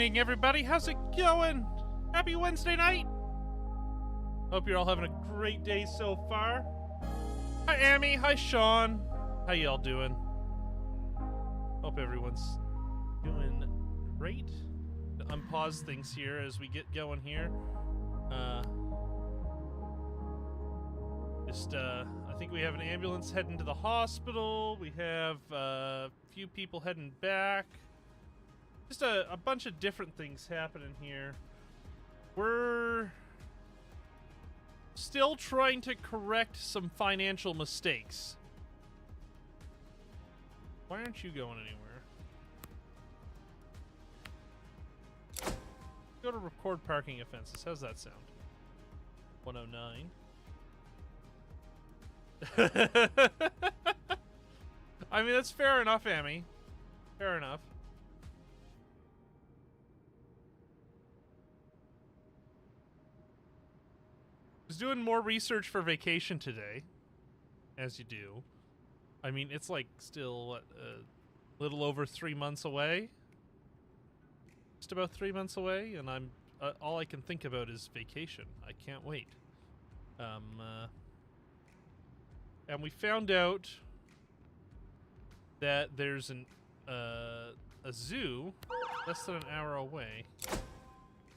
evening, everybody. How's it going? Happy Wednesday night. Hope you're all having a great day so far. Hi, Amy. Hi, Sean. How y'all doing? Hope everyone's doing great. Unpause things here as we get going here. I think we have an ambulance heading to the hospital. We have a few people heading back. Just a bunch of different things happening here. We're still trying to correct some financial mistakes. Why aren't you going anywhere? Go to record parking offenses. How's that sound? 109. I mean, that's fair enough, Amy. Fair enough. I was doing more research for vacation today, as you do. I mean, it's like still, what, a little over 3 months away? Just about 3 months away, and I'm all I can think about is vacation. I can't wait. And we found out that there's a zoo less than an hour away.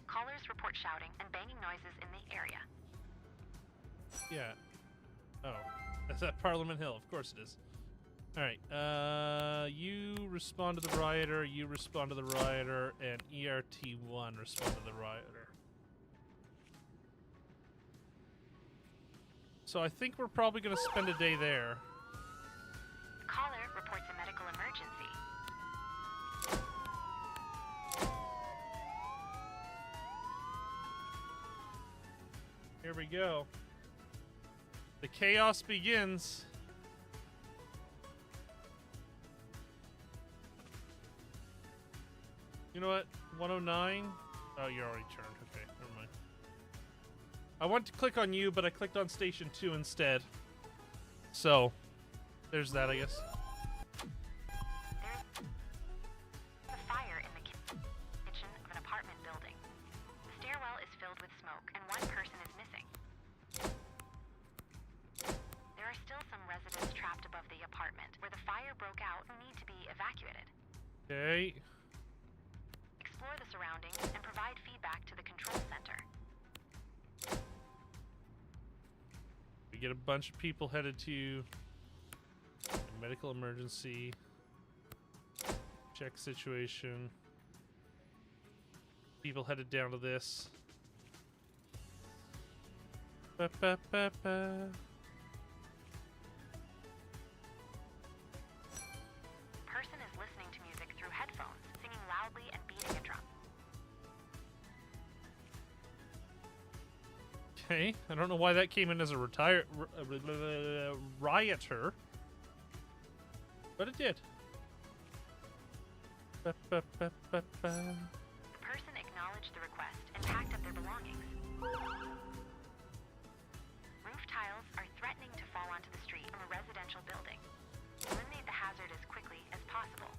Callers report shouting and banging noises in the area. Yeah. Oh, that's at Parliament Hill. Of course it is. All right. You respond to the rioter. You respond to the rioter, and ERT1 respond to the rioter. So I think we're probably going to spend a day there. Caller reports a medical emergency. Here we go. The chaos begins. You know what? 109? Oh, you already turned. Okay, never mind. I want to click on you, but I clicked on Station 2 instead. So, there's that, I guess. There's a fire in the kitchen of an apartment building. The stairwell is filled with smoke, and one person is missing. There are still some residents trapped above the apartment where the fire broke out and need to be evacuated. Okay. Explore the surroundings and provide feedback to the control center. We get a bunch of people headed to a medical emergency. Check situation. People headed down to this. Ba, ba, ba, ba. Person is listening to music through headphones, singing loudly and beating a drum. Okay, I don't know why that came in as a rioter, but it did. Ba, ba, ba, ba, ba. The person acknowledged the request and packed up their belongings. Roof tiles are threatening to fall onto the street from a residential building. Eliminate the hazard as quickly as possible.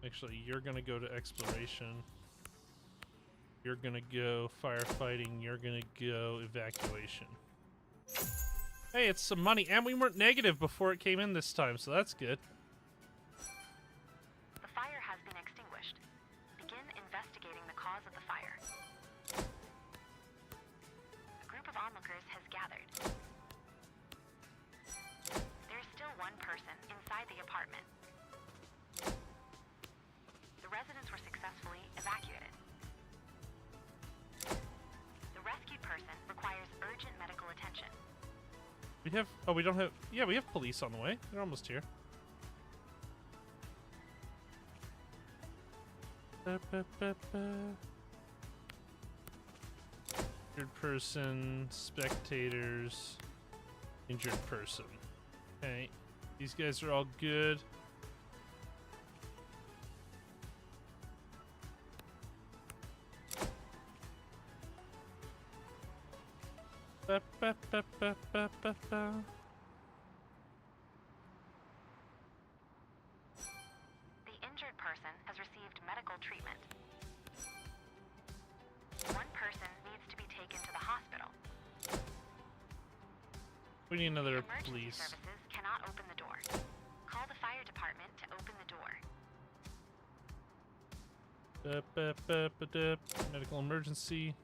Actually, you're gonna go to exploration. You're gonna go firefighting. You're gonna go evacuation. Hey, it's some money, and we weren't negative before it came in this time, so that's good. The fire has been extinguished. Begin investigating the cause of the fire. A group of onlookers has gathered. There is still one person inside the apartment. The residents were successfully evacuated. The rescued person requires urgent medical attention. We have... Oh, we don't have... Yeah, we have police on the way. They're almost here. Ba, ba, ba, ba. Injured person, spectators, injured person. Okay. These guys are all good. Ba, ba, ba, ba, ba, ba, ba. We need another Emergency police. services cannot open the door. Call the fire department to open the door. Medical emergency.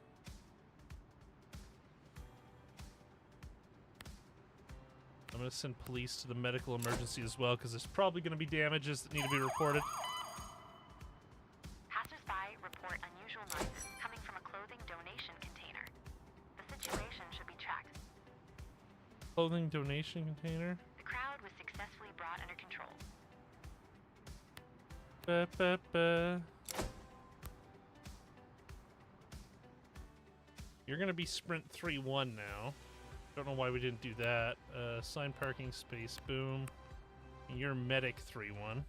I'm gonna send police to the medical emergency as well, because there's probably gonna be damages that need to be reported. Passers-by report unusual noises coming from a clothing donation container. The situation should be checked. Clothing donation container. The crowd was successfully brought under control. You're gonna be sprint 3-1 now. Don't know why we didn't do that. Assigned parking space, boom. And you're medic 3-1.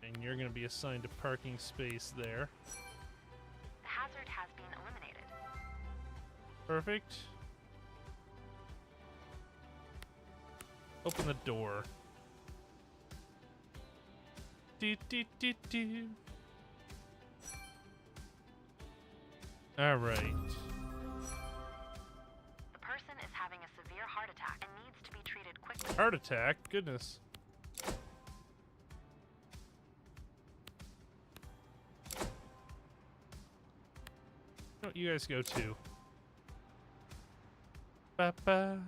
And you're gonna be assigned a parking space there. The hazard has been eliminated. Perfect. Open the door. Do, do, do, do. All right. The person is having a severe heart attack and needs to be treated quickly. Heart attack? Goodness. Don't you guys go too? Ba-ba.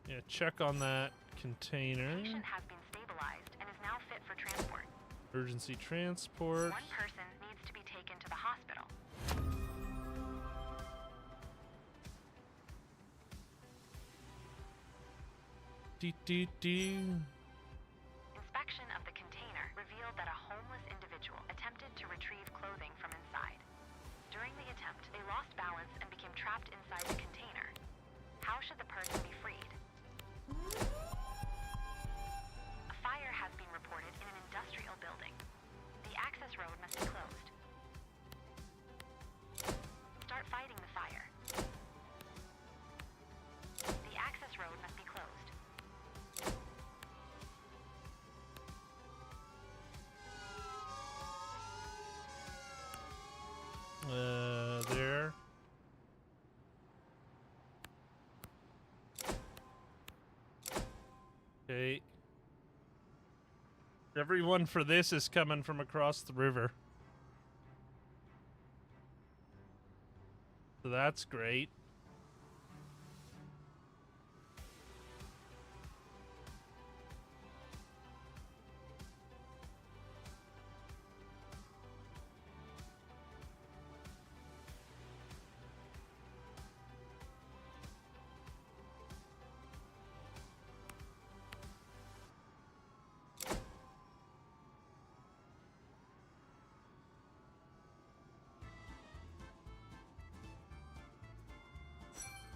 Yeah, check on that container. The patient has been stabilized and is now fit for transport. Emergency transport. One person needs to be taken to the hospital. Inspection of the container revealed that a homeless individual attempted to retrieve clothing from inside. During the attempt, they lost balance and became trapped inside the container. How should the person be freed? A fire has been reported in an industrial building. The access road must be closed. Start fighting the fire. The access road must be closed. There. Okay. Everyone for this is coming from across the river. So that's great.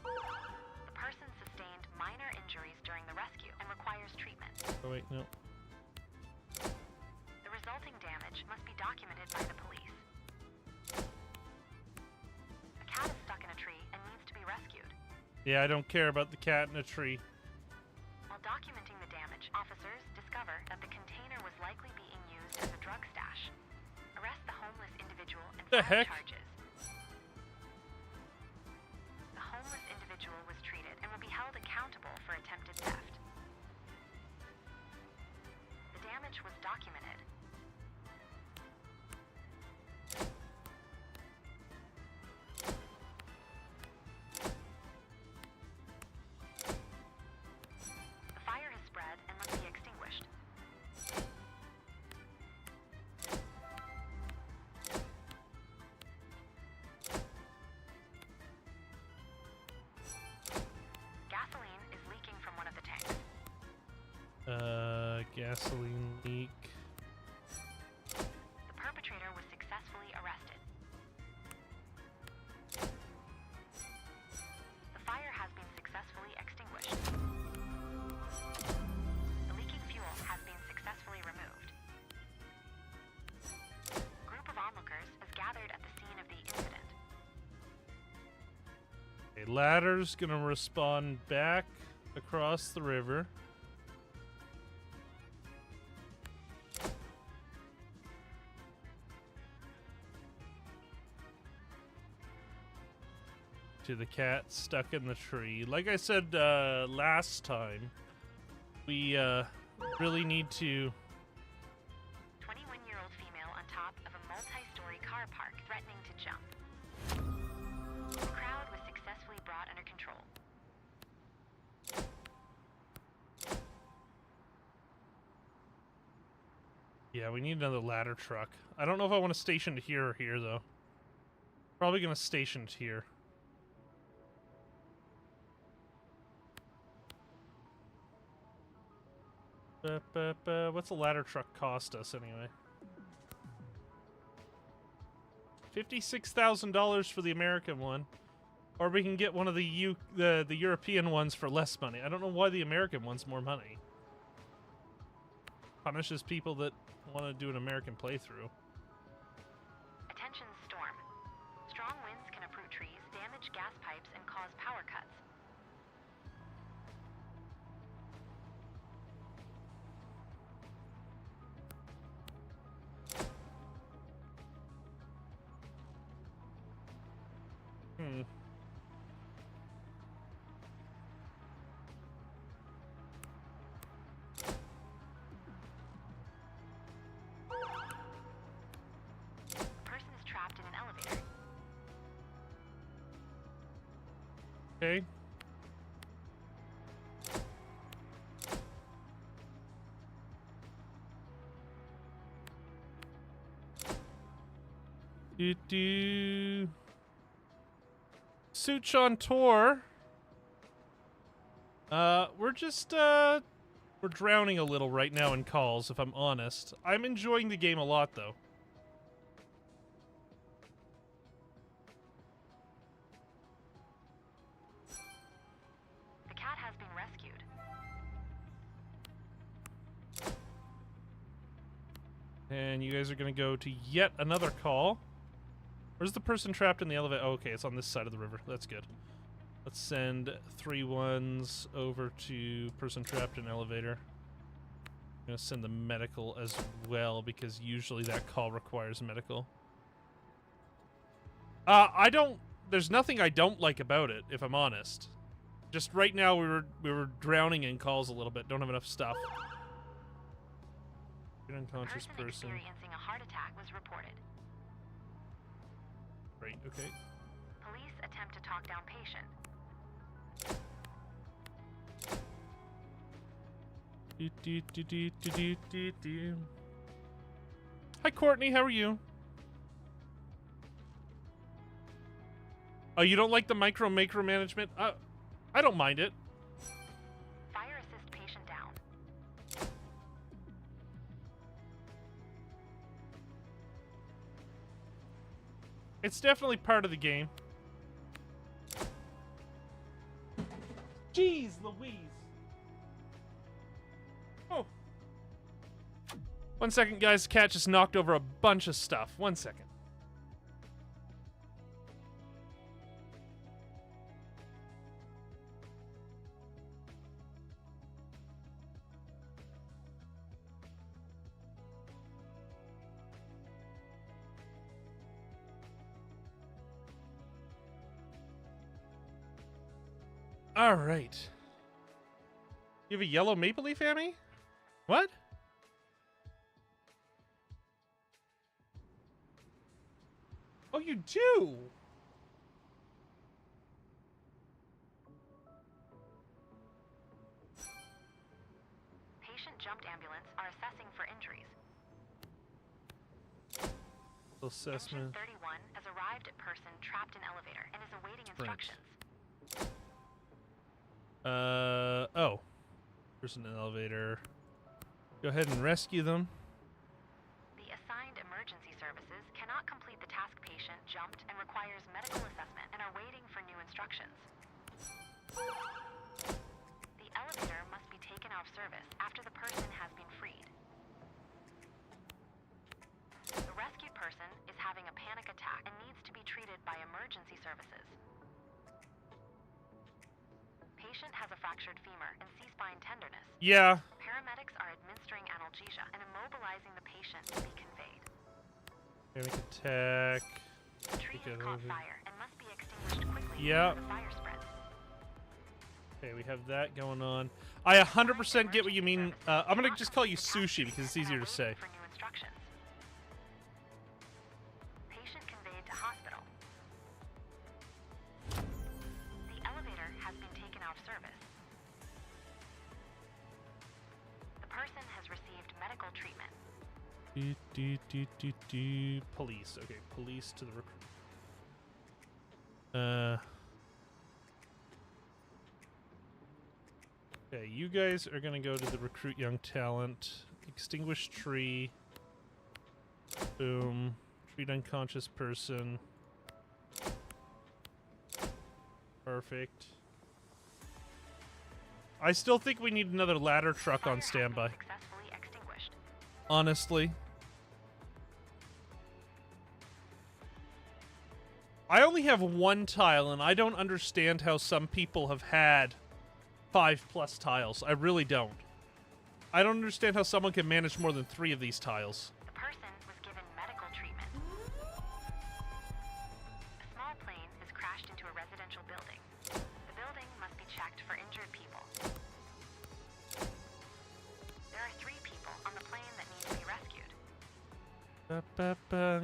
The person sustained minor injuries during the rescue and requires treatment. Oh wait, no. The resulting damage must be documented by the police. A cat is stuck in a tree and needs to be rescued. Yeah, I don't care about the cat in a tree. While documenting the damage, officers discover that the container was likely being used as a drug stash. Arrest the homeless individual and The file heck? charges. The homeless individual was treated and will be held accountable for attempted theft. The damage was documented. The fire has spread and must be extinguished. Gasoline is leaking from one of the tanks. Gasoline leak. The perpetrator was successfully arrested. The fire has been successfully extinguished. The leaking fuel has been successfully removed. A group of onlookers has gathered at the scene of the incident. A ladder's gonna respond back across the river. to the cat stuck in the tree. Like I said last time, we really need to... 21-year-old female on top of a multi-story car park threatening to jump. The crowd was successfully brought under control. Yeah, we need another ladder truck. I don't know if I want to station it here or here, though. Probably going to station it here. What's a ladder truck cost us, anyway? $56,000 for the American one. Or we can get one of the European ones for less money. I don't know why the American one's more money. Punishes people that want to do an American playthrough. Attention storm. Strong winds can uproot trees, damage gas pipes, and cause power cuts. Person is trapped in an elevator. Okay. Do. Such on tour. We're just, we're drowning a little right now in calls, if I'm honest. I'm enjoying the game a lot, though. The cat has been rescued. And you guys are going to go to yet another call. Where's the person trapped in the elevator? Oh, okay, it's on this side of the river. That's good. Let's send 3 ones over to person trapped in elevator. I'm going to send the medical as well, because usually that call requires medical. There's nothing I don't like about it, if I'm honest. Just right now we were drowning in calls a little bit. Don't have enough stuff. An unconscious person. Experiencing a heart attack was reported. Right, okay. Police attempt to talk down patient. Hi, Courtney. How are you? Oh, you don't like the micromanagement? I don't mind it. Fire assist patient down. It's definitely part of the game. Jeez Louise. Oh. 1 second, guys. Cat just knocked over a bunch of stuff. 1 second. All right. You have a yellow maple leaf, Amy? What? Oh, you do? Patient jumped ambulance are assessing for injuries. Assessment. Engine 31 has arrived at person trapped in elevator and is awaiting instructions. Oh. Person in the elevator. Go ahead and rescue them. The assigned emergency services cannot complete the task. Patient jumped and requires medical assessment and are waiting for new instructions. The elevator must be taken off service after the person has been freed. The rescued person is having a panic attack and needs to be treated by emergency services. Patient has a fractured femur and C-spine tenderness. Yeah. Paramedics are administering analgesia and immobilizing the patient to be conveyed. Panic attack. The tree has caught fire and must be extinguished quickly Yeah. The fire spreads. Okay, we have that going on. I 100% get what you mean. I'm gonna just call you Sushi because it's easier to say. For new instructions. Patient conveyed to hospital. The elevator has been taken out of service. The person has received medical treatment. Police. Okay, police to the recruit. Okay, you guys are gonna go to the recruit young talent. Extinguish tree. Boom. Treat unconscious person. Perfect. I still think we need another ladder truck on standby. Successfully extinguished. Honestly. I only have one tile, and I don't understand how some people have had 5+ tiles. I really don't. I don't understand how someone can manage more than 3 of these tiles. The person was given medical treatment. A small plane has crashed into a residential building. The building must be checked for injured people. There are 3 people on the plane that need to be rescued.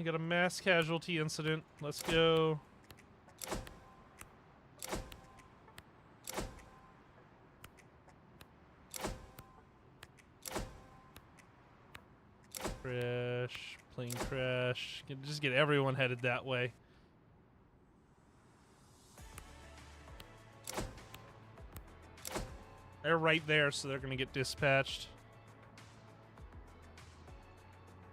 Got a mass casualty incident. Let's go. Crash. Plane crash. Just get everyone headed that way. They're right there, so they're going to get dispatched.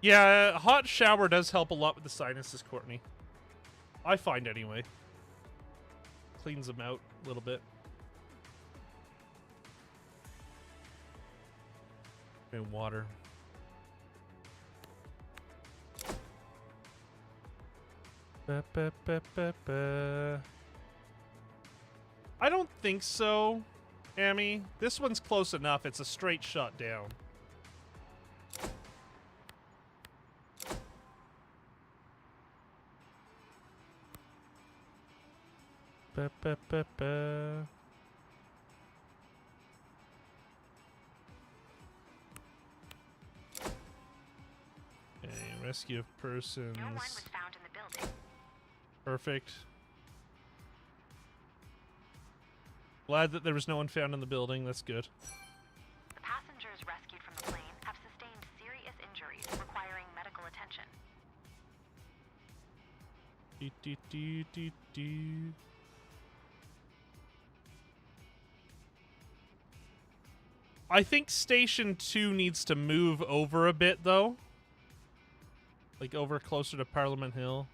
Yeah, a hot shower does help a lot with the sinuses, Courtney. I find anyway. Cleans them out a little bit. And water. Ba, ba, ba, ba, ba. I don't think so, Amy. This one's close enough. It's a straight shot down. Ba, ba, ba, ba. Okay, rescue of persons. No one was found in the building. Perfect. Glad that there was no one found in the building. That's good. The passengers rescued from the plane have sustained serious injuries requiring medical attention. Do, do, do, do, do. I think Station 2 needs to move over a bit, though. Like, over closer to Parliament Hill.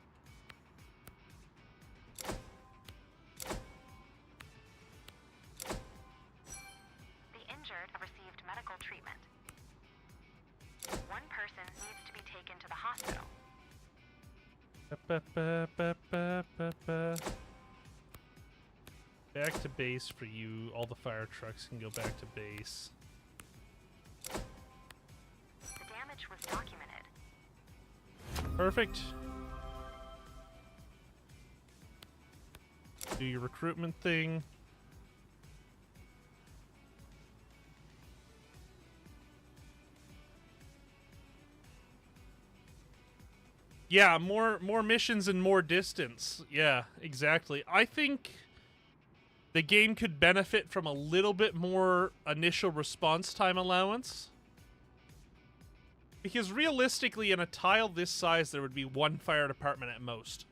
The injured have received medical treatment. One person needs to be taken to the hospital. Ba, ba, ba, ba, ba, ba. Back to base for you. All the fire trucks can go back to base. The damage was documented. Perfect. Do your recruitment thing. Yeah, more missions and more distance. Yeah, exactly. I think the game could benefit from a little bit more initial response time allowance. Because realistically, in a tile this size, there would be 1 fire department at most.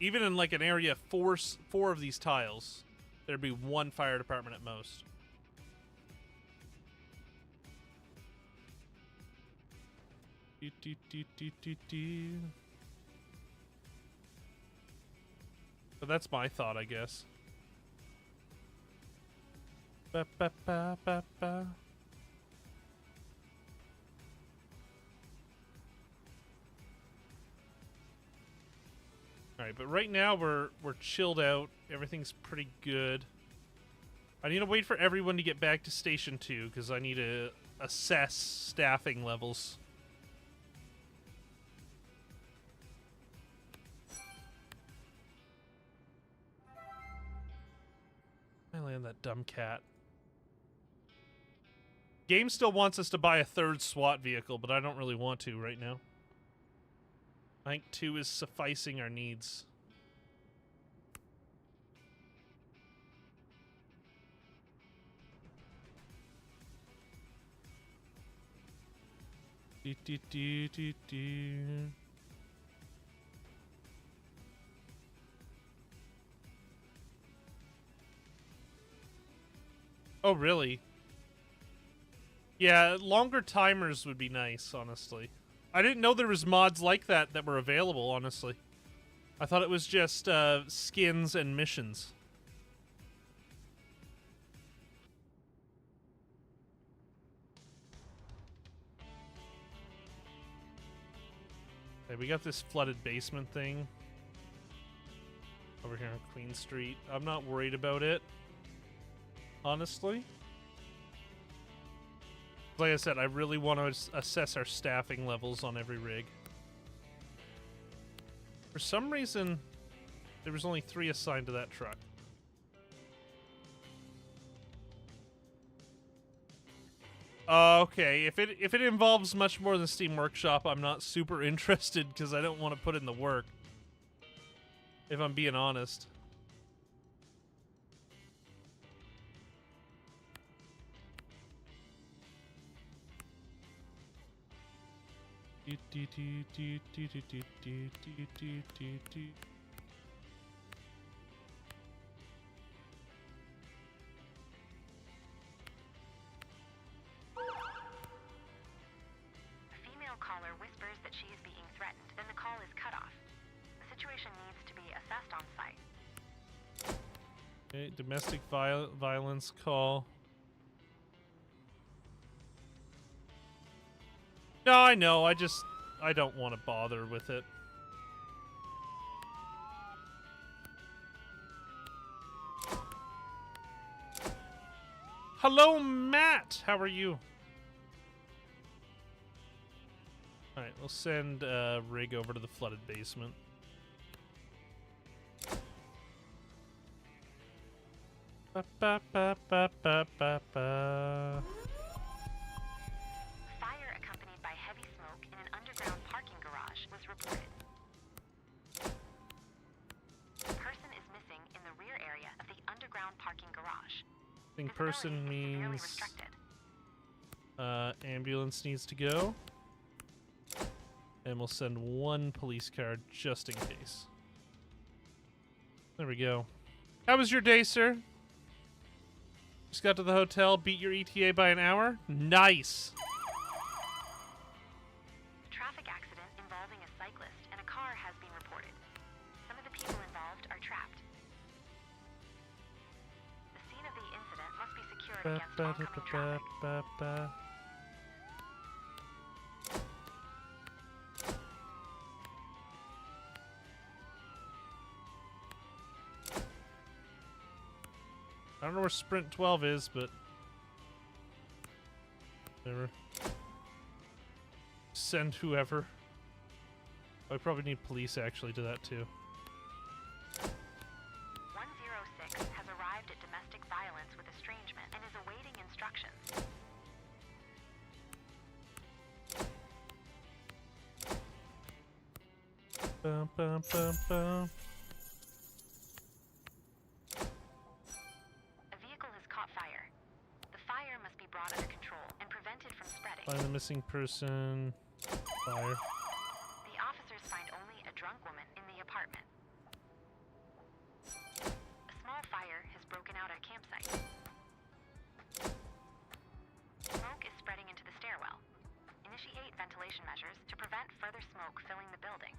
Even in like an area 4 of these tiles, there'd be 1 fire department at most. Do, do, do, do, do, do. But that's my thought, I guess. Ba, ba, ba, ba, ba. Alright, but right now we're chilled out. Everything's pretty good. I need to wait for everyone to get back to Station 2, because I need to assess staffing levels. dumb cat. Game still wants us to buy a third SWAT vehicle, but I don't really want to right now. I think 2 is sufficing our needs. Do, do, do, do, do. Oh, really? Yeah, longer timers would be nice, honestly. I didn't know there was mods like that were available, honestly. I thought it was just skins and missions. Okay, we got this flooded basement thing over here on Queen Street. I'm not worried about it, honestly. Like I said, I really want to assess our staffing levels on every rig. For some reason, there was only 3 assigned to that truck. Okay, if it involves much more than Steam Workshop, I'm not super interested because I don't want to put in the work. If I'm being honest. Caller whispers that she is being threatened, then the call is cut off. The situation needs to be assessed on site. Okay, domestic violence call. No, I know. I don't want to bother with it. Hello, Matt. How are you? Alright, we'll send Rig over to the flooded basement. Ba, ba, ba, ba, ba, ba, ba. Fire accompanied by heavy smoke in an underground parking garage was reported. A person is missing in the rear area of the underground parking garage. I think person means ambulance needs to go. And we'll send 1 police car just in case. There we go. How was your day, sir? Just got to the hotel, beat your ETA by an hour? Nice! A traffic accident involving a cyclist and a car has been reported. Some of the people involved are trapped. The scene of the incident must be secured against oncoming traffic. I don't know where Sprint 12 is, but whatever. Send whoever. I probably need police actually to that too. 106 has arrived at domestic violence with estrangement and is awaiting instructions. Bum, bum, bum, bum. Find the missing person. Fire. The officers find only a drunk woman in the apartment. A small fire has broken out at a campsite. Smoke is spreading into the stairwell. Initiate ventilation measures to prevent further smoke filling the building.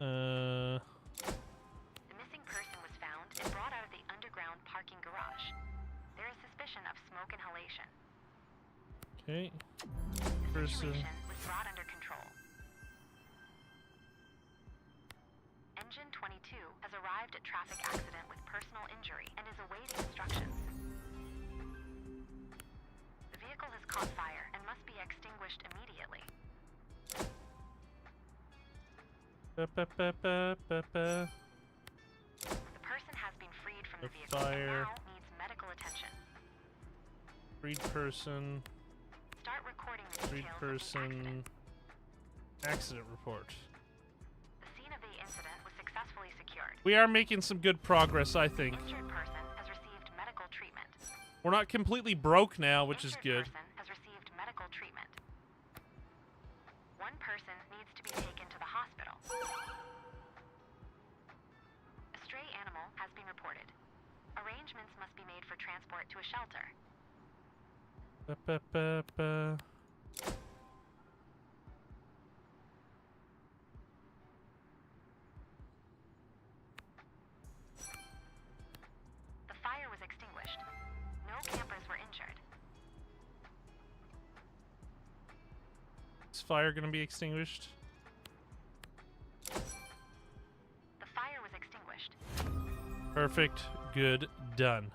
The missing person was found and brought out of the underground parking garage. There is suspicion of smoke inhalation. Okay. The situation was brought under control. Engine 22 has arrived at traffic accident with personal injury and is awaiting instructions. The vehicle has caught fire and must be extinguished immediately. Ba, ba, ba, ba, ba, ba. The person has been freed from the vehicle Fire. and now needs medical attention. Freed person. Start recording the Freed details of the accident. person. Accident report. The scene of the incident was successfully secured. We are making some good progress, I think. Injured person has received medical treatment. We're not completely broke now, which is good. Injured person has received medical treatment. One person needs to be taken to the hospital. A stray animal has been reported. Arrangements must be made for transport to a shelter. Ba-ba-ba-ba. The fire was extinguished. No campers were injured. Is fire gonna be extinguished? The fire was extinguished. Perfect. Good. Done.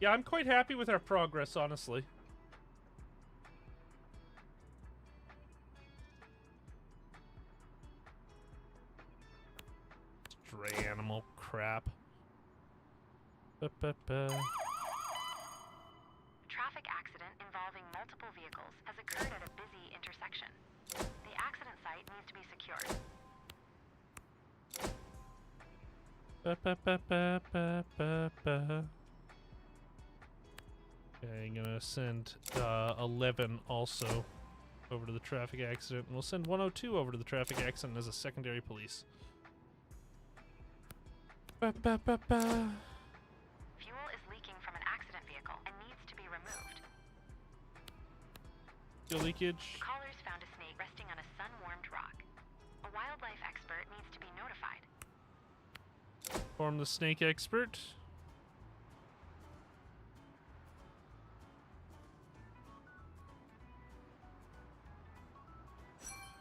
Yeah, I'm quite happy with our progress, honestly. Stray animal crap. Ba-ba-ba. A traffic accident involving multiple vehicles has occurred at a busy intersection. The accident site needs to be secured. Ba-ba-ba-ba-ba-ba-ba. Okay, I'm gonna send 11 also over to the traffic accident, and we'll send 102 over to the traffic accident as a secondary police. Ba-ba-ba-ba. Fuel is leaking from an accident vehicle and needs to be removed. Fuel leakage. Callers found a snake resting on a sun-warmed rock. A wildlife expert needs to be notified. Form the snake expert.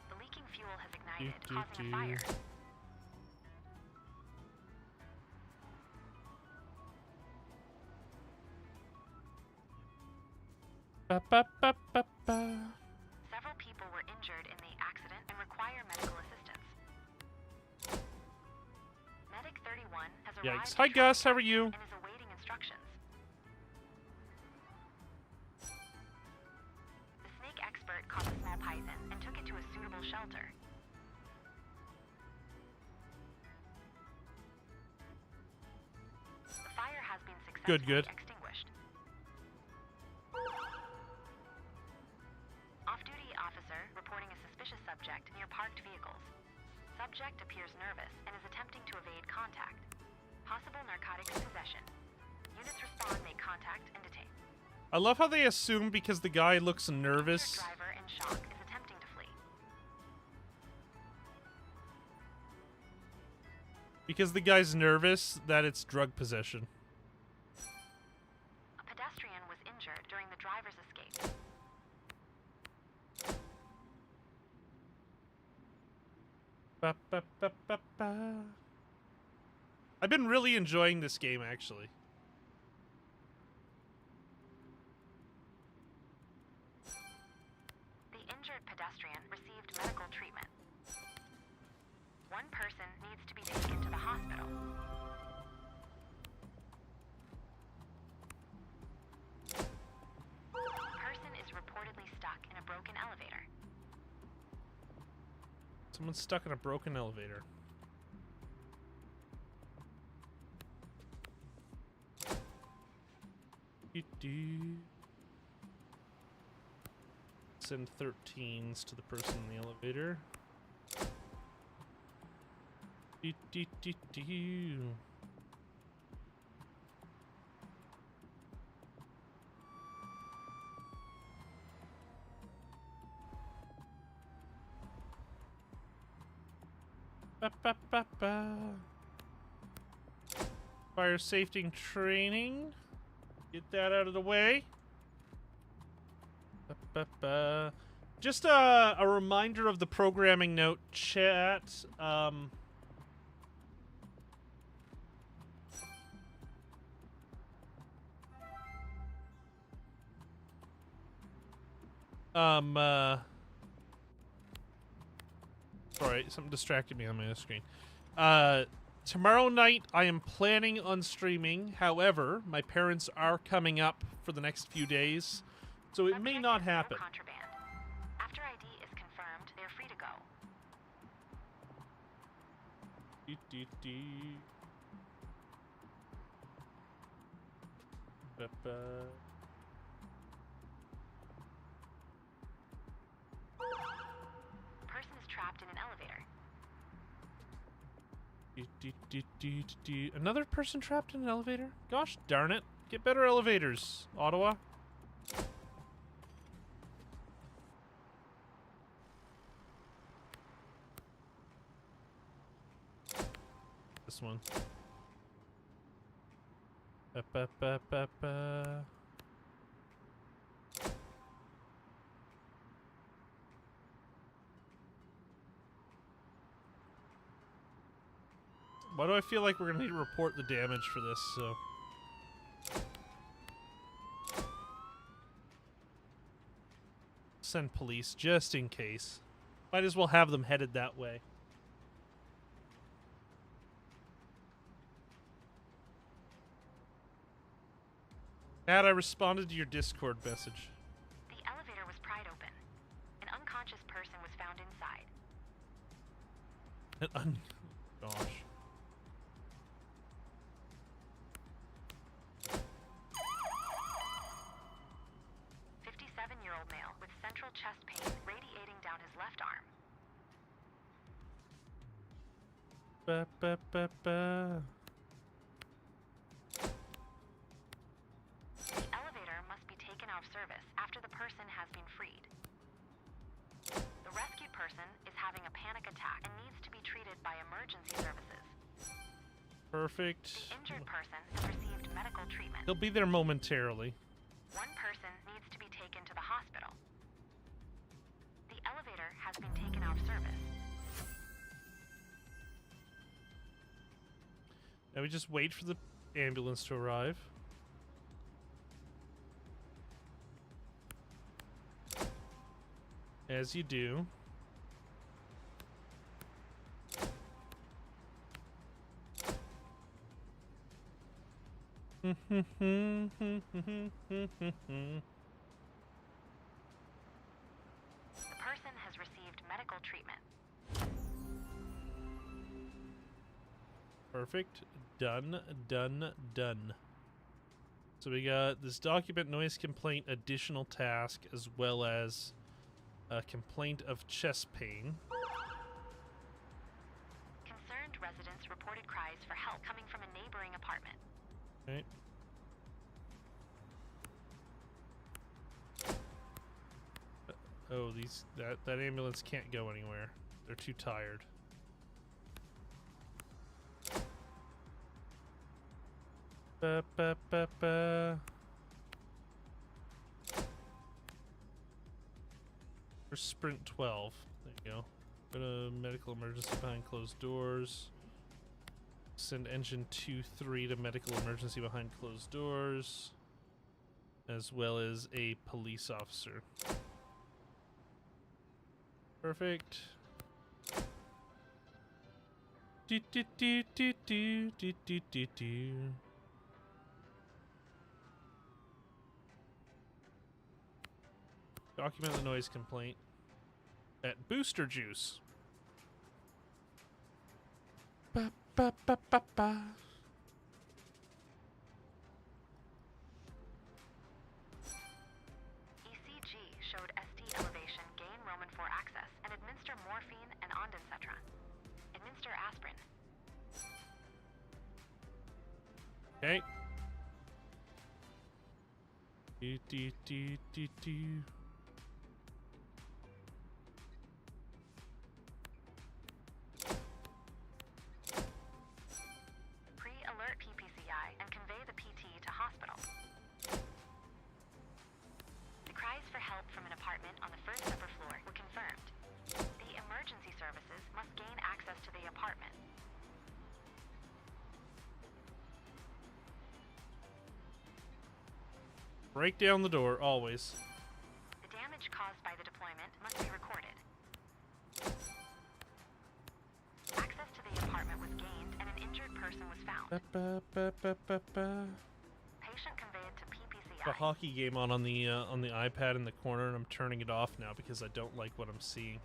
The leaking fuel has ignited, causing a fire. Ba-ba-ba-ba-ba. Several people were injured in the accident and require medical assistance. Medic 31 has arrived. Yikes. Hi, at Gus. How traffic are you? and is awaiting instructions. The snake expert caught a small python and took it to a suitable shelter. The fire has been successfully Good. extinguished. Off-duty officer reporting a suspicious subject near parked vehicles. Subject appears nervous and is attempting to evade contact. Possible narcotics possession. Units respond, make contact, and detain. I love how they assume because the guy looks nervous. Injured driver in shock is attempting to flee. Because the guy's nervous that it's drug possession. A pedestrian was injured during the driver's escape. Ba-ba-ba-ba-ba. I've been really enjoying this game, actually. The injured pedestrian received medical treatment. One person needs to be taken to the hospital. Person is reportedly stuck in a broken elevator. Someone's stuck in a broken elevator. Do-do. Send 13s to the person in the elevator. Do-do-do-do. Ba-ba-ba-ba. Fire safety and training. Get that out of the way. Ba-ba-ba. Just a reminder of the programming note, chat. Sorry, something distracted me on my screen. Tomorrow night, I am planning on streaming. However, my parents are coming up for the next few days, so it may Subject not has no happen. contraband. After ID is confirmed, they are free to go. Person is trapped in an elevator. Another person trapped in an elevator? Gosh darn it. Get better elevators, Ottawa. This one. Ba-ba-ba-ba-ba. Why do I feel like we're gonna need to report the damage for this, so... Send police, just in case. Might as well have them headed that way. Dad, I responded to your Discord message. The elevator was pried open. An unconscious person was found inside. Gosh. Male with central chest pain radiating down his left arm. Ba-ba-ba-ba. The elevator must be taken off service after the person has been freed. The rescued person is having a panic attack and needs to be treated by emergency services. Perfect. The injured person has received medical treatment. He'll be there momentarily. One person needs to be taken to the hospital. The elevator has been taken off service. Now we just wait for the ambulance to arrive. As you do. The person has received medical treatment. Perfect. Done, done, done. So we got this document noise complaint additional task as well as a complaint of chest pain. Concerned residents reported cries for help coming from a neighboring apartment. Right. Oh, that ambulance can't go anywhere. They're too tired. Ba ba ba ba. For sprint 12. There you go. Go to medical emergency behind closed doors. Send engine 2-3 to medical emergency behind closed doors. As well as a police officer. Perfect. Do do do do do do do do do. Document the noise complaint at Booster Juice. Ba ba ba ba ba. ECG showed SD elevation, gain Roman 4 access, and administer morphine and ondansetron. Administer aspirin. Okay. Do do do do do. Pre-alert PPCI and convey the PT to hospital. The cries for help from an apartment on the first upper floor were confirmed. The emergency services must gain access to the apartment. Break down the door, always. The damage caused by the deployment must be recorded. Access to the apartment was gained and an injured person was found. Patient conveyed to PPCI. The hockey game on the iPad in the corner, and I'm turning it off now because I don't like what I'm seeing.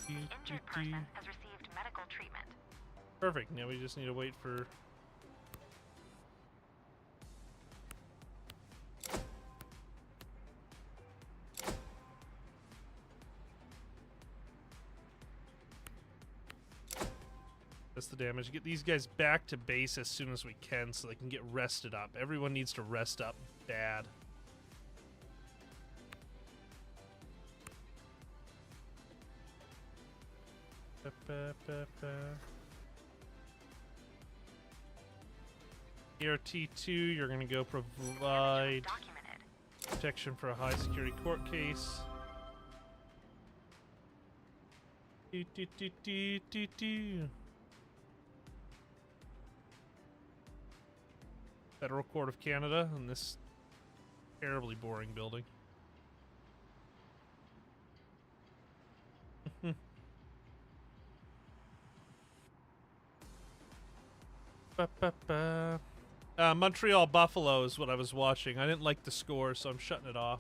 The injured person has received medical treatment. Perfect. Now we just need to wait for... That's the damage. Get these guys back to base as soon as we can so they can get rested up. Everyone needs to rest up bad. ERT2, you're gonna go provide protection for a high security court case. Federal Court of Canada in this terribly boring building. Montreal Buffalo is what I was watching. I didn't like the score, so I'm shutting it off.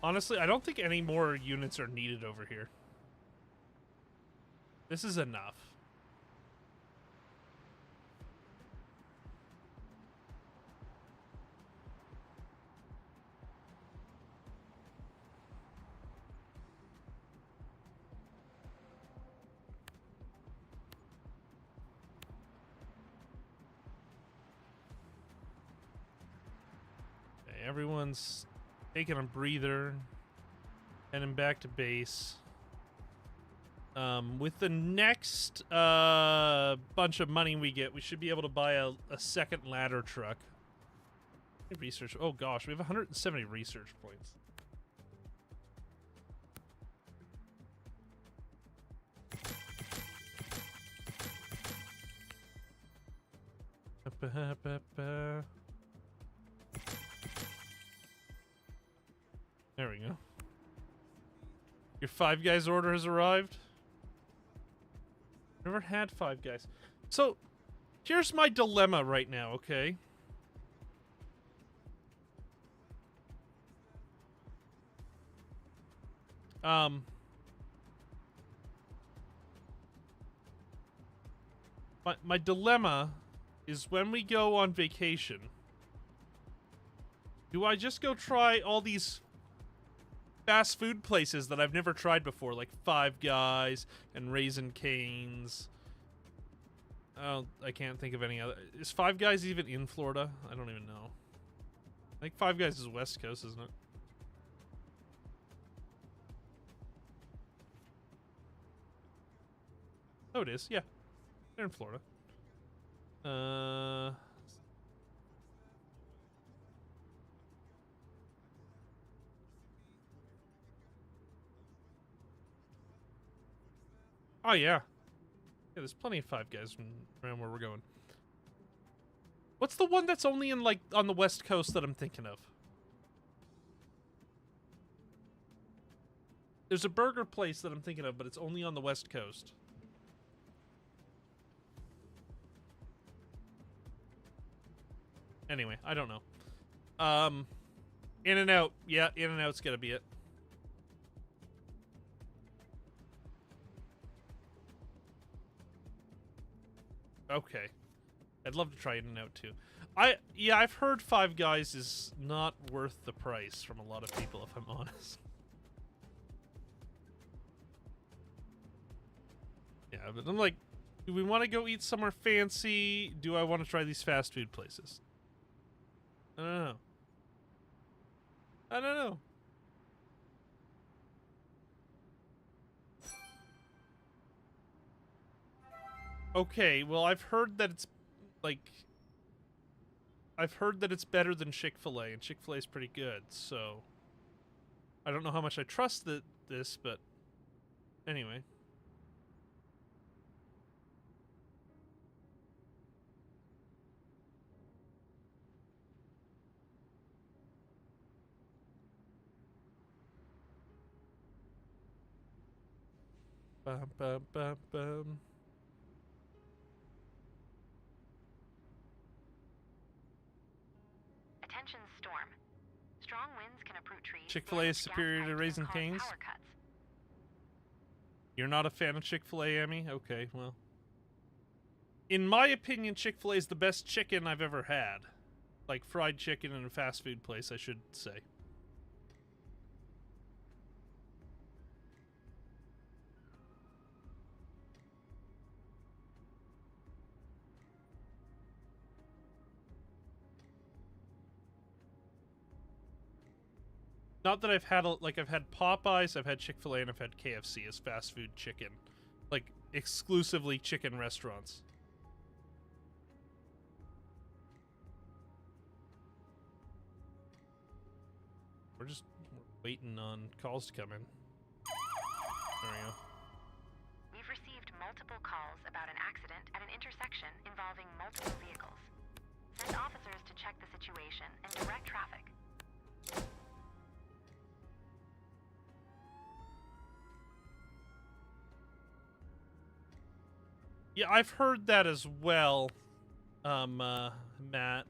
Honestly, I don't think any more units are needed over here. This is enough. Okay, everyone's taking a breather, heading back to base. With the next bunch of money we get, we should be able to buy a second ladder truck. Research. Oh gosh, we have 170 research points. There we go. Your Five Guys order has arrived. Never had Five Guys. So, here's my dilemma right now, okay? My dilemma is when we go on vacation, do I just go try all these fast food places that I've never tried before, like Five Guys and Raisin Cane's? Oh, I can't think of any other. Is Five Guys even in Florida? I don't even know. I think Five Guys is West Coast, isn't it? Oh, it is. Yeah, they're in Florida. Oh, yeah. Yeah, there's plenty of Five Guys around where we're going. What's the one that's only in, like, on the West Coast that I'm thinking of? There's a burger place that I'm thinking of, but it's only on the West Coast. Anyway, I don't know. In-N-Out. Yeah, In-N-Out's gotta be it. Okay. I'd love to try In-N-Out too. Yeah, I've heard Five Guys is not worth the price from a lot of people, if I'm honest. Yeah, but I'm like, do we want to go eat somewhere fancy? Do I want to try these fast food places? I don't know. I don't know. Okay, well, I've heard that it's, like, I've heard that it's better than Chick-fil-A, and Chick-fil-A is pretty good, so I don't know how much I trust this, but anyway. Bum, bum, bum, bum. Attention storm. Strong winds can uproot trees. Chick-fil-A is superior to Raising Cane's? Power cuts. You're not a fan of Chick-fil-A, Emmy? Okay, well. In my opinion, Chick-fil-A is the best chicken I've ever had. Like fried chicken in a fast food place, I should say. Not that I've had, I've had Popeyes, I've had Chick-fil-A, and I've had KFC as fast food chicken. Like, exclusively chicken restaurants. We're waiting on calls to come in. There we go. We've received multiple calls about an accident at an intersection involving multiple vehicles. Send officers to check the situation and direct traffic. Yeah, I've heard that as well, Matt.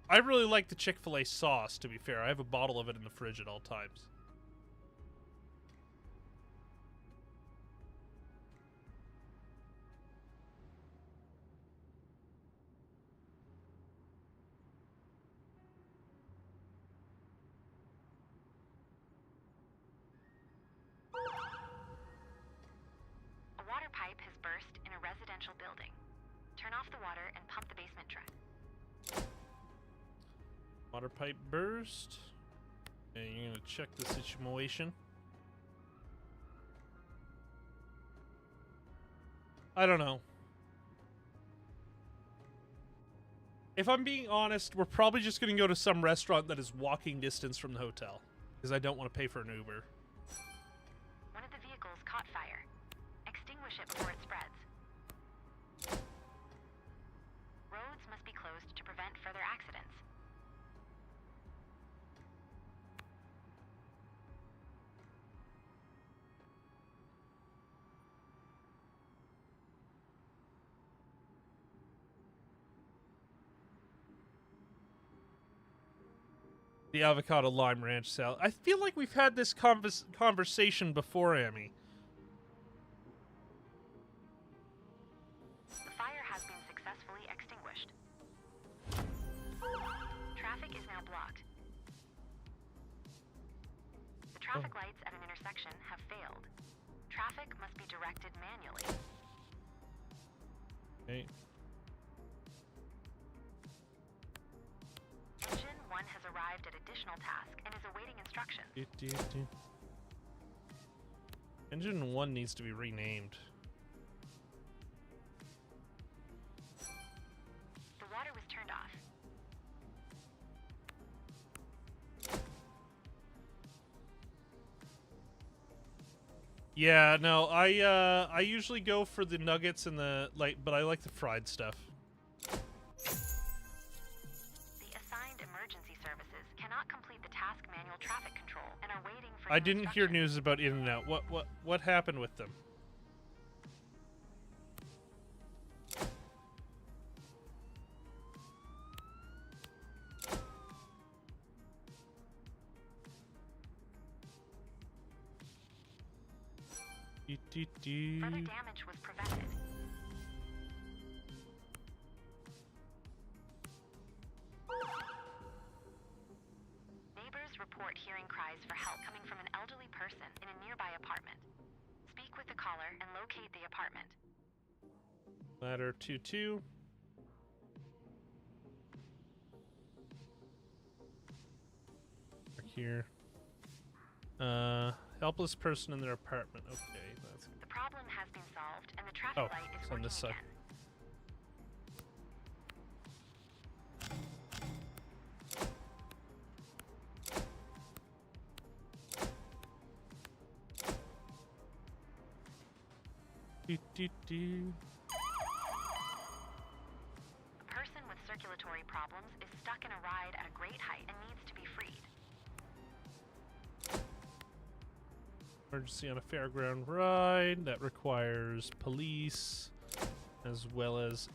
I really like the Chick-fil-A sauce, to be fair. I have a bottle of it in the fridge at all times. A water pipe has burst in a residential building. Turn off the water and pump the basement drain. Water pipe burst. And you're gonna check the situation. I don't know. If I'm being honest, we're probably just gonna go to some restaurant that is walking distance from the hotel. Because I don't want to pay for an Uber. One of the vehicles caught fire. Extinguish it before it spreads. Roads must be closed to prevent further accidents. The avocado lime ranch salad. I feel like we've had this conversation before, Amy. The fire has been successfully extinguished. Traffic is now blocked. The traffic lights at an intersection have failed. Traffic must be directed manually. Okay. Engine 1 has arrived at additional task and is awaiting instructions. Engine 1 needs to be renamed. The water was turned off. Yeah, no, I usually go for the nuggets and the but I like the fried stuff. Emergency services cannot complete the task manual traffic control and are waiting for I didn't hear news about In-N-Out. What happened with them? Further damage was prevented. Report hearing cries for help coming from an elderly person in a nearby apartment. Speak with the caller and locate the apartment. Ladder 2-2. Back here. Helpless person in their apartment. Okay, that's The problem has been solved, and the traffic Oh, light is it's on working this side. again. Do. A person with circulatory problems is stuck in a ride at a great height and needs to be freed. Emergency on a fairground ride that requires police as well as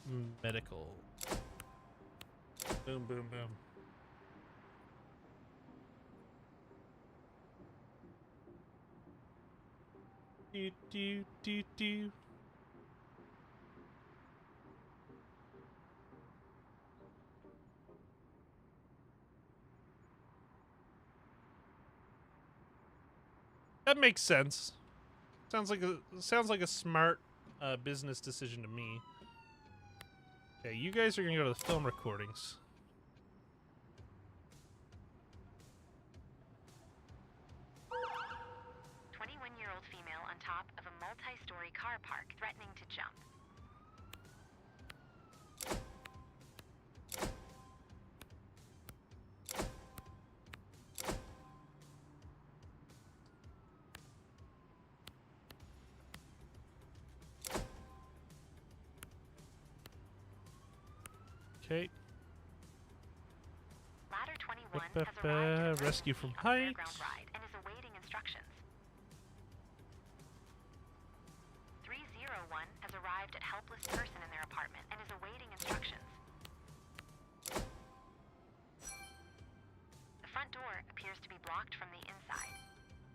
medical. Boom, boom, boom. Do. That makes sense. Sounds like a smart business decision to me. Okay, you guys are gonna go to the film recordings. Year-old female on top of a multi-story car park threatening to jump. Okay. Ladder 21 has arrived at rescue from on a height. fairground ride and is awaiting instructions. 301 has arrived at helpless person in their apartment and is awaiting instructions. The front door appears to be blocked from the inside.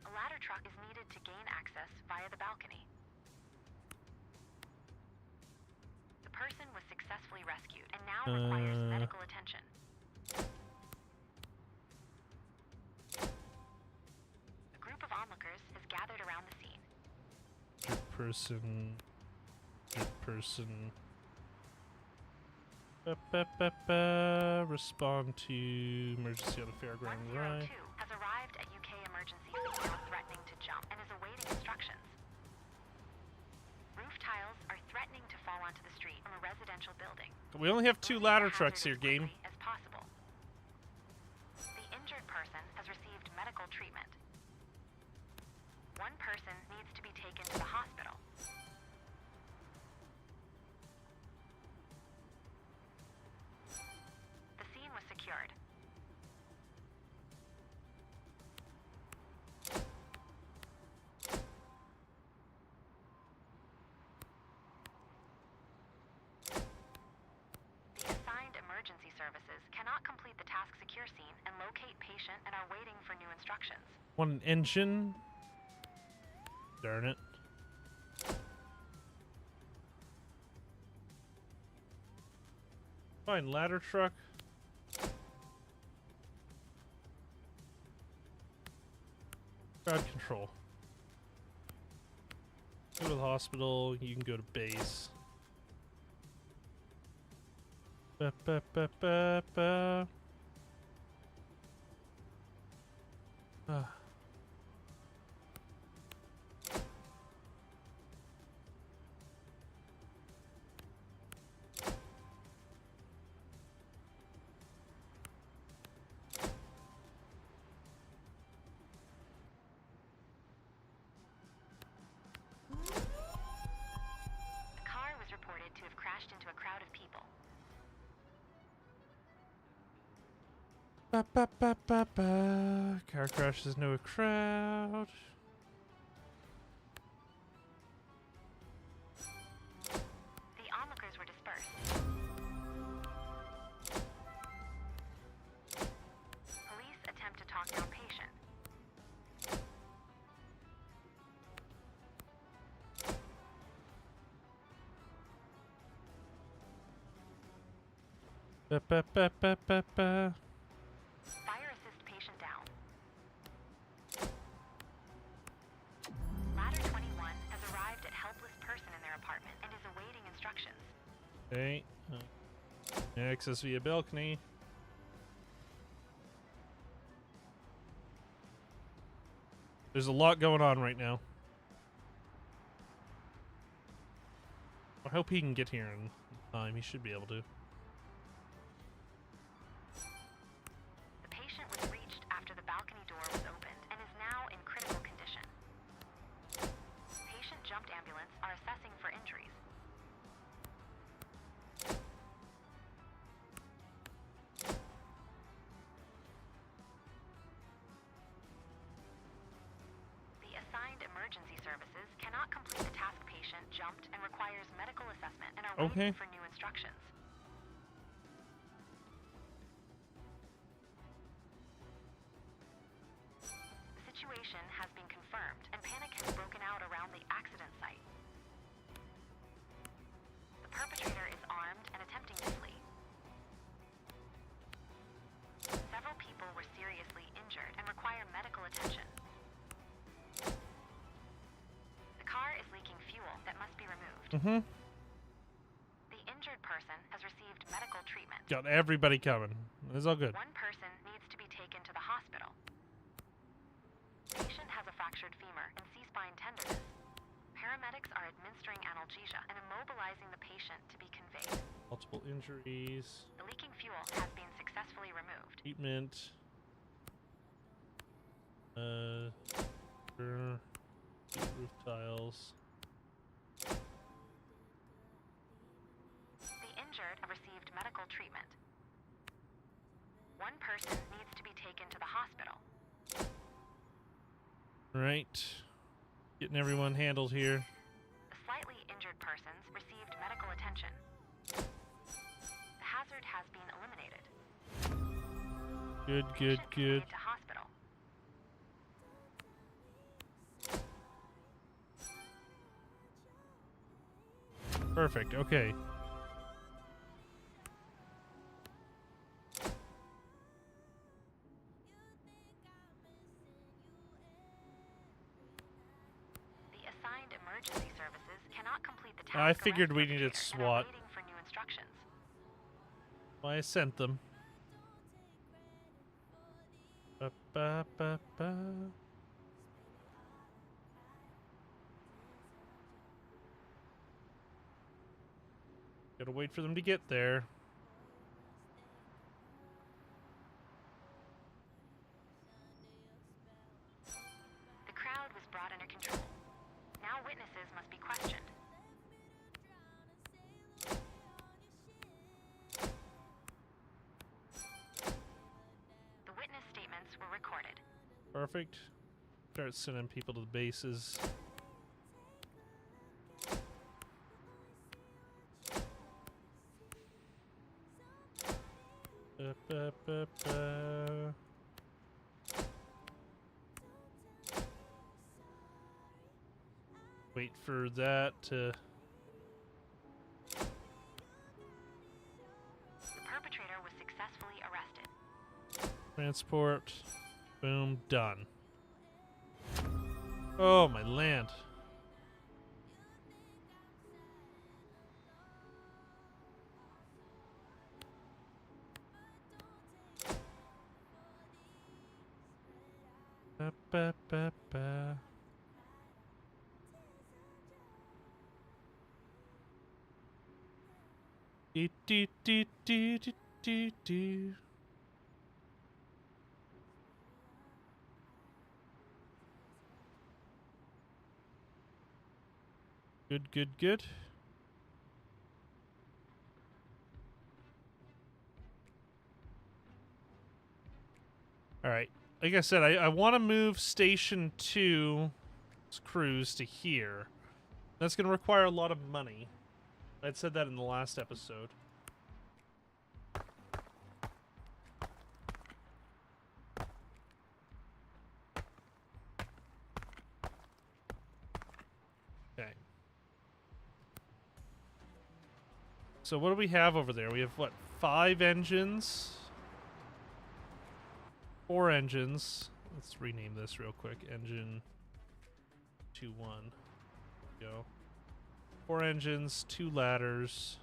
A ladder truck is needed to gain access via the balcony. The person was successfully rescued and now requires medical attention. A group of onlookers has gathered around the scene. Good person. Respond to emergency on a fairground 102 ride. has arrived at UK emergency female threatening to jump and is awaiting instructions. Roof tiles are threatening to fall onto the street from a residential building. We only have 2 Moving ladder the trucks hazard here, game. as quickly as possible. The injured person has received medical treatment. One person needs to be taken to the hospital. The scene was secured. The assigned emergency services cannot complete the task secure scene and locate patient and are waiting for new instructions. Want an engine? Darn it. Fine, ladder truck. Crowd control. Go to the hospital, you can go to base. Ah. A car was reported to have crashed into a crowd of people. Car crashes into a crowd. The onlookers were dispersed. Police attempt to talk down patient. Fire assist patient down. Ladder 21 has arrived at helpless person in their apartment and is awaiting instructions. Okay. Access via balcony. There's a lot going on right now. I hope he can get here in time. He should be able to. The patient was reached after the balcony door was opened and is now in critical condition. Patient jumped ambulance are assessing for injuries. The assigned emergency services cannot complete the task patient jumped and requires medical assessment and are Okay. waiting for new instructions. The situation has been confirmed and panic has broken out around the accident site. The perpetrator is armed and attempting to flee. Several people were seriously injured and require medical attention. The car is leaking fuel that must be removed. Mm-hmm. The injured person has received medical treatment. Got everybody coming. It's all good. One person needs to be taken to the hospital. Patient has a fractured femur and C-spine tenderness. Paramedics are administering analgesia and immobilizing the patient to be conveyed. Multiple injuries. The leaking fuel has been successfully removed. Treatment. Roof tiles. The injured have received medical treatment. One person needs to be taken to the hospital. Right. Getting everyone handled here. The slightly injured persons received medical attention. The hazard has been eliminated. Good, good, Patient good. conveyed to hospital. Perfect. Okay. The assigned emergency services cannot complete the task. I figured we arrest needed perpetrator and are SWAT. waiting for new instructions. Well, I sent them. Ba, ba, ba, ba. Gotta wait for them to get there. The crowd was brought under control. Now witnesses must be questioned. The witness statements were recorded. Perfect. Start sending people to the bases. Ba, ba, ba, ba. Wait for that to... The perpetrator was successfully arrested. Transport. Boom. Done. Oh, my land. Ba, ba, ba, ba. Do, do, do, do, do, do, do. Good, good, good. All right. Like I said, I want to move Station 2's crews to here. That's going to require a lot of money. I'd said that in the last episode. Okay. So what do we have over there? We have, what, 5 engines? 4 engines. Let's rename this real quick. Engine 2-1. Go. 4 engines, 2 ladders.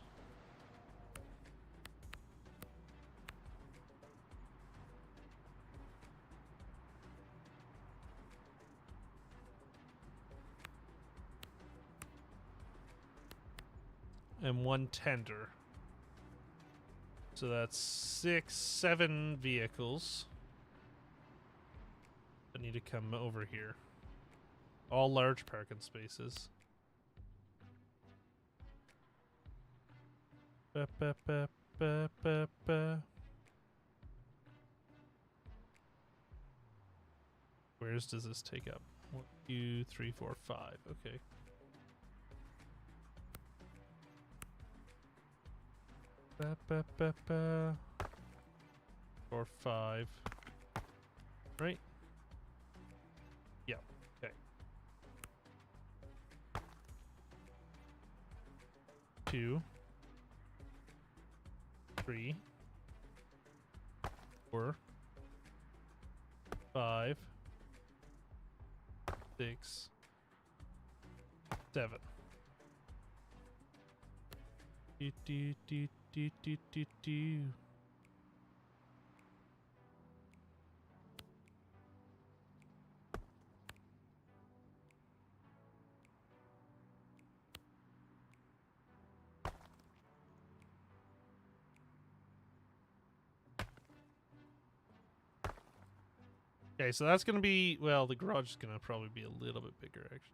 and 1 tender. So that's 7 vehicles that need to come over here. All large parking spaces. Ba, ba, ba, ba, ba, ba. Where's does this take up? 1, 2, 3, 4, 5. Okay. Ba, ba, ba, ba. 4, 5. Right? Yeah. Okay. 2, 3, 4, 5, 6, 7. Do, do, do, do, do, do, do. Okay, so that's going to be, well, the garage is going to probably be a little bit bigger, actually.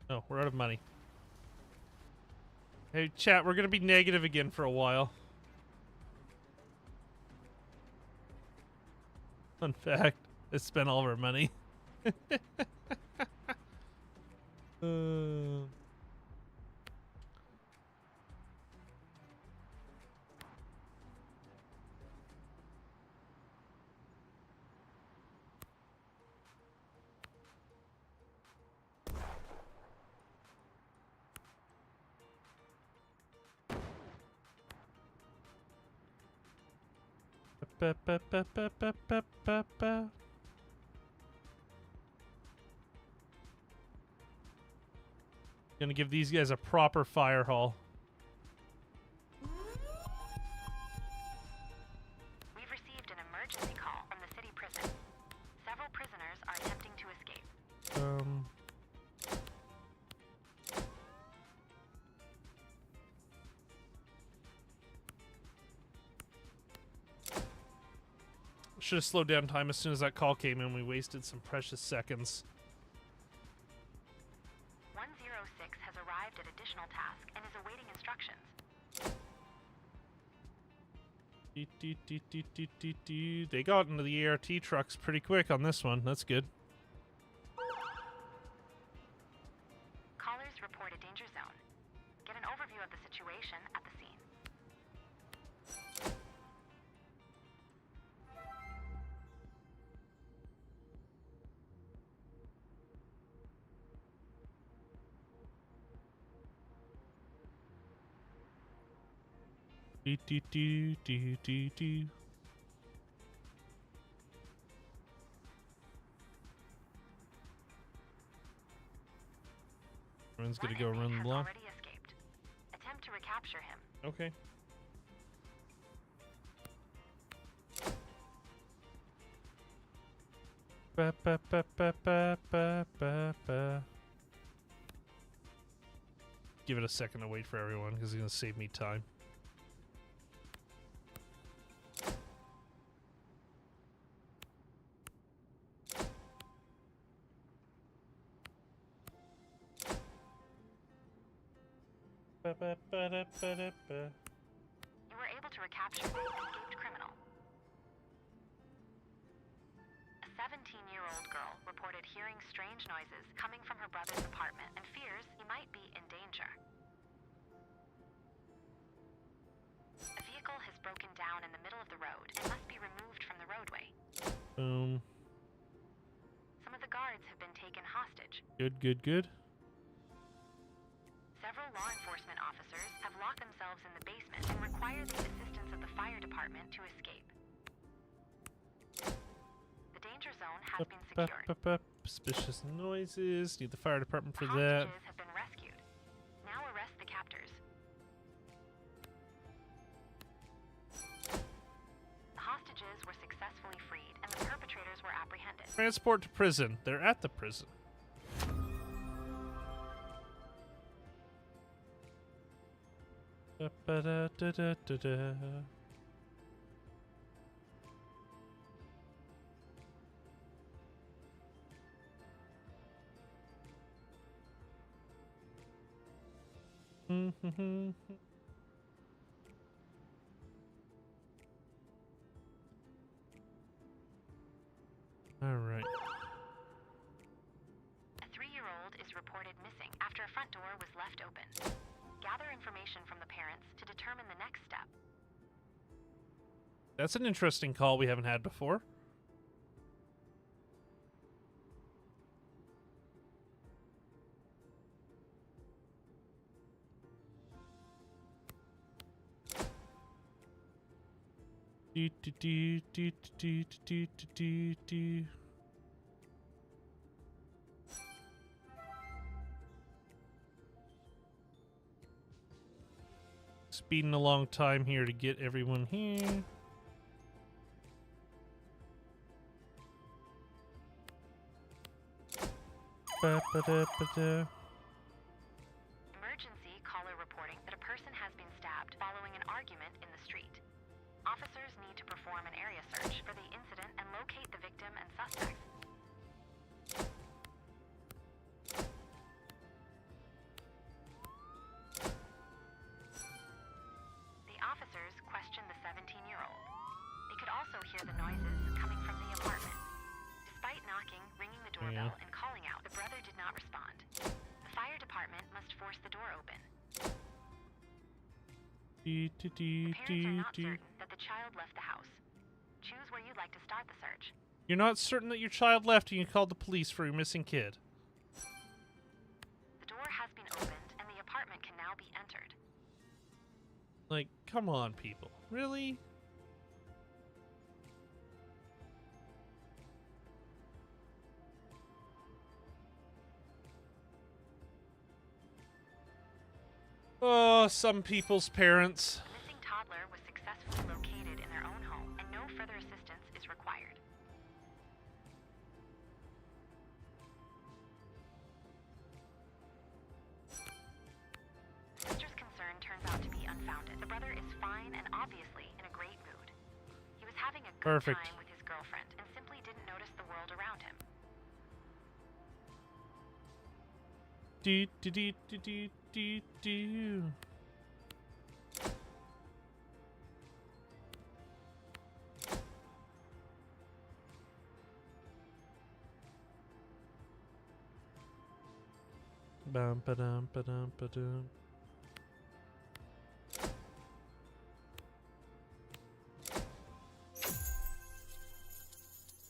Oh, we're out of money. Hey, chat, we're going to be negative again for a while. Fun fact, I spent all of our money. Ba, ba, ba, ba, ba, ba, ba, ba. Gonna give these guys a proper fire hall. We've received an emergency call from the city prison. Several prisoners are attempting to escape. Should have slowed down time as soon as that call came in. We wasted some precious seconds. 106 has arrived at additional task and is awaiting instructions. They got into the ART trucks pretty quick on this one. That's good. Callers report a danger zone. Get an overview of the situation at the scene. Everyone's gonna One go inmate run the has block. already escaped. Attempt to recapture him. Okay. Ba, ba, ba, ba, ba, ba, ba, ba. Give it a second to wait for everyone because it's gonna save me time. Ba, ba, ba, da, ba, da, ba. You were able to recapture the escaped criminal. A 17-year-old girl reported hearing strange noises coming from her brother's apartment and fears he might be in danger. A vehicle has broken down in the middle of the road and must be removed from the roadway. Boom. Some of the guards have been taken hostage. Good, good, good. Several law enforcement officers have locked themselves in the basement and require the assistance of the fire department to escape. The danger zone has been secured. Suspicious noises. Need the fire department for The that. hostages have been rescued. Now arrest the captors. The hostages were successfully freed and the perpetrators were apprehended. Transport to prison. They're at the prison. Da-ba-da-da-da-da-da. All right. A 3-year-old is reported missing after a front door was left open. Gather information from the parents to determine the next step. That's an interesting call we haven't had before. Do, do, do, do, do, do, do, do, do. Speeding a long time here to get everyone here. Ba-ba-da-ba-da. Emergency caller reporting that a person has been stabbed following an argument in the street. Officers need to perform an area search for the incident and locate the victim and suspects. The officers questioned the 17-year-old. They could also hear the noises coming from the apartment. Despite knocking, ringing the doorbell, and calling out, the brother did not respond. The fire department must force the door open. The parents are not certain that the child left the house. Choose where you'd like to start the search. You're not certain that your child left and you called the police for your missing kid. The door has been opened and the apartment can now be entered. Like, come on, people. Really? Oh, some people's parents. The missing toddler was successfully located in their own home and no further assistance is required. The sister's concern turns out to be unfounded. The brother is fine and obviously in a great mood. He was having a good Perfect. time with his girlfriend and simply didn't notice the world around him. Do, do, do, do, do, do, do. Bum, ba-dum, ba-dum, ba-dum.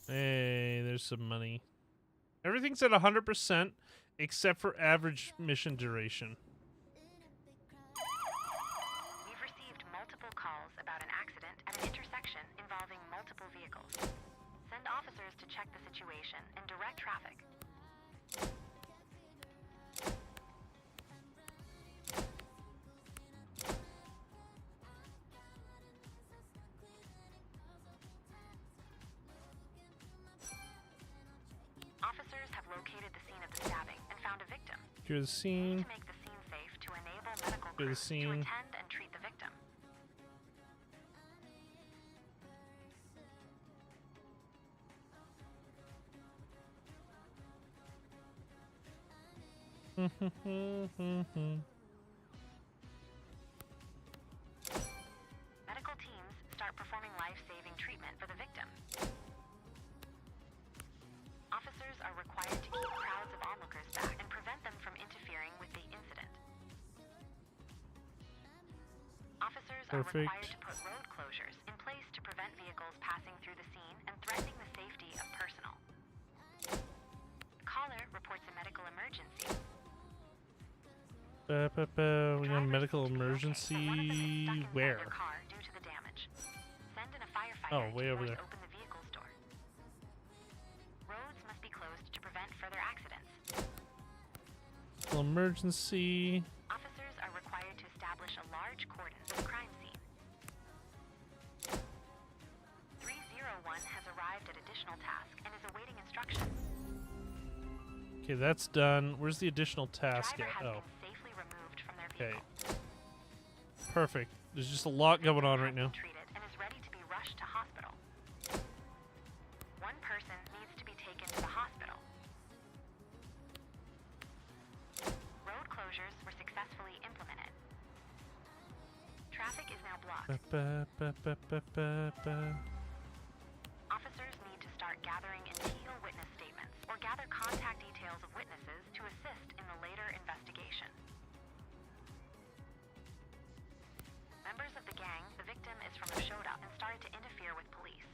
Hey, there's some money. Everything's at 100% except for average mission duration. We've received multiple calls about an accident at an intersection involving multiple vehicles. Send officers to check the situation and direct traffic. Officers have located the scene of the stabbing and found a victim. Clear the scene. To make the scene safe to enable medical Clear the crews to scene. attend and treat the victim. Medical teams start performing life-saving treatment for the victim. Officers are required to keep crowds of onlookers back and prevent them from interfering with the incident. Officers are Perfect. required to put road closures in place to prevent vehicles passing through the scene and threatening the safety of personnel. Caller reports a medical emergency. We got a Driver medical seems to be okay, but one of them is emergency. stuck inside Where? their car due to the damage. Send in a firefighter Oh, way to over force there. open the vehicle's door. Roads must be closed to prevent further accidents. Emergency. Officers are required to establish a large cordon for the crime scene. 301 has arrived arrived at additional task and is awaiting instructions. Okay, that's done. Where's the additional task Driver at? has Oh, been safely removed from their okay. vehicle. Perfect. There's just a lot going on right now. Treated and is ready to be rushed to hospital. One person needs to be taken to the hospital. Road closures were successfully implemented. Traffic is now blocked. Officers need to start gathering initial witness statements or gather contact details of witnesses to assist in the later investigation. Members of the gang, the victim is from, showed up and started to interfere with police.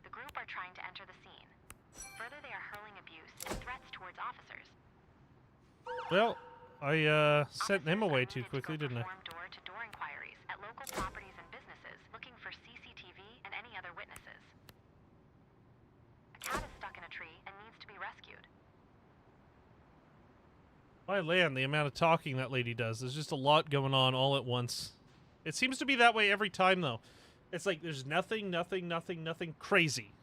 The group are trying to enter the scene. Further, they are hurling abuse and threats towards officers. Well, I sent him away too quickly, didn't I? Door-to-door inquiries at local properties and businesses looking for CCTV and any other witnesses. A cat is stuck in a tree and needs to be rescued. My land, the amount of talking that lady does. There's just a lot going on all at once. It seems to be that way every time, though. It's like there's nothing crazy.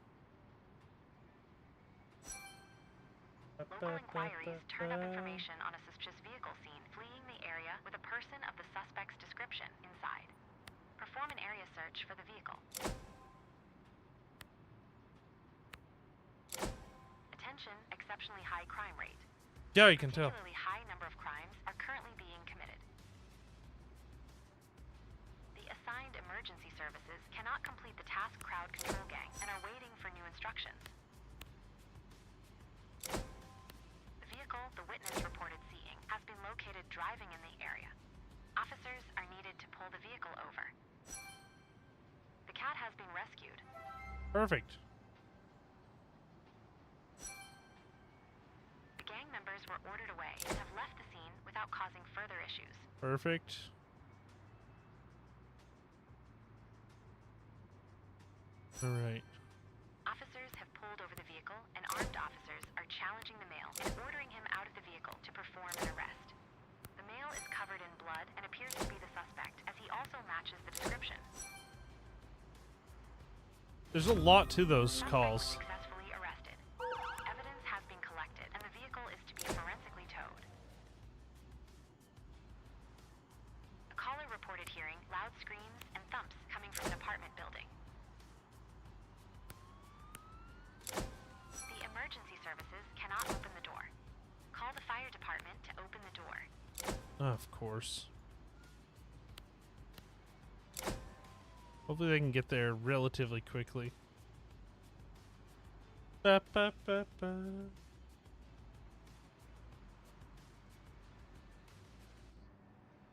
Local inquiries turned up information on a suspicious vehicle seen fleeing the area with a person of the suspect's description inside. Perform an area search for the vehicle. Attention, exceptionally high crime rate. Yeah, you can tell. Particularly high number of crimes are currently being committed. The assigned emergency services cannot complete the task crowd control gang and are waiting for new instructions. The vehicle the witness reported seeing has been located driving in the area. Officers are needed to pull the vehicle over. The cat has been rescued. Perfect. The gang members were ordered away and have left the scene without causing further issues. Perfect. All right. Officers have pulled over the vehicle, and armed officers are challenging the male and ordering him out of the vehicle to perform an arrest. The male is covered in blood and appears to be the suspect, as he also matches the description. There's a lot to those calls. Successfully arrested. Evidence has been collected, and the vehicle is to be forensically towed. A caller reported hearing loud screams and thumps coming from an apartment building. The emergency services cannot open the door. Call the fire department to open the door. Of course. Hopefully they can get there relatively quickly. Ba, ba, ba, ba.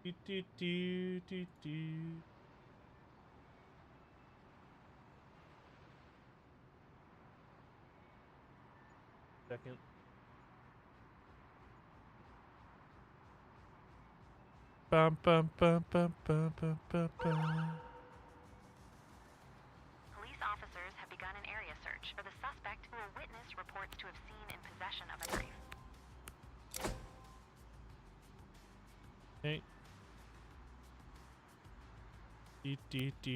Do, do, do, do, do. Second. Bum, bum, bum, bum, bum, bum, bum, bum. Police officers have begun an area search for the suspect who a witness reports to have seen in possession of a knife. Okay.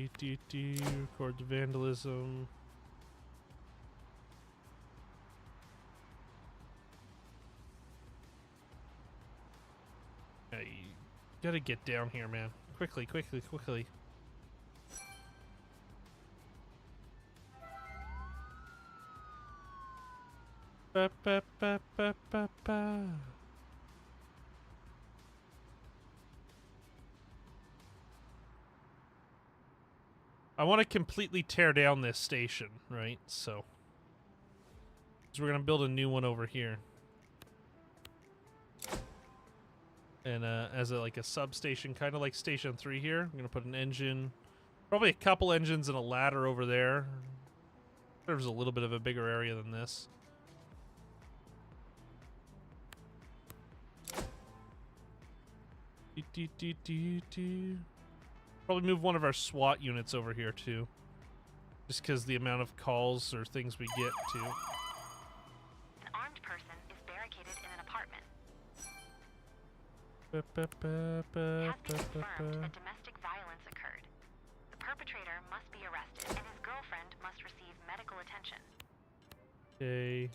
Record the vandalism. Yeah, you gotta get down here, man. Quickly, quickly, quickly. Ba, ba, ba, ba, ba, ba. I want to completely tear down this station, right? So we're gonna build a new one over here. And as like a substation, kind of like Station 3 here. I'm gonna put an engine, probably a couple engines and a ladder over there. There's a little bit of a bigger area than this. Probably move one of our SWAT units over here too, just because the amount of calls or things we get to. An armed person is barricaded in an apartment. Ba, ba, ba, ba, It has been ba, ba, confirmed ba. that domestic violence occurred. The perpetrator must be arrested, and his girlfriend must receive medical attention. Okay.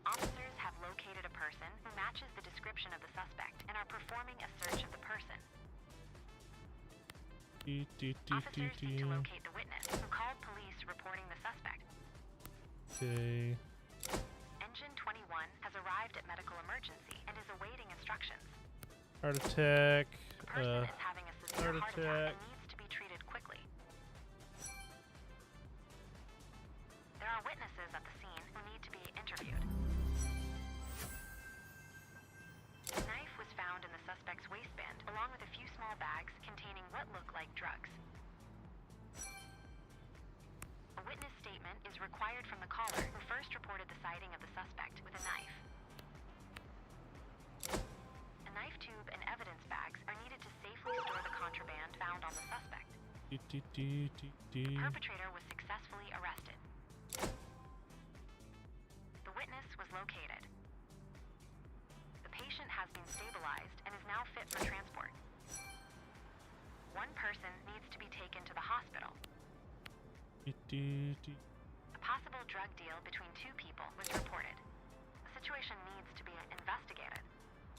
Officers have located a person who matches the description of the suspect and are performing a search of the person. Officers need to locate the witness who called police reporting the suspect. Okay. Engine 21 has arrived at medical emergency and is awaiting instructions. Heart attack. The person is having a severe heart attack and needs to be treated quickly. There are witnesses at the scene who need to be interviewed. A knife was found in the suspect's waistband, along with a few small bags containing what look like drugs. A witness statement is required from the caller who first reported the sighting of the suspect with a knife. A knife tube and evidence bags are needed to safely store the contraband found on the suspect. The perpetrator was successfully arrested. The witness was located. The patient has been stabilized and is now fit for transport. One person needs to be taken to the hospital. A possible drug deal between two people was reported. The situation needs to be investigated.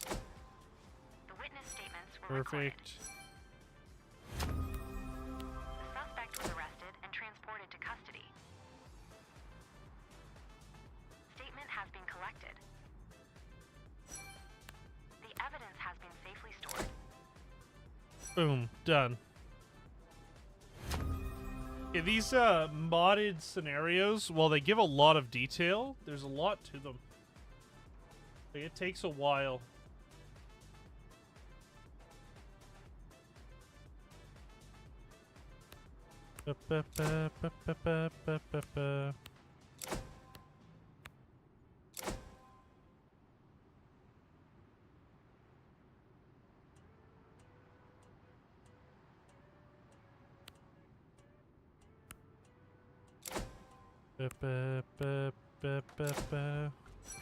The witness statements were recorded. Perfect. The suspect was arrested and transported to custody. Statement has been collected. The evidence has been safely stored. Boom. Done. Yeah, these modded scenarios, while they give a lot of detail, there's a lot to them. Like, it takes a while. The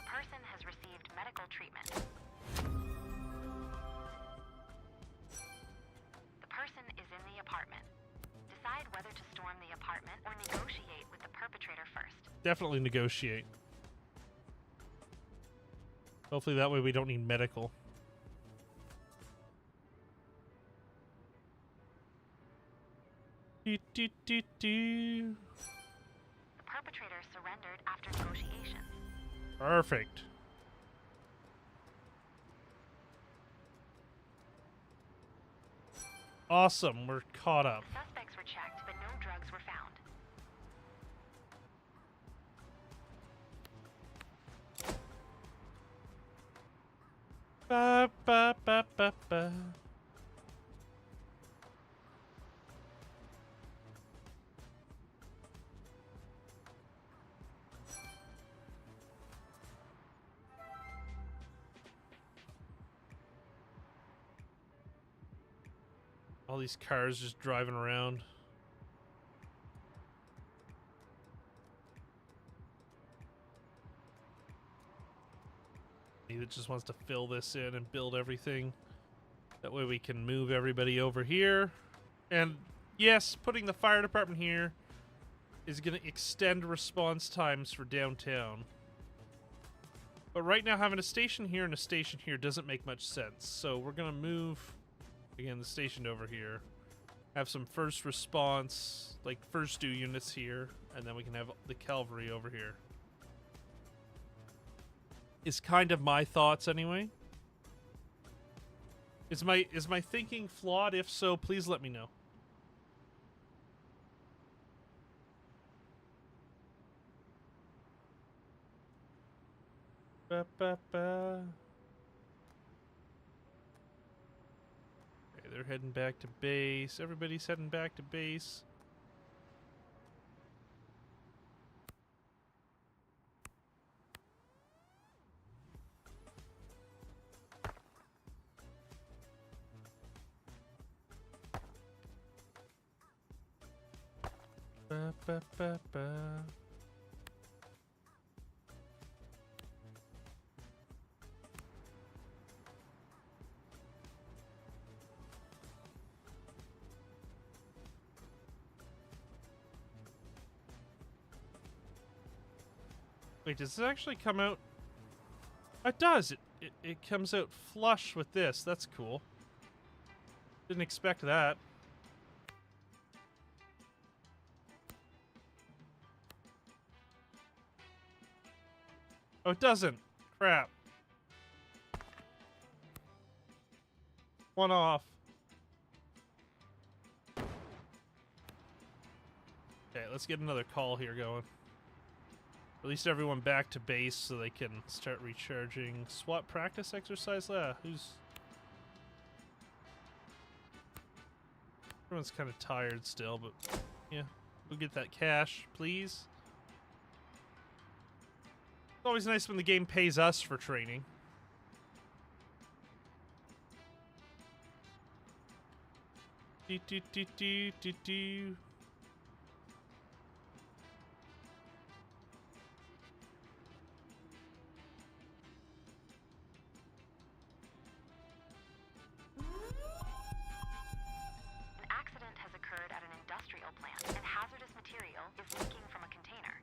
person has received medical treatment. The person is in the apartment. Decide whether to storm the apartment or negotiate with the perpetrator first. Definitely negotiate. Hopefully that way we don't need medical. The perpetrator surrendered after negotiations. Perfect. Awesome, we're caught up. The suspects were checked, but no drugs were found. Ba, ba, ba, ba, ba. All these cars just driving around. He just wants to fill this in and build everything. That way we can move everybody over here. And yes, putting the fire department here is going to extend response times for downtown. But right now having a station here and a station here doesn't make much sense. So we're going to move, again, the station over here. Have some first response, like first due units here. And then we can have the cavalry over here. Is kind of my thoughts anyway. Is my thinking flawed? If so, please let me know. Ba, ba, ba. Okay, they're heading back to base. Everybody's heading back to base. Ba, ba, ba, ba. Wait, does this actually come out? It does. It comes out flush with this. That's cool. Didn't expect that. Oh, it doesn't. Crap. One off. Okay, let's get another call here going. At least everyone back to base so they can start recharging. SWAT practice exercise? Who's... Everyone's kind of tired still, but yeah. We'll get that cash, please. It's always nice when the game pays us for training. Do do do do do do. An accident has occurred at an industrial plant, and hazardous material is leaking from a container.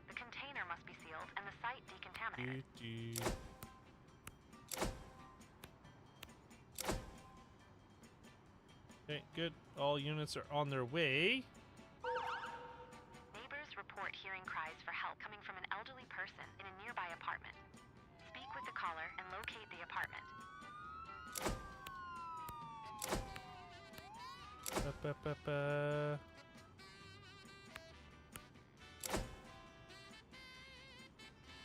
The container must be sealed and the site decontaminated. Okay, good. All units are on their way. Neighbors report hearing cries for help coming from an elderly person in a nearby apartment. Speak with the caller and locate the apartment. Ba-ba-ba-ba.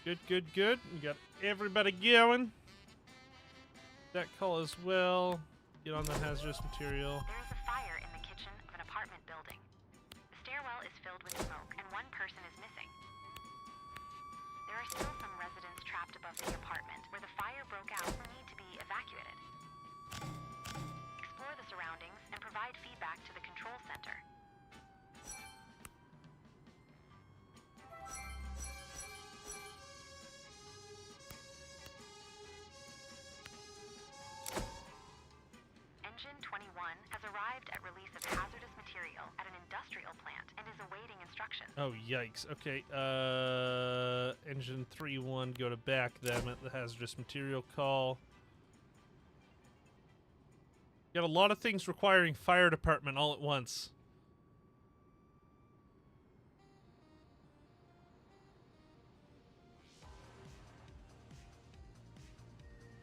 Good, good, good. We got everybody going. That call as well. Get on the hazardous material. There is a fire in the kitchen of an apartment building. The stairwell is filled with smoke and one person is missing. There are still some residents trapped above the apartment where the fire broke out who need to be evacuated. Explore the surroundings and provide feedback to the control center. Engine 21 has arrived at release of hazardous material at an industrial plant and is awaiting instructions. Oh, yikes. Okay, engine 3-1, go to back them at the hazardous material call. Got a lot of things requiring fire department all at once.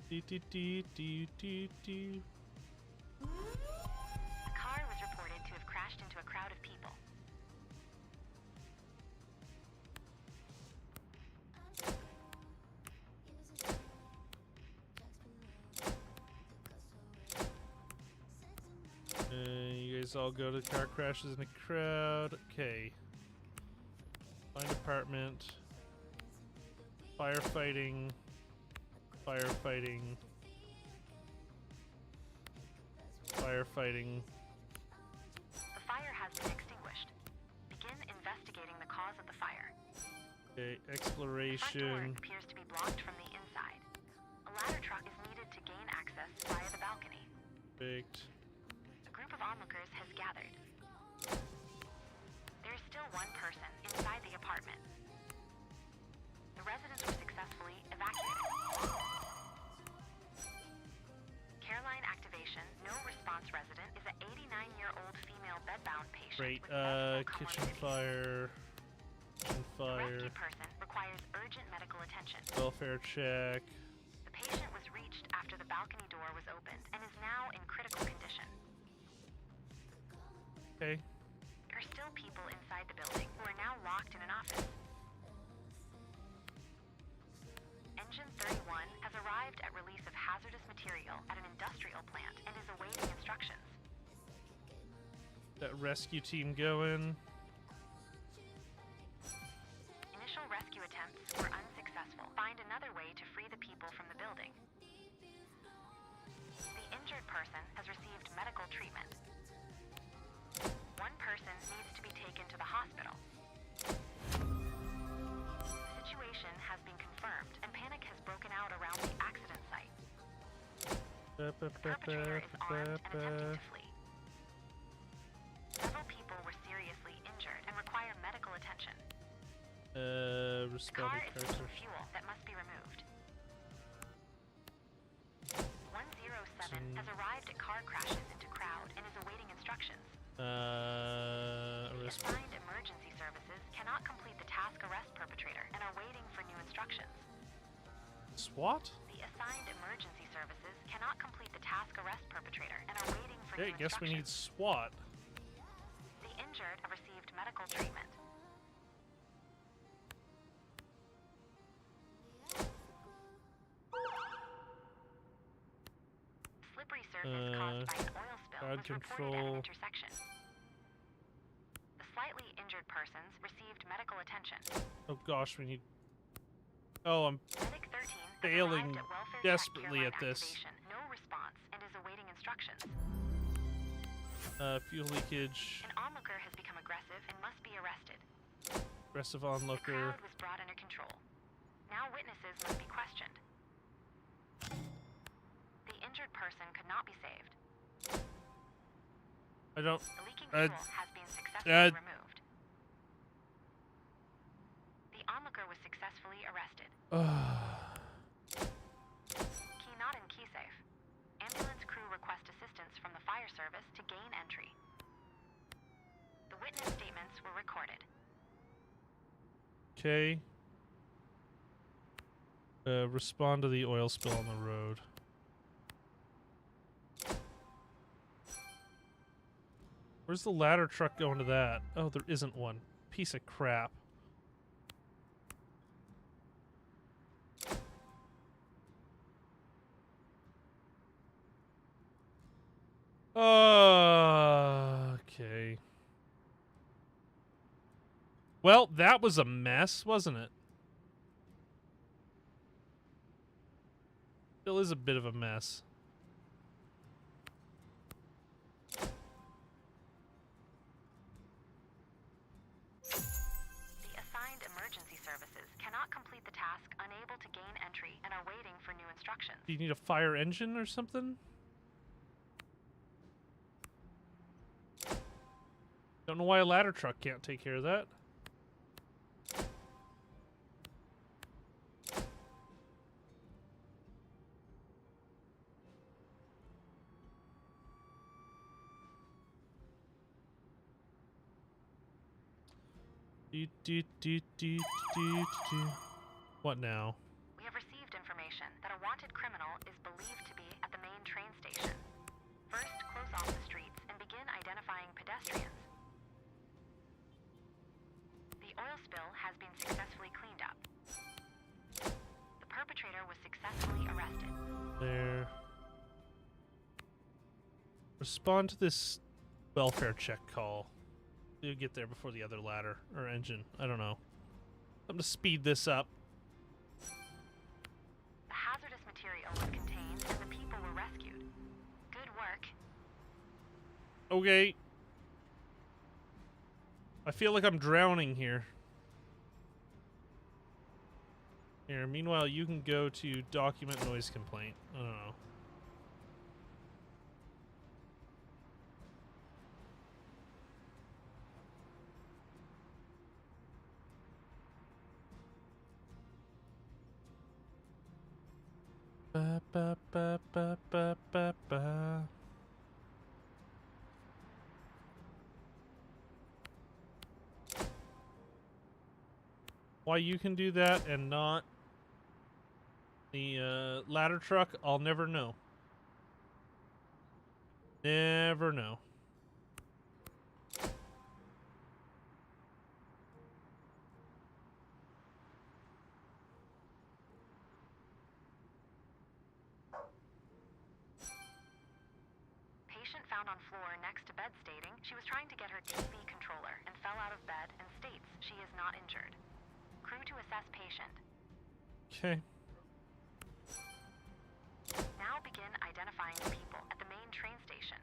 Do, do, do, do, do, do. The car was reported to have crashed into a crowd of people. You guys all go to the car crashes in a crowd. Okay. Find apartment. Firefighting. Firefighting. Firefighting. The fire has been extinguished. Begin investigating the cause of the fire. Okay, The front door exploration. appears to be blocked from the inside. A ladder truck is needed to gain access via the balcony. Perfect. A group of onlookers has gathered. There is still one person inside the apartment. The residents were successfully evacuated. Careline activation. No response resident is an 89-year-old female bedbound patient Great. with multiple Kitchen comorbidities. fire. Kitchen The fire. rescued person requires urgent medical attention. Welfare check. The patient was reached after the balcony door was opened and is now in critical condition. Okay. There are still people inside the building who are now locked in an office. Engine 31 has arrived at release of hazardous material at an industrial plant and is awaiting instructions. That rescue team going. Initial rescue attempts were unsuccessful. Find another way to free the people from the building. The injured person has received medical treatment. One person needs to be taken to the hospital. The situation has been confirmed and panic has broken out around the accident site. The perpetrator is armed and attempting to flee. Several people were seriously injured and require medical attention. spell car the is leaking character. fuel that must be removed. 107 has arrived at car crashes into crowd and is awaiting instructions. The Arrest. assigned emergency services cannot complete the task arrest perpetrator and are waiting for new instructions. SWAT? The assigned emergency services cannot complete the task arrest perpetrator and are waiting for Okay, new guess we need instructions. SWAT. The injured have received medical treatment. Slippery surface caused by an oil spill crowd was reported at control. an intersection. The slightly injured persons received medical attention. Oh gosh, we need. Oh, I'm Medic 13 has failing arrived at welfare check desperately care at line this. activation. No response and is awaiting instructions. Fuel leakage. An onlooker has become aggressive and must be arrested. Aggressive The onlooker. crowd was brought under control. Now witnesses must be questioned. The injured person could not be saved. I don't. The leaking fuel has been successfully removed. The onlooker was successfully arrested. Key not in key safe. Ambulance crew request assistance from the fire service to gain entry. The witness statements were recorded. Okay. Respond to the oil spill on the road. Where's the ladder truck going to that? Oh, there isn't one. Piece of crap. Okay. Well, that was a mess, wasn't it? Still is a bit of a mess. The assigned emergency services cannot complete the task, unable to gain entry, and are waiting for new instructions. Do you need a fire engine or something? Don't know why a ladder truck can't take care of that. What now? We have received information that a wanted criminal is believed to be at the main train station. First, close off the streets and begin identifying pedestrians. The oil spill has been successfully cleaned up. The perpetrator was successfully arrested. There. Respond to this welfare check call. You'll get there before the other ladder or engine. I don't know. I'm gonna speed this up. The hazardous material was contained and the people were rescued. Good work. Okay. I feel like I'm drowning here. Here, meanwhile, you can go to document noise complaint. I don't know. Ba, ba, ba, ba, ba, ba, ba. Why you can do that and not the ladder truck, I'll never know. Never know. Patient found on floor next to bed stating she was trying to get her TV controller and fell out of bed and states she is not injured. Crew to assess patient. Okay. Now begin identifying the people at the main train station.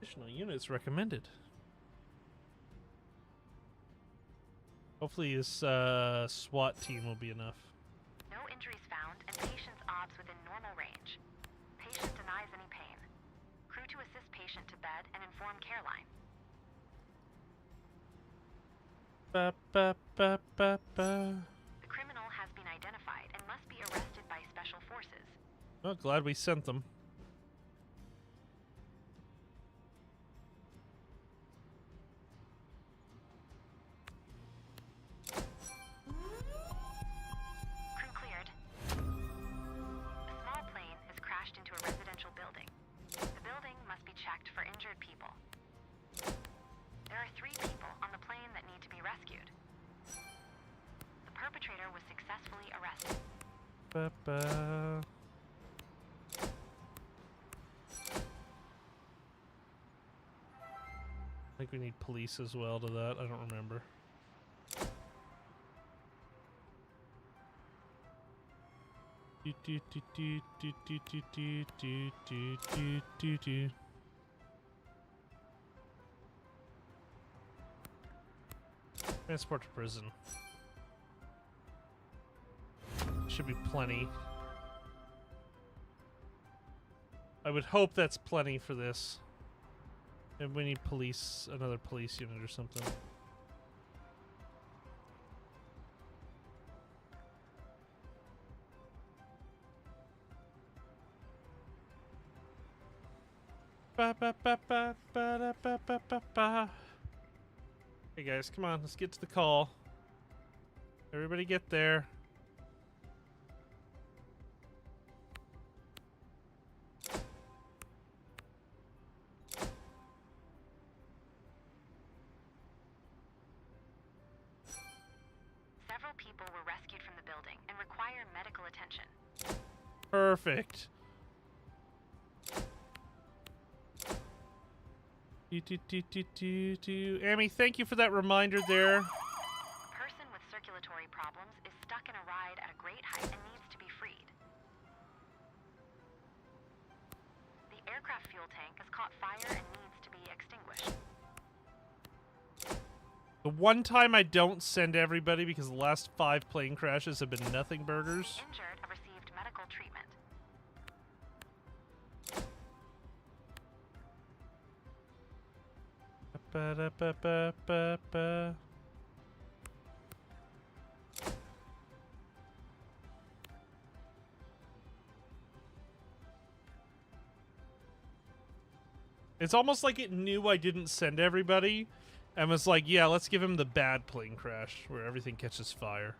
Additional units recommended. Hopefully this SWAT team will be enough. No injuries found and patient's obs within normal range. Patient denies any pain. Crew to assist patient to bed and inform care line. Ba, ba, ba, ba, ba. The criminal has been identified and must be arrested by special forces. Oh, glad we sent them. Crew cleared. A small plane has crashed into a residential building. The building must be checked for injured people. There are 3 people on the plane that need to be rescued. The perpetrator was successfully arrested. Ba, ba. I think we need police as well to that. I don't remember. Do, do, do, do, do, do, do, do, do, do, do, do, do. Transport to prison. Should be plenty. I would hope that's plenty for this. And we need police, another police unit or something. Ba, ba, ba, ba, ba, da, ba, ba, ba, ba. Hey guys, come on, let's get to the call. Everybody get there. Several people were rescued from the building and require medical attention. Perfect. Amy, thank you for that reminder there. A person with circulatory problems is stuck in a ride at a great height and needs to be freed. The aircraft fuel tank has caught fire and needs to be extinguished. The one time I don't send everybody because the last 5 plane crashes have been nothing burgers. The injured have received medical treatment. Ba, da, ba, ba, ba, ba. It's almost like it knew I didn't send everybody and was like, yeah, let's give him the bad plane crash where everything catches fire.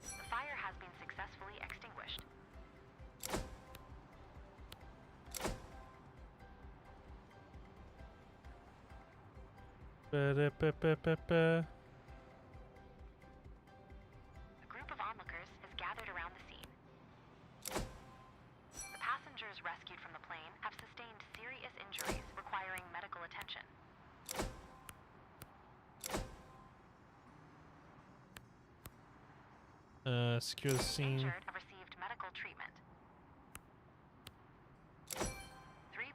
The fire has been successfully extinguished. Ba, da, ba, ba, ba, ba. A group of onlookers has gathered around the scene. The passengers rescued from the plane have sustained serious injuries requiring medical attention. Secure the scene. Injured have received medical treatment. 3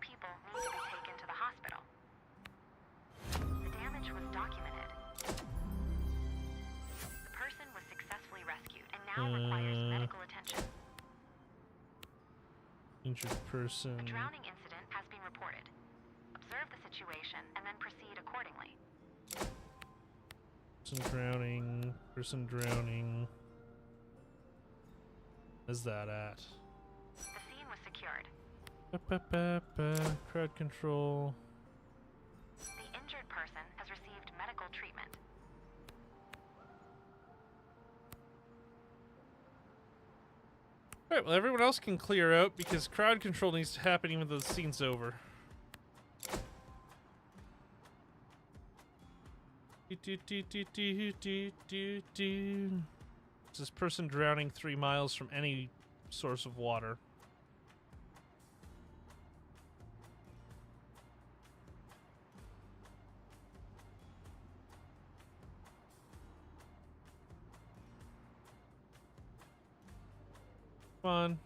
people need to be taken to the hospital. The damage was documented. The person was successfully rescued and now requires medical attention. Injured person. A drowning incident has been reported. Observe the situation and then proceed accordingly. Person drowning. Person drowning. Where's that at? The scene was secured. Ba, ba, ba, ba. Crowd control. The injured person has received medical treatment. Alright, well everyone else can clear out because crowd control needs to happen even though the scene's over. Is this person drowning 3 miles from any source of water? Come on.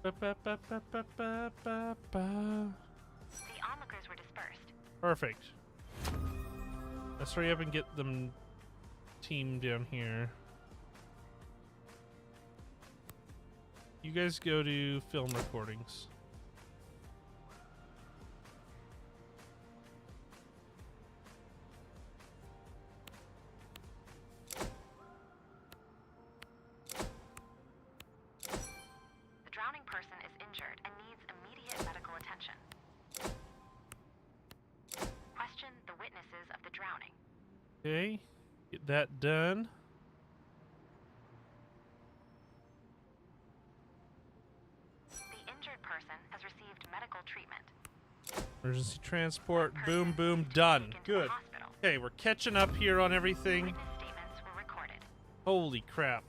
Ba, ba, ba, ba, ba, ba, ba, ba. The onlookers were dispersed. Perfect. Let's hurry up and get them team down here. You guys go to film recordings. The drowning person is injured and needs immediate medical attention. Question the witnesses of the drowning. Okay, get that done. The injured person has received medical treatment. Emergency transport, One boom, person boom, is to be done. taken to the Good. hospital. Okay, we're catching up here on everything. Witness statements were recorded. Holy crap.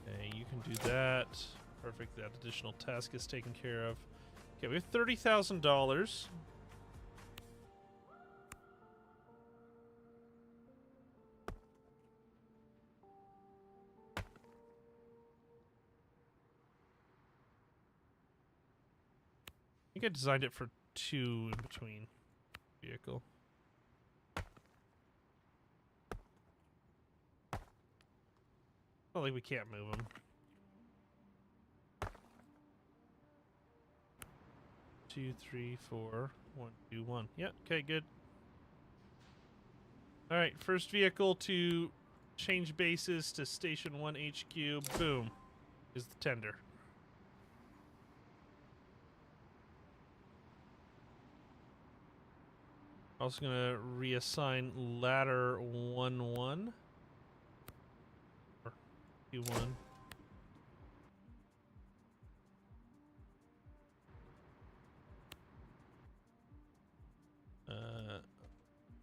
Okay, you can do that. Perfect. That additional task is taken care of. Okay, we have $30,000. I think I designed it for 2 in between vehicle. Not like we can't move them. 2, 3, 4, 1, 2, 1. Yeah, okay, good. Alright, first vehicle to change bases to Station 1 HQ. Boom. Is the tender. Also gonna reassign ladder 1-1. Or 2-1.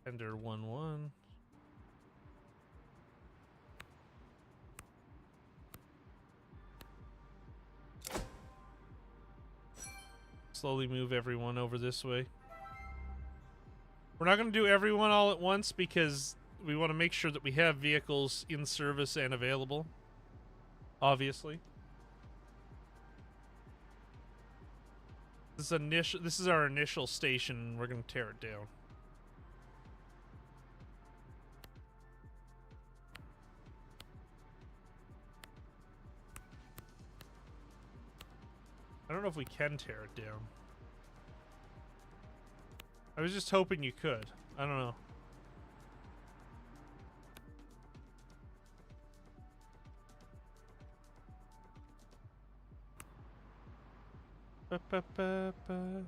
Tender 1-1. Slowly move everyone over this way. We're not going to do everyone all at once because we want to make sure that we have vehicles in service and available. Obviously. This is our initial station. We're going to tear it down. I don't know if we can tear it down. I was just hoping you could. I don't know. Ba, ba, ba, ba.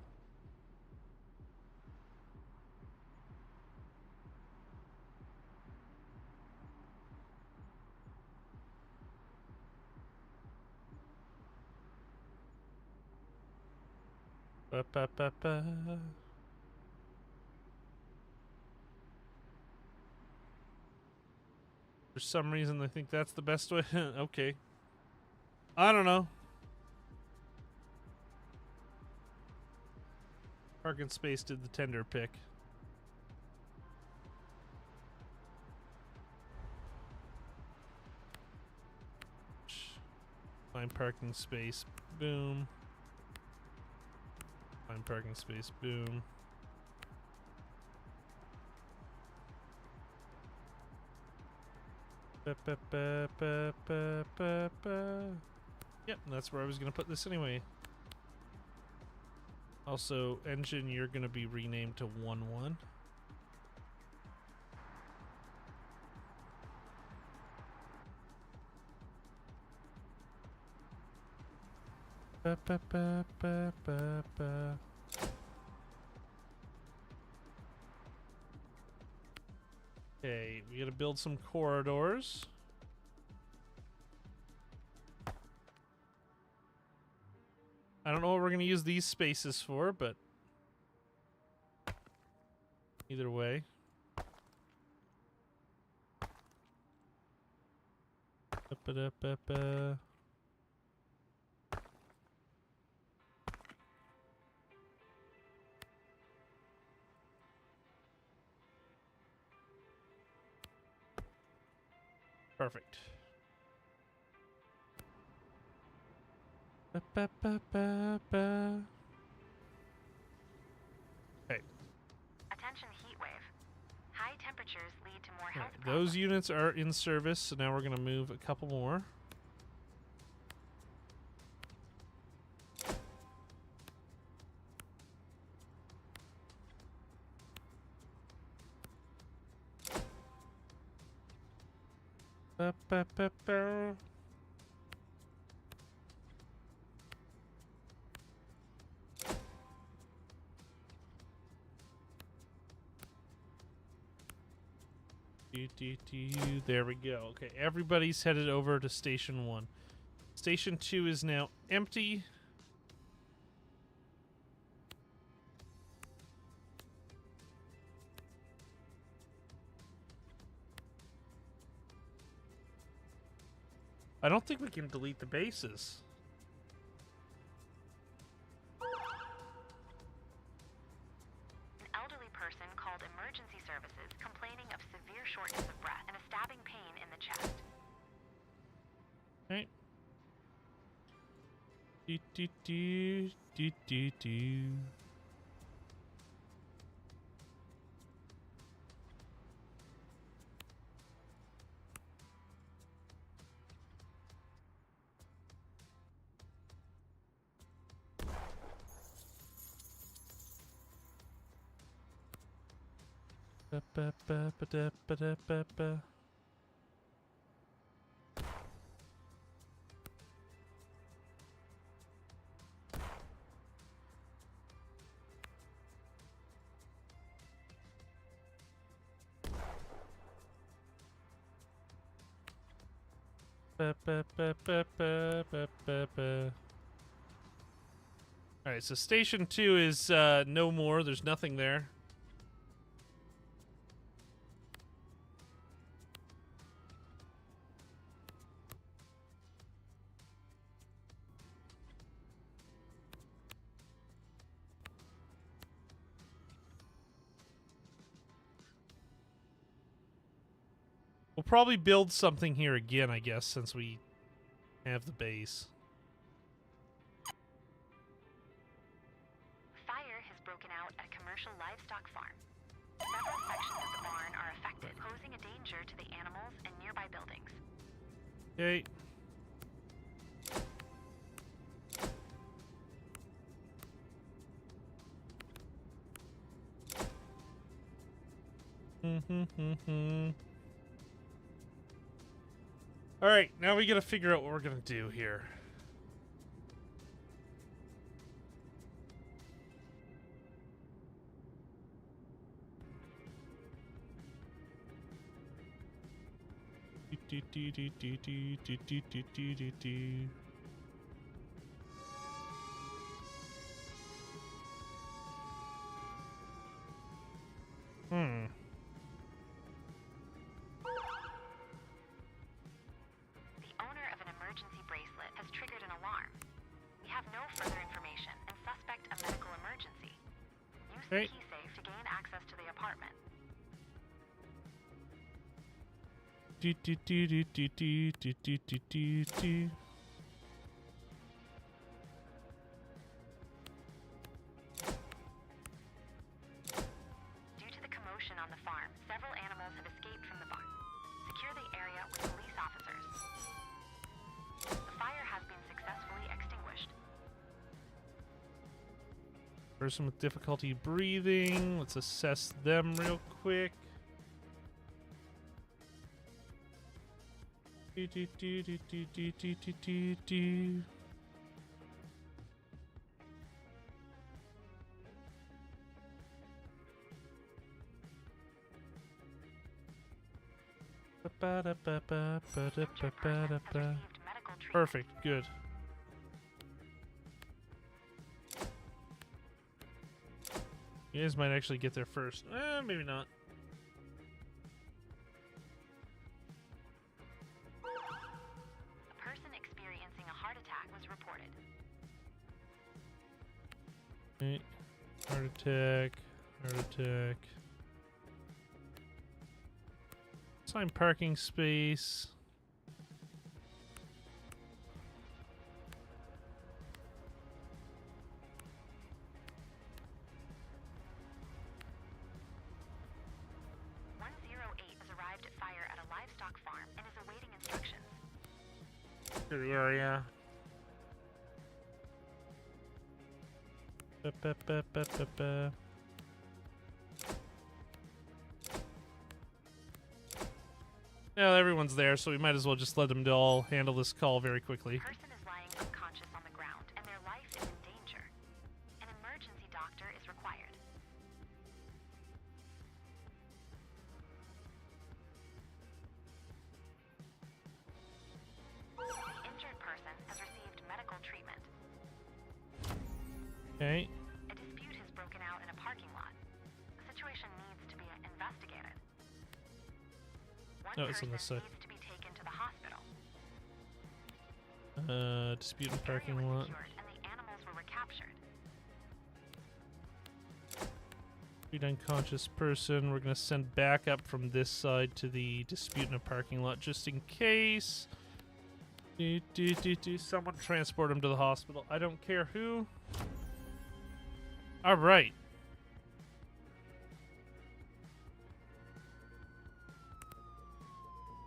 Ba, ba, ba, ba. For some reason, I think that's the best way. Okay. I don't know. Parking space did the tender pick. Find parking space. Boom. Find parking space. Boom. Ba, ba, ba, ba, ba, ba, ba. Yep, that's where I was going to put this anyway. Also, engine, you're going to be renamed to 1-1. Ba, ba, ba, ba, ba, ba. Okay, we gotta build some corridors. I don't know what we're gonna use these spaces for, but either way. Ba-ba-da-ba-ba. Perfect. Ba-ba-ba-ba-ba. Okay. Attention heatwave. High temperatures lead to more All health right, problems. those units are in service, so now we're going to move a couple more. Ba-ba-ba-ba. There we go. Okay, everybody's headed over to Station 1. Station 2 is now empty. I don't think we can delete the bases. An elderly person called emergency services complaining of severe shortness of breath and a stabbing pain in the chest. Right. Do do do do do do. Ba ba ba ba da ba da ba ba. Ba ba ba ba ba ba ba ba. All right, so Station 2 is no more. There's nothing there. We'll probably build something here again, I guess, since we have the base. Fire has broken out at a commercial livestock farm. Several sections of the barn are affected, posing a danger to the animals and nearby buildings. Okay. All right, now we gotta figure out what we're gonna do here. Hmm. The owner of an emergency bracelet has triggered an alarm. We have no further information and suspect a medical emergency. Use the Right. key safe to gain access to the apartment. Due to the commotion on the farm, several animals have escaped from the barn. Secure the area with police officers. The fire has been successfully extinguished. Person with difficulty breathing. Let's assess them real quick. Injured persons have received medical treatment. Perfect, good. You guys might actually get there first. Maybe not. A person experiencing a heart attack was reported. Right. Heart attack. Heart attack. Assign parking space. To the area. Ba, ba, ba, ba, ba, ba. Yeah, everyone's there, so we might as well just let them all handle this call very quickly. The person is lying unconscious on the ground, and their life is in danger. An emergency doctor is required. The injured person has received medical treatment. Okay. A dispute has broken out in a parking lot. The situation needs to be investigated. One No, it's on person this side. needs to be taken to the hospital. Dispute in The parking area was lot. secured and the animals were recaptured. Dispute unconscious person. We're gonna send backup from this side to the dispute in a parking lot just in case. Someone transport him to the hospital. I don't care who. All right.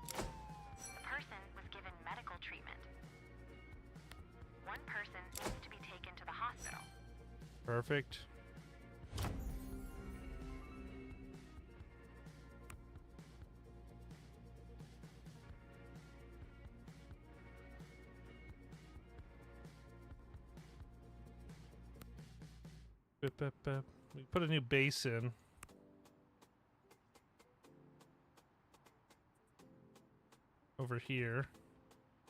The person was given medical treatment. One person needs to be taken to the hospital. Perfect. We put a new base in. Over here.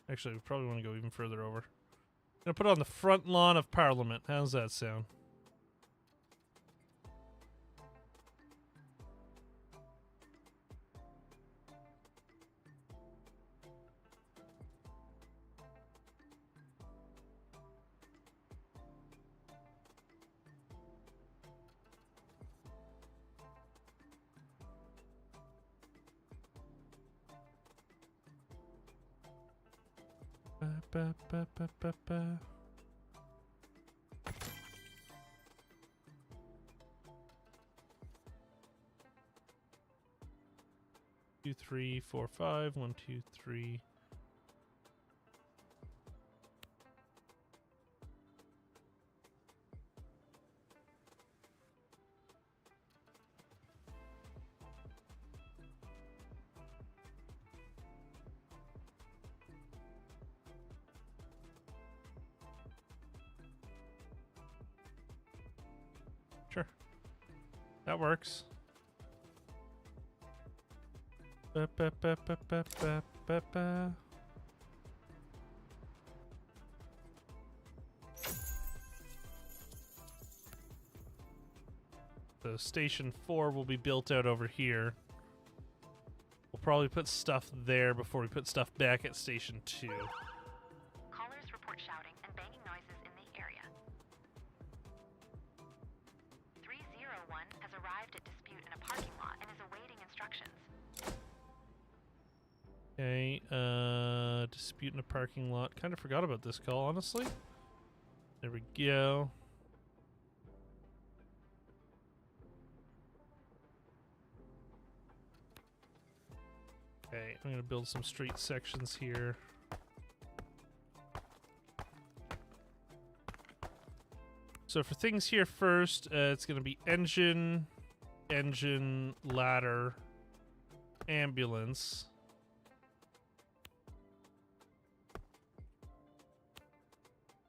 Actually, we probably want to go even further over. Gonna put it on the front lawn of Parliament. How's that sound? Ba, ba, ba, ba, ba. Two, 3, 4, 5. 1, 2, 3. Sure. That works. Ba, ba, ba, ba, ba, ba, ba, ba. So Station 4 will be built out over here. We'll probably put stuff there before we put stuff back at Station 2. Callers report shouting and banging noises in the area. 301 has arrived at dispute in a parking lot and is awaiting instructions. Okay, dispute in a parking lot. Kind of forgot about this call, honestly. There we go. Okay, I'm gonna build some street sections here. So for things here first, it's gonna be engine, ladder, ambulance.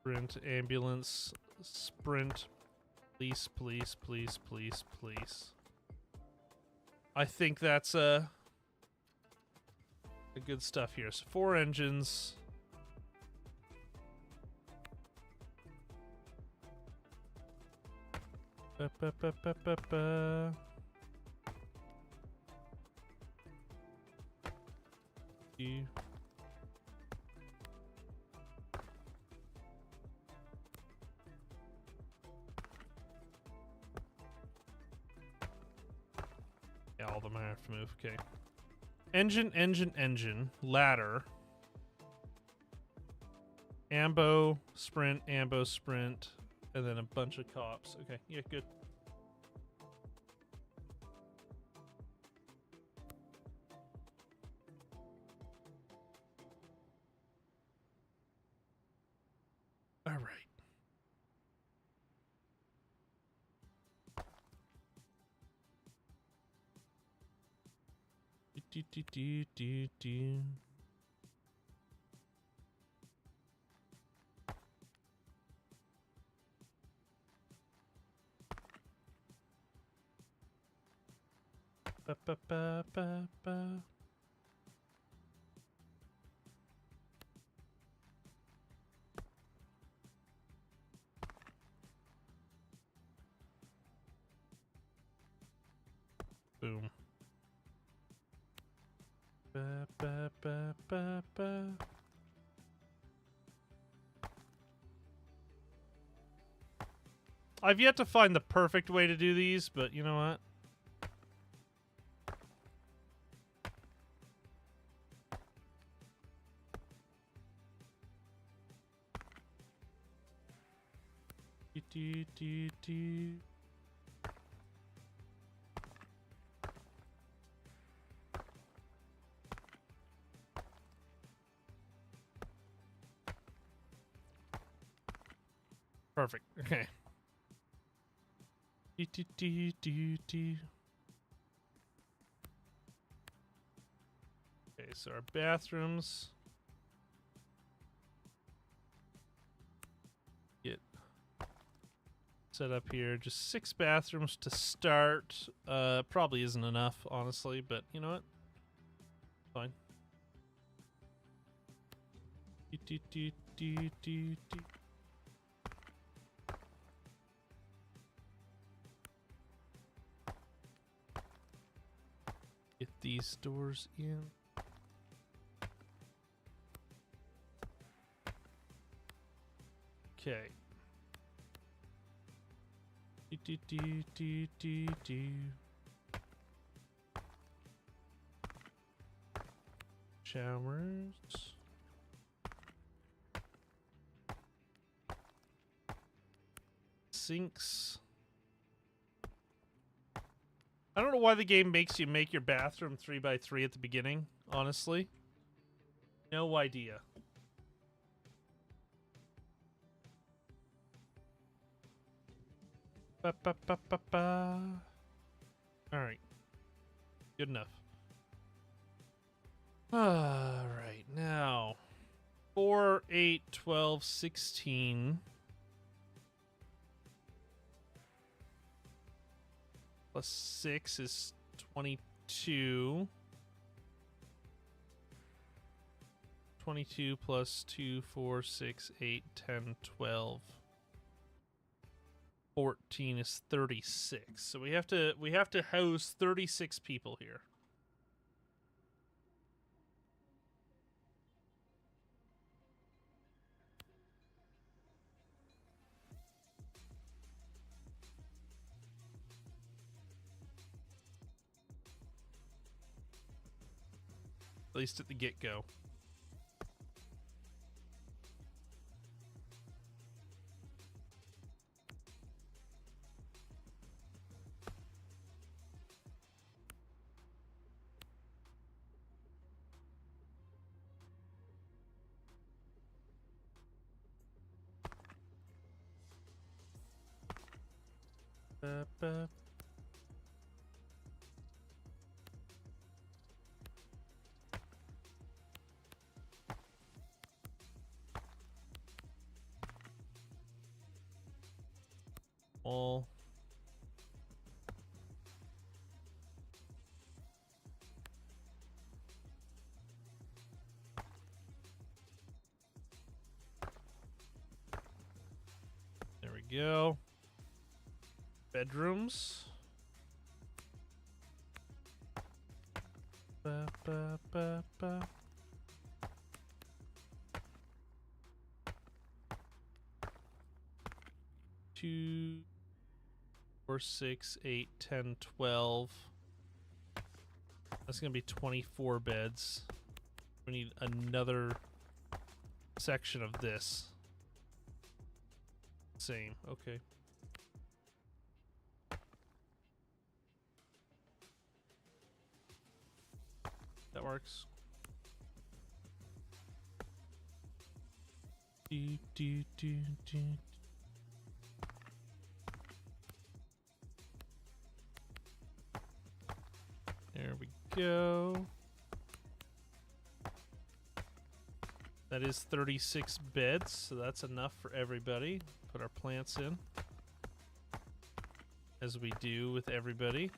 Sprint, ambulance, sprint, police, police, police, police, police. I think that's the good stuff here. So 4 engines. Ba, ba, ba, ba, ba, ba. You. Yeah, all of them I have to move. Okay. Engine, ladder. Ambo, sprint, and then a bunch of cops. Okay, yeah, good. All right. Do. Ba, ba, ba, ba, ba. Boom. Ba, ba, ba, ba, ba. I've yet to find the perfect way to do these, but you know what? Do. Perfect. Okay. Do. Okay, so our bathrooms get set up here. Just 6 bathrooms to start. Probably isn't enough, honestly, but you know what? Fine. Do. Get these doors in. Okay. Do. Showers. Sinks. I don't know why the game makes you make your bathroom 3x3 at the beginning, honestly. No idea. Ba, ba, ba, ba, ba. All right. Good enough. All right. Now, 4, 8, 12, 16. Plus 6 is 22. 22 plus 2, 4, 6, 8, 10, 12. 14 is 36. So we have to house 36 people here. At least at the get-go. Ba, ba. All. There we go. Bedrooms. Ba, ba, ba, ba. Two, 4, 6, 8, 10, 12. That's gonna be 24 beds. We need another section of this. Same, okay. That works. Do, do, do, do. There we go. That is 36 beds, so that's enough for everybody. Put our plants in, as we do with everybody.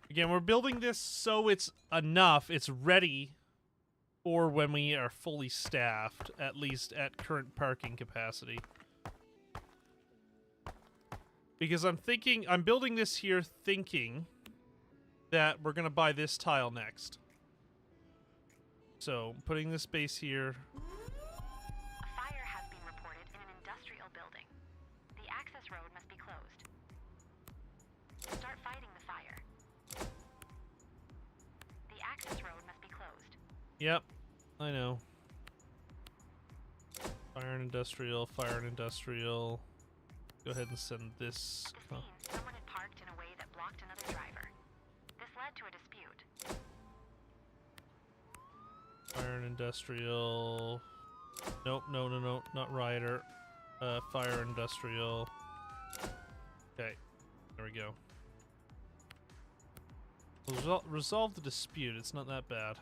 Again, we're building this so it's enough, it's ready for when we are fully staffed, at least at current parking capacity. Because I'm building this here thinking that we're going to buy this tile next. So, putting this base here. A fire has been reported in an industrial building. The access road must be closed. Start fighting the fire. The access road must be closed. Yep, I know. Fire and industrial, fire and industrial. Go ahead and send this. At the scene, someone had parked in a way that blocked another driver. This led to a dispute. Fire and industrial. Nope, no, not rioter. Fire industrial. Okay, there we go. Resolve the dispute. It's not that bad.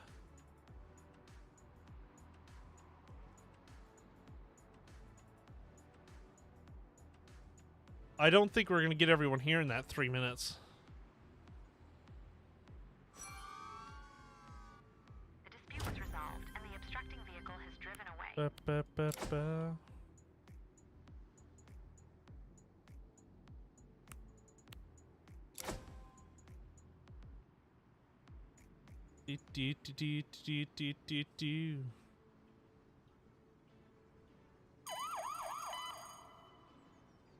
I don't think we're going to get everyone here in that 3 minutes. The dispute was resolved, and the obstructing vehicle has driven away. Ba, ba, ba, ba. Do, do, do, do, do, do, do.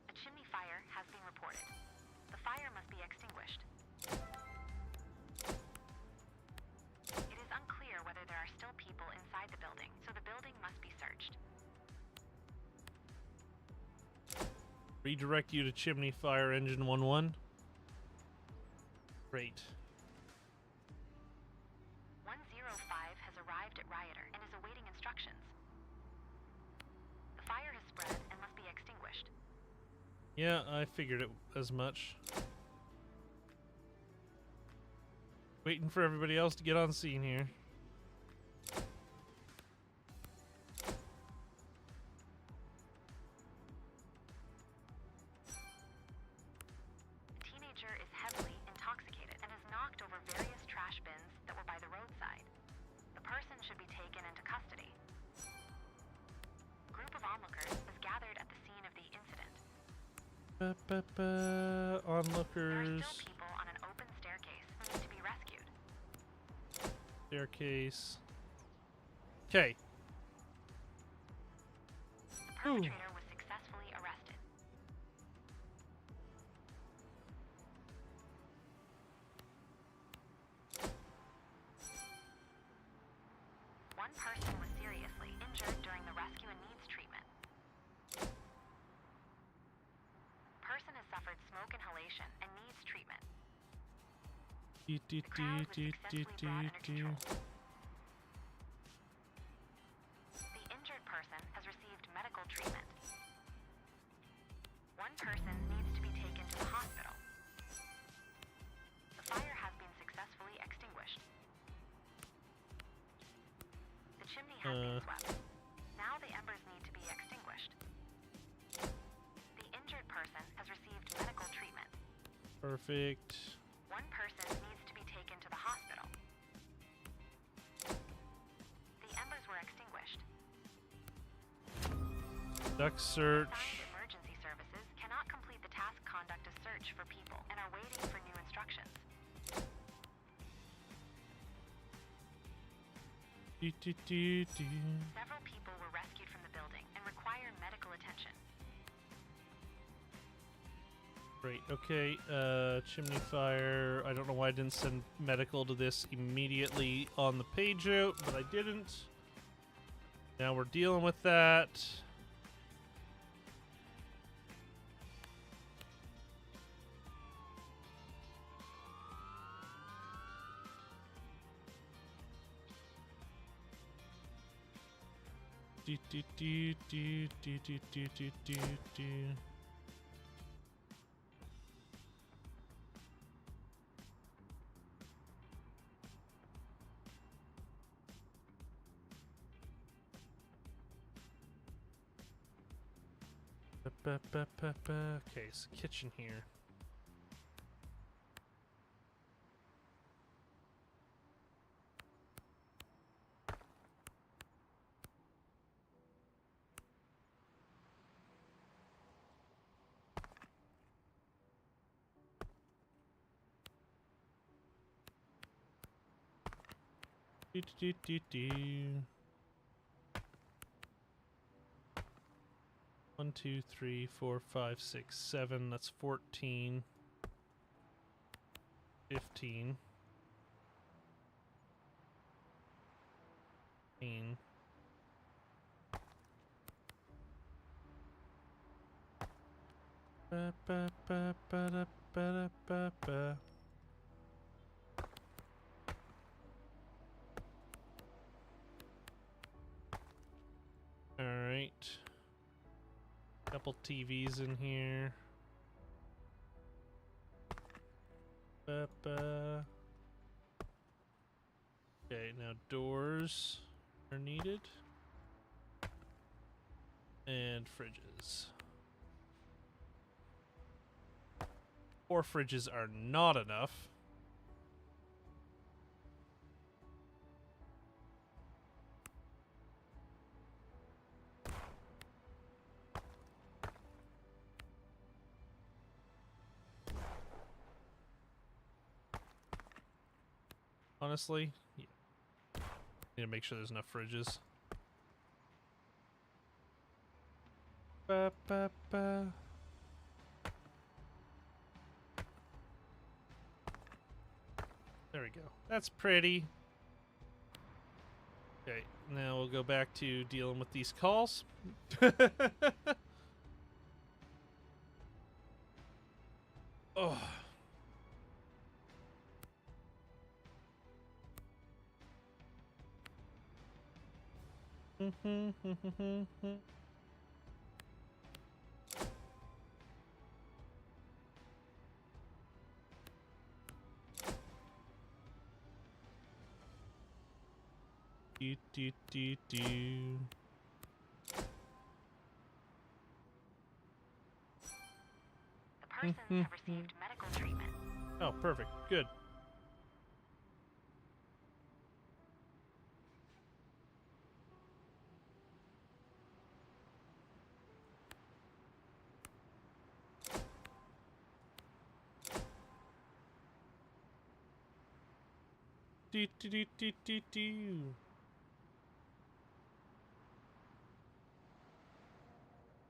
A chimney fire has been reported. The fire must be extinguished. It is unclear whether there are still people inside the building, so the building must be searched. Redirect you to chimney fire engine 1-1. Great. 105 has arrived at Rioter and is awaiting instructions. The fire has spread and must be extinguished. Yeah, I figured it as much. Waiting for everybody else to get on scene here. The teenager is heavily intoxicated and has knocked over various trash bins that were by the roadside. The person should be taken into custody. A group of onlookers was gathered at the scene of the incident. Ba, ba, ba. There are Onlookers. still people on an open staircase who need to be rescued. Staircase. Okay. The perpetrator was successfully arrested. One person was seriously injured during the rescue and needs treatment. Person has suffered smoke inhalation and needs treatment. Do, do, The crowd was do, successfully do, brought under do. control. The injured person has received medical treatment. One person needs to be taken to the hospital. The fire has been successfully extinguished. The chimney has been swept. Now the embers need to be extinguished. The injured person has received medical treatment. Perfect. One person needs to be taken to the hospital. The embers were extinguished. Duck search. Assigned emergency services cannot complete the task conduct a search for people and are waiting for new instructions. Do, do, do, do. Several people were rescued from the building and require medical attention. Great. Okay. Chimney fire. I don't know why I didn't send medical to this immediately on the page out, but I didn't. Now we're dealing with that. do do do do do do do do do do. Okay, so kitchen here. Do do do do do. 1, 2, 3, 4, 5, 6, 7. That's 14. 15. 18. Ba, ba, ba, ba, da, ba, da, ba, ba. All right. Couple TVs in here. Ba, ba. Okay, now doors are needed. And fridges. 4 fridges are not enough. Honestly, yeah. Need to make sure there's enough fridges. Ba, ba, ba. There we go. That's pretty. Okay, now we'll go back to dealing with these calls. Oh. Do, do, do, do. The persons have received medical treatment. Oh, perfect. Good. Do, do, do, do, do, do.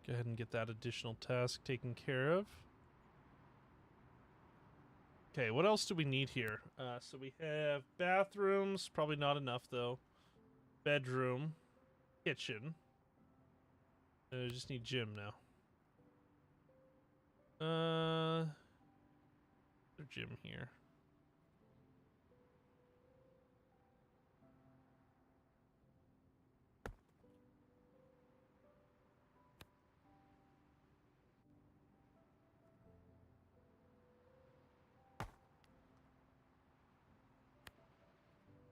Go ahead and get that additional task taken care of. Okay, what else do we need here? So we have bathrooms, probably not enough though. Bedroom, kitchen. I just need gym now. There's a gym here.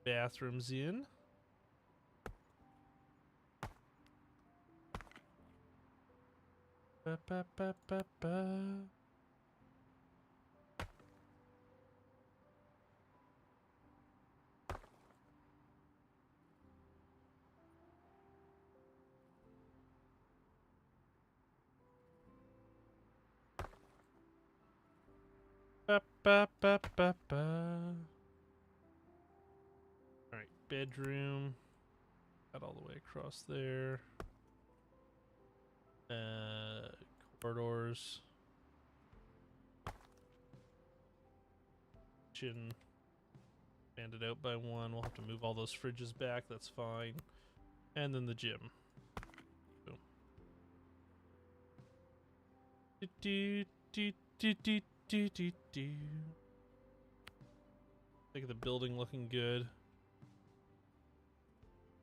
Bathrooms in. Ba, ba, ba, ba, ba. Ba, ba, ba, ba, ba. All right, bedroom. Got all the way across there. Corridors. Kitchen. Banded out by 1. We'll have to move all those fridges back. That's fine. And then the gym. Boom. Do, do, do, do, do, do, do. Look at the building looking good.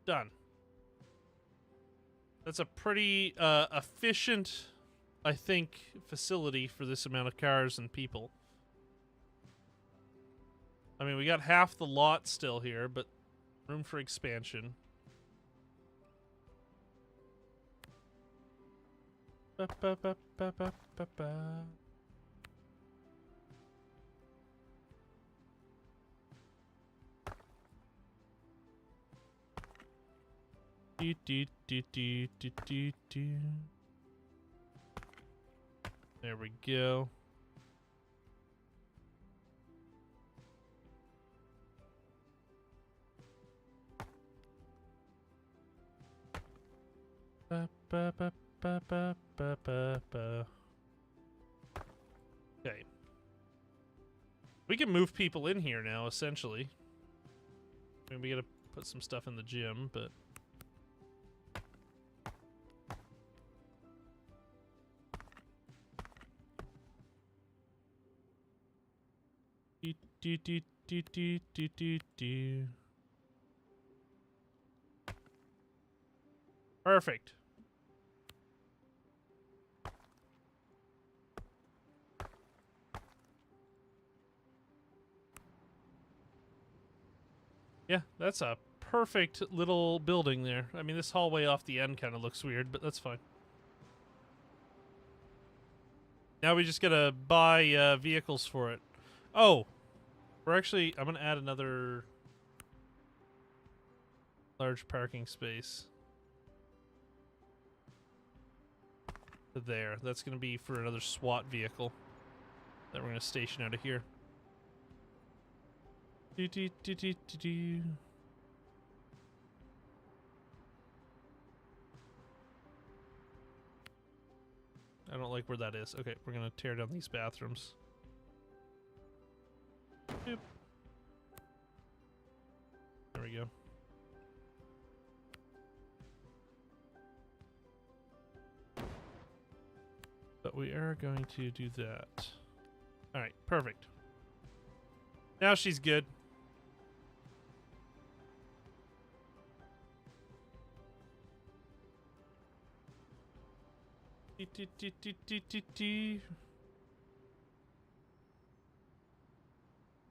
Done. That's a pretty efficient, I think, facility for this amount of cars and people. I mean, we got half the lot still here, but room for expansion. Ba, ba, ba, ba, ba, ba, ba. Do, do, do, do, do, do, do. There we go. Ba, ba, ba, ba, ba, ba, ba, ba. Okay. We can move people in here now, essentially. I mean, we gotta put some stuff in the gym, but... Do, do, do, do, do, do, do. Perfect. Yeah, that's a perfect little building there. I mean, this hallway off the end kind of looks weird, but that's fine. Now we just gotta buy vehicles for it. Oh, we're actually... I'm gonna add another large parking space to there. That's gonna be for another SWAT vehicle that we're gonna station out of here. Do, do, do, do, do, do. I don't like where that is. Okay, we're gonna tear down these bathrooms. Boop. There we go. But we are going to do that. Alright, perfect. Now she's good.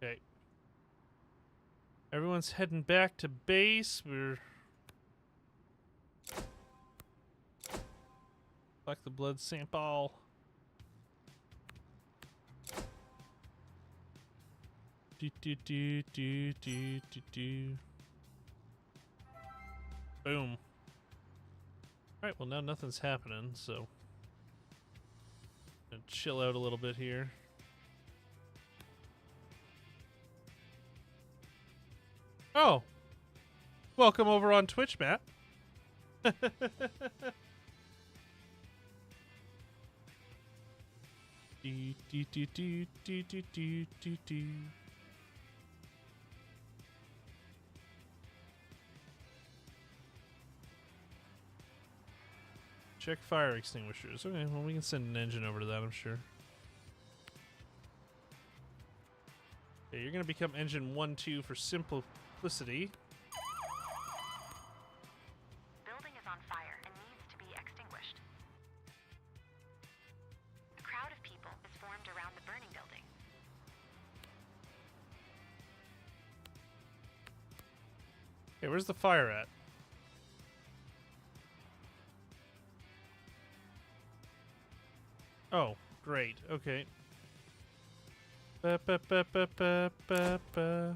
Okay. Everyone's heading back to base. We're... Collect the blood sample. Do, do, do, do, do, do, do. Boom. Alright, well now nothing's happening, so... Gonna chill out a little bit here. Oh! Welcome over on Twitch, Matt. Do, do, do, do, do, do, do, do, do. Check fire extinguishers. Okay, well we can send an engine over to that, I'm sure. Okay, you're gonna become engine 1-2 for simplicity. Building is on fire and needs to be extinguished. A crowd of people is formed around the burning building. Okay, where's the fire at? Oh, great. Okay. Ba, ba, ba, ba, ba, ba, ba.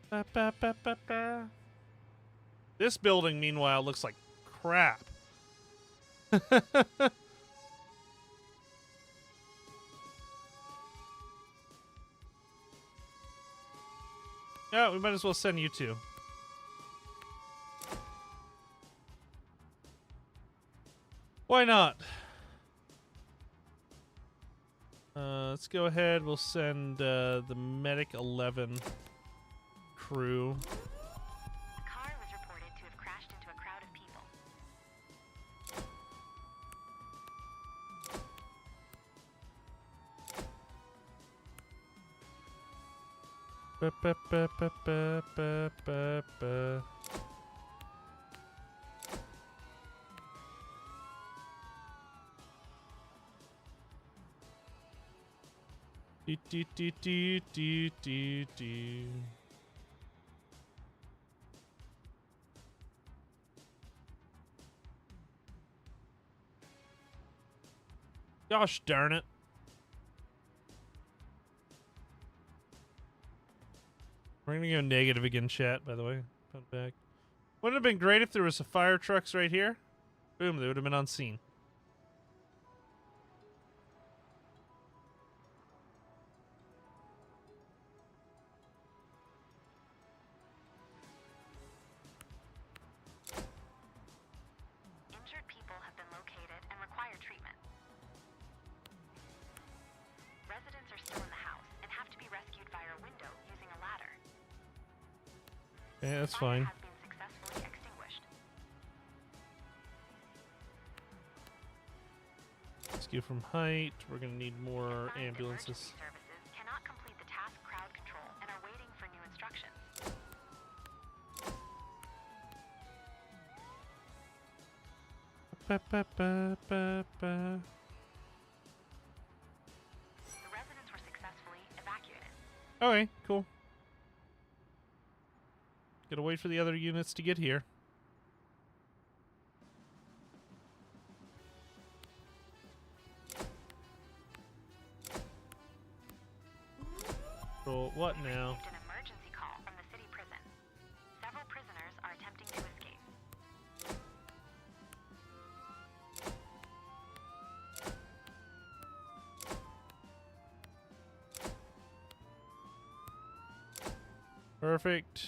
Ba, ba, ba, ba, ba. This building, meanwhile, looks like crap. Yeah, we might as well send you two. Why not? Let's go ahead. We'll send the Medic 11 crew. A car was reported to have crashed into a crowd of people. Ba, ba, ba, ba, ba, ba, ba, ba. Do, do, do, do, do, do, do. Gosh darn it. We're gonna go negative again, chat, by the way. Come back. Wouldn't it have been great if there was a fire trucks right here? Boom, they would have been on scene. Injured people have been located and require treatment. Residents are still in the house and have to be rescued via a window using a ladder. Yeah, that's Fire fine. has been successfully extinguished. Rescue from height. We're gonna need more Assigned ambulances. emergency services cannot complete the task crowd control and are waiting for new instructions. Ba, ba, ba, ba, ba. The residents were successfully evacuated. Okay, cool. Gotta wait for the other units to get here. Roll what We now? received an emergency call from the city prison. Several prisoners are attempting to escape. Perfect.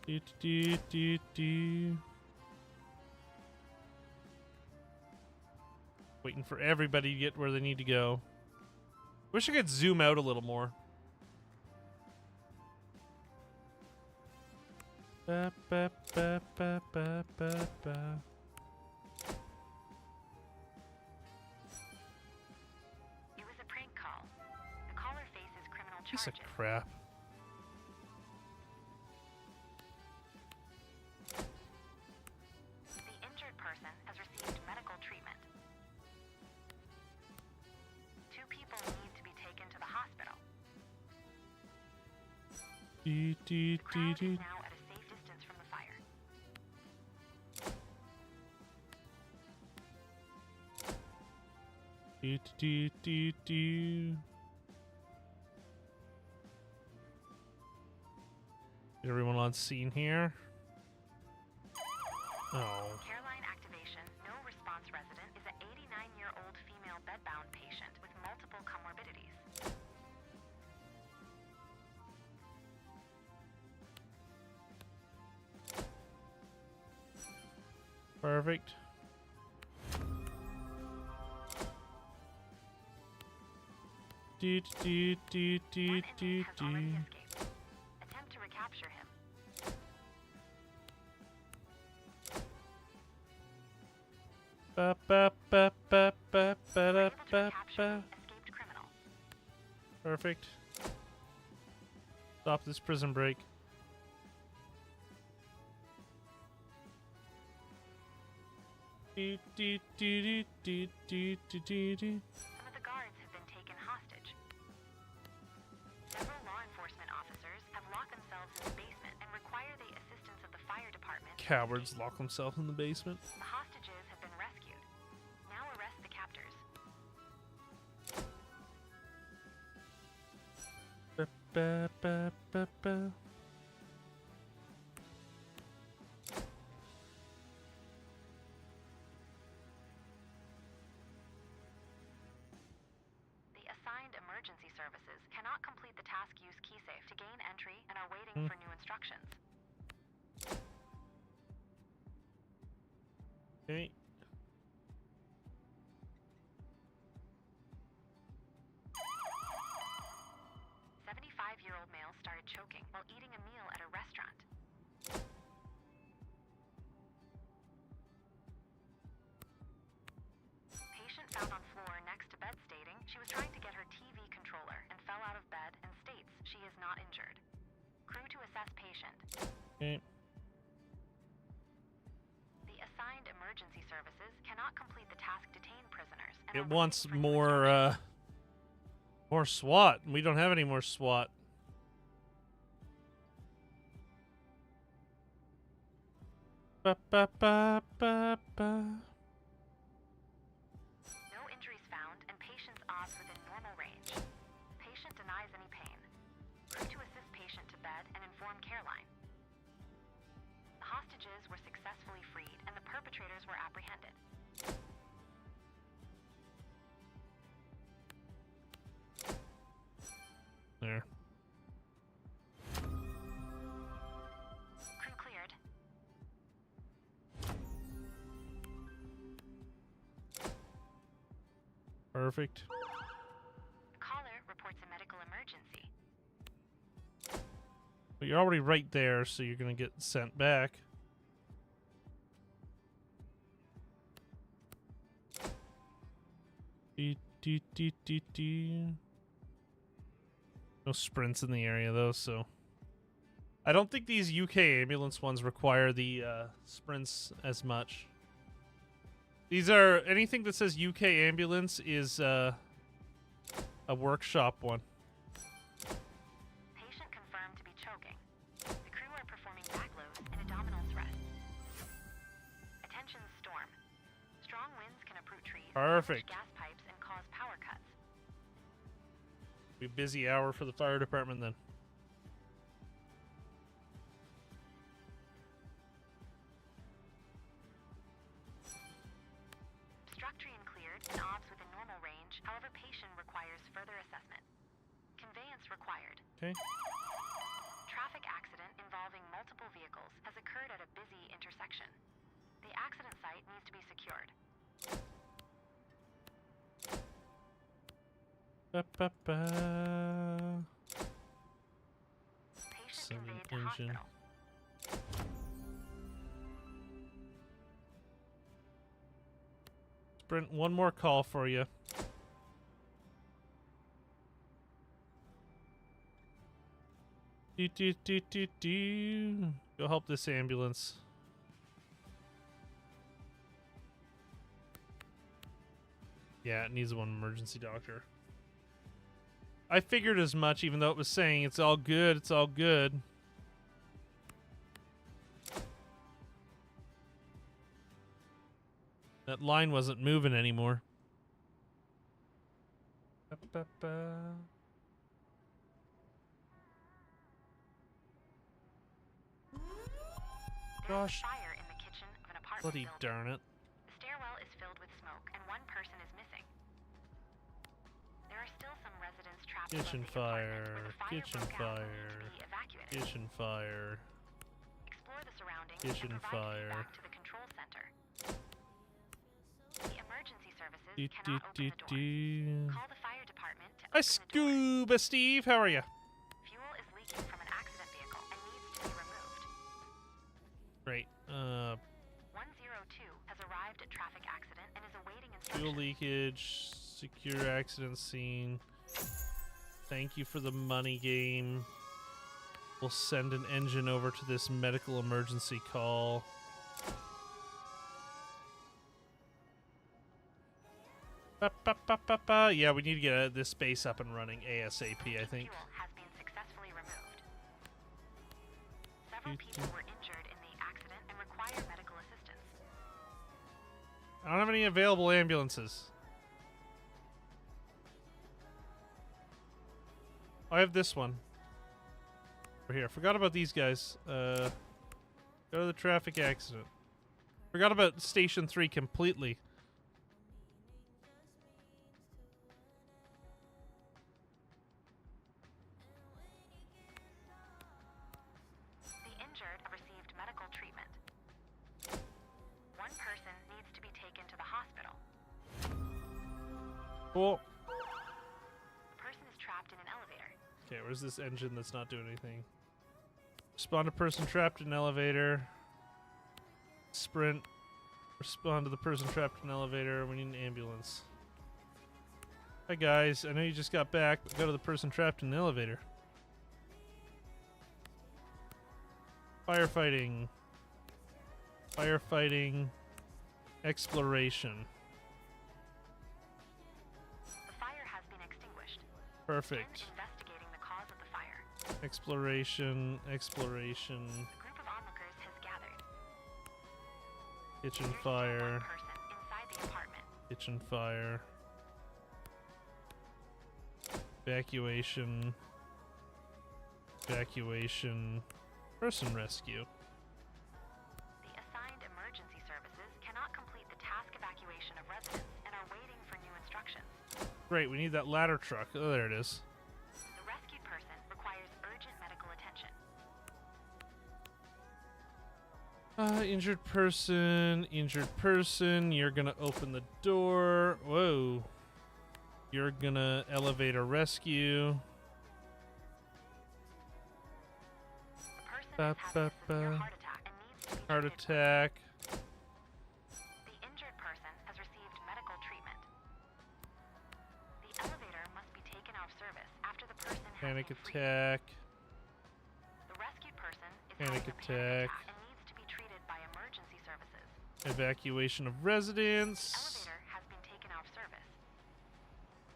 Do, do, do, do. Waiting for everybody to get where they need to go. Wish I could zoom out a little more. Ba, ba, ba, ba, ba, ba, ba. It was a prank call. The caller faces criminal Piece of charges. crap. The injured person has received medical treatment. 2 people need to be taken to the hospital. Do, do, The crowd do, is do. now at a safe distance from the fire. Do, do, do, do. Get everyone on scene here. Oh. Careline activation, no response resident is an 89-year-old female bedbound patient with multiple comorbidities. Perfect. Do, do, do, do, One do, inmate has do. already escaped. Attempt to recapture him. Ba, ba, ba, ba, ba, ba, We're da, able to ba, recapture ba. the escaped criminal. Perfect. Stop this prison break. Do, do, do, do, do, do, do, do. Some of the guards have been taken hostage. Several law enforcement officers have locked themselves in the basement and require the assistance of the fire department. to Cowards escape. lock themselves in the basement. The hostages have been rescued. Now arrest the captors. Ba, ba, ba, ba, ba. The assigned emergency services cannot complete the task use key safe to gain entry and are waiting for new instructions. Okay. 75-year-old male started choking while eating a meal at a restaurant. Patient found on floor next to bed stating she was trying to get her TV controller and fell out of bed is not injured. Crew to assess patient. Okay. The assigned emergency services cannot complete the task detained prisoners. And It are wants waiting for new more, instructions. more SWAT. We don't have any more SWAT. Ba ba ba ba ba. No injuries found and patient's odds within normal range. Patient denies any pain. Crew to assist patient to bed and inform care line. The hostages were successfully freed and the perpetrators were apprehended. There. Crew cleared. Perfect. Caller reports a medical emergency. But you're already right there, so you're gonna get sent back. Dee, dee, dee, dee, dee. No sprints in the area though, so I don't think these UK ambulance ones require the sprints as much. These are anything that says UK ambulance is a workshop one. Patient confirmed to be choking. The crew are performing backloads and abdominal thrusts. Attention storm. Strong winds can uproot trees, Perfect. damage gas pipes, and cause power cuts. Be a busy hour for the fire department then. Structuring cleared and obs within normal range. However, patient requires further assessment. Conveyance required. Okay. Traffic accident involving multiple vehicles has occurred at a busy intersection. The accident site needs to be secured. Ba, ba, ba. Patient Sending conveyed to engine. hospital. Sprint, one more call for you. Go help this ambulance. Yeah, it needs one emergency doctor. I figured as much, even though it was saying it's all good, it's all good. That line wasn't moving anymore. Ba-ba-ba. Gosh, Fire in the kitchen of an apartment bloody building. darn it. The stairwell is filled with smoke and one person is missing. There are still some residents trapped Kitchen above the apartment fire, where the fire kitchen broke out and need fire, to be evacuated. kitchen fire. Explore the surroundings Kitchen and provide fire. feedback to the control center. The emergency services Do, cannot open the doors. do. Call the fire department to Hi, open the door. Scuba Steve. How are you? Fuel is leaking from an accident vehicle and needs to be removed. Great. 102 has arrived at traffic accident and is awaiting Fuel instructions. leakage. Secure accident scene. Thank you for the money game. We'll send an engine over to this medical emergency call. Ba, ba, ba, ba, ba. Yeah, we need to get this base up and running ASAP, I think. Fuel has been successfully removed. Several people were injured in the accident and require medical assistance. I don't have any available ambulances. I have this one. Over here. Forgot about these guys. Go to the traffic accident. Forgot about Station 3 completely. The injured have received medical treatment. One person needs to be taken to the hospital. Cool. The person is trapped in an elevator. Okay, where's this engine that's not doing anything? Respond to person trapped in elevator. Sprint. Respond to the person trapped in elevator. We need an ambulance. Hi guys, I know you just got back, but go to the person trapped in the elevator. Firefighting. Firefighting. Exploration. The fire has been extinguished. Perfect. Begin investigating the cause of the fire. Exploration. Exploration. A group of onlookers has gathered. Kitchen There's still fire. one person inside the apartment. Kitchen fire. Evacuation. Evacuation. Person rescue. The assigned emergency services cannot complete the task evacuation of residents and are waiting for new instructions. Great, we need that ladder truck. Oh, there it is. The rescued person requires urgent medical attention. Injured person. Injured person. You're gonna open the door. Whoa. You're gonna elevator rescue. The person is having a severe heart attack and needs to be Heart treated. attack. The injured person has received medical treatment. The elevator must be taken off service after the person has Panic been freed. attack. The rescued person is Panic having a attack. panic attack and needs to be treated by emergency services. Evacuation of The residents. elevator has been taken off service.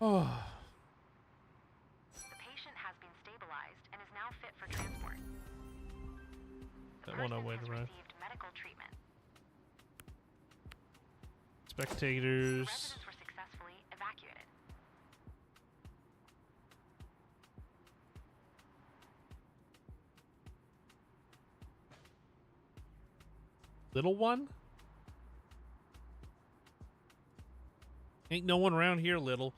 Oh. The patient has been stabilized and is now fit for transport. The That one I person wait has around. received medical treatment. Spectators. Residents were successfully evacuated. Little one? Ain't no one around here, little.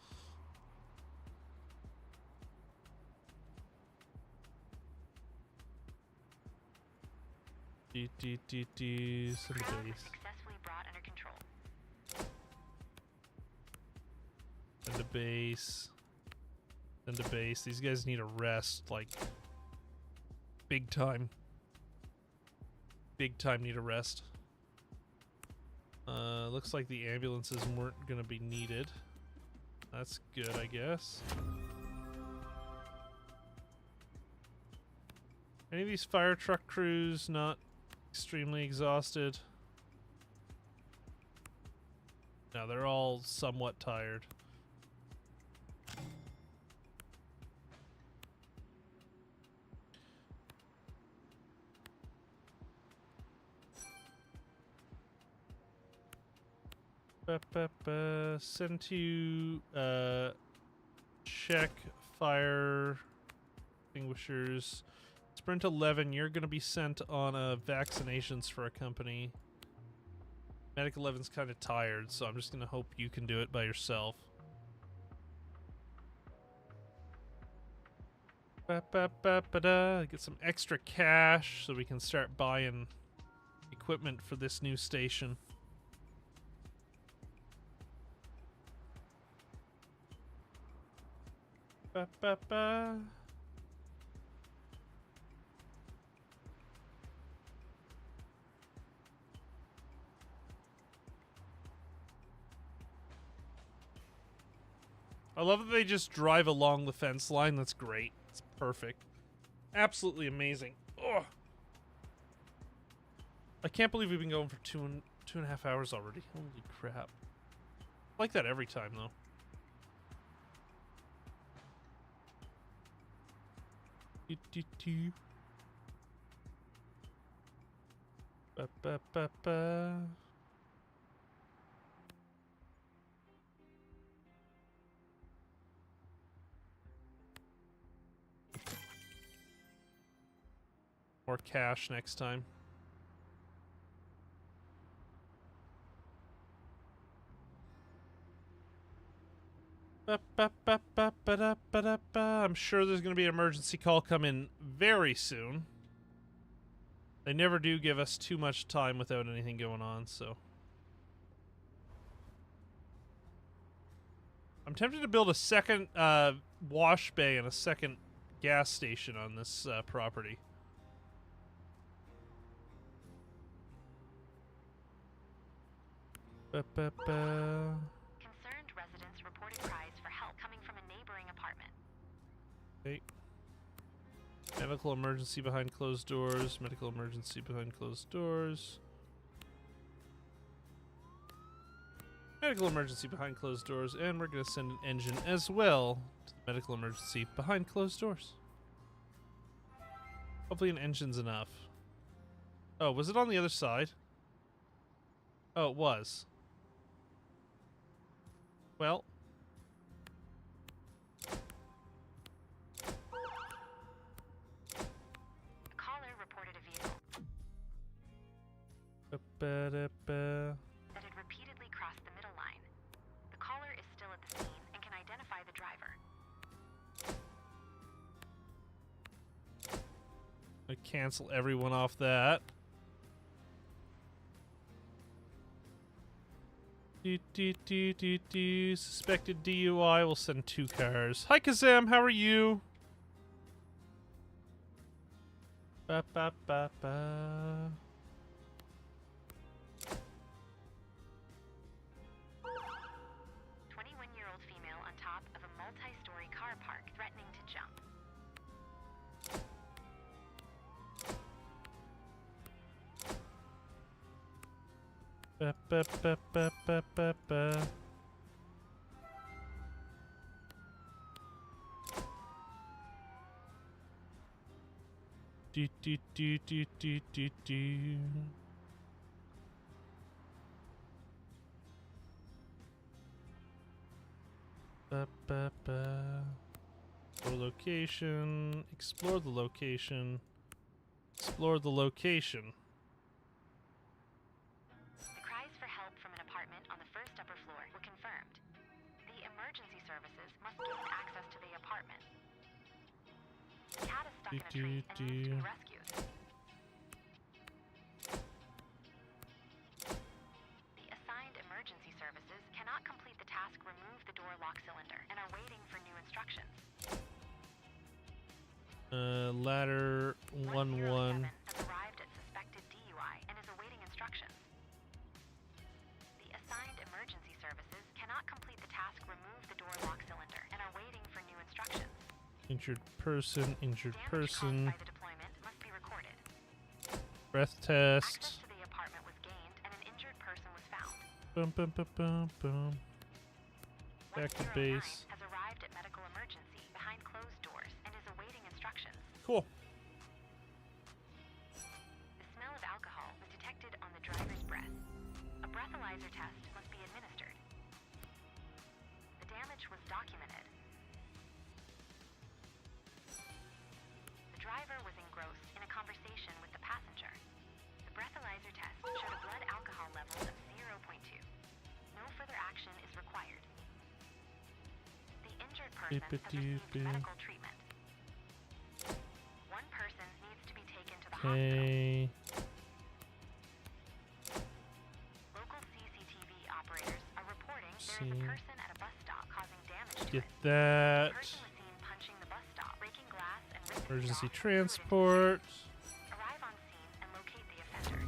Send The the crowd was base. successfully brought under control. Send the base. Send the base. These guys need a rest, like, big time. Big time need a rest. Looks like the ambulances weren't gonna be needed. That's good, I guess. Any of these fire truck crews not extremely exhausted? No, they're all somewhat tired. Send to check fire extinguishers. Sprint 11, you're going to be sent on vaccinations for a company. Medic 11's kind of tired, so I'm just going to hope you can do it by yourself. Get some extra cash so we can start buying equipment for this new station. I love that they just drive along the fence line. That's great. It's perfect. Absolutely amazing. Ugh. I can't believe we've been going for two and a half hours already. Holy crap. I like that every time, though. Ba-ba-ba-ba. More cash next time. I'm sure there's going to be an emergency call come in very soon. They never do give us too much time without anything going on, so. I'm tempted to build a second wash bay and a second gas station on this property. Concerned residents reported cries for help coming from a neighboring apartment. Okay. Medical emergency behind closed doors. Medical emergency behind closed doors. Medical emergency behind closed doors. And we're going to send an engine as well to the medical emergency behind closed doors. Hopefully an engine's enough. Oh, was it on the other side? Oh, it was. Well. The caller reported a vehicle Ba-ba-da-ba. that had repeatedly crossed the middle line. The caller is still at the scene and can identify the driver. I cancel everyone off that. Suspected DUI. We'll send 2 cars. Hi, Kazam. How are you? Ba ba ba ba. 21-year-old female on top of a multi-story car park threatening to jump. Ba ba ba ba ba ba ba. Do do do do do do do. Ba ba ba. Explore location. Explore the location. Explore the location. The cries for help from an apartment on the first upper floor were confirmed. The emergency services must gain access to the apartment. The cat is stuck in a tree and needs to be rescued. The assigned emergency services cannot complete the task remove the door lock cylinder and are waiting for new instructions. Ladder 1-1. Has arrived at suspected DUI and is awaiting instructions. The assigned emergency services cannot complete the task remove the door lock cylinder and are waiting for new instructions. Injured person, injured Damage person. caused by the deployment must be recorded. Breath Access test. to the apartment was gained and an injured person was found. Boom, boom, boom, boom, boom. Back to 109 base. has arrived at medical emergency behind closed doors and is awaiting instructions. Cool. The smell of alcohol was detected on the driver's breath. A breathalyzer test must be administered. The damage was documented. The driver was engrossed in a conversation with the passenger. The breathalyzer test showed a blood alcohol level of 0.2. No further action is required. The injured person has received medical treatment. One person needs to be taken to the hospital. Okay. Local CCTV operators are reporting there is a person at a bus stop causing damage to Get it. that. The person was seen punching the bus stop, breaking glass and ripping it Emergency off, transport. Arrive on scene and locate the offender.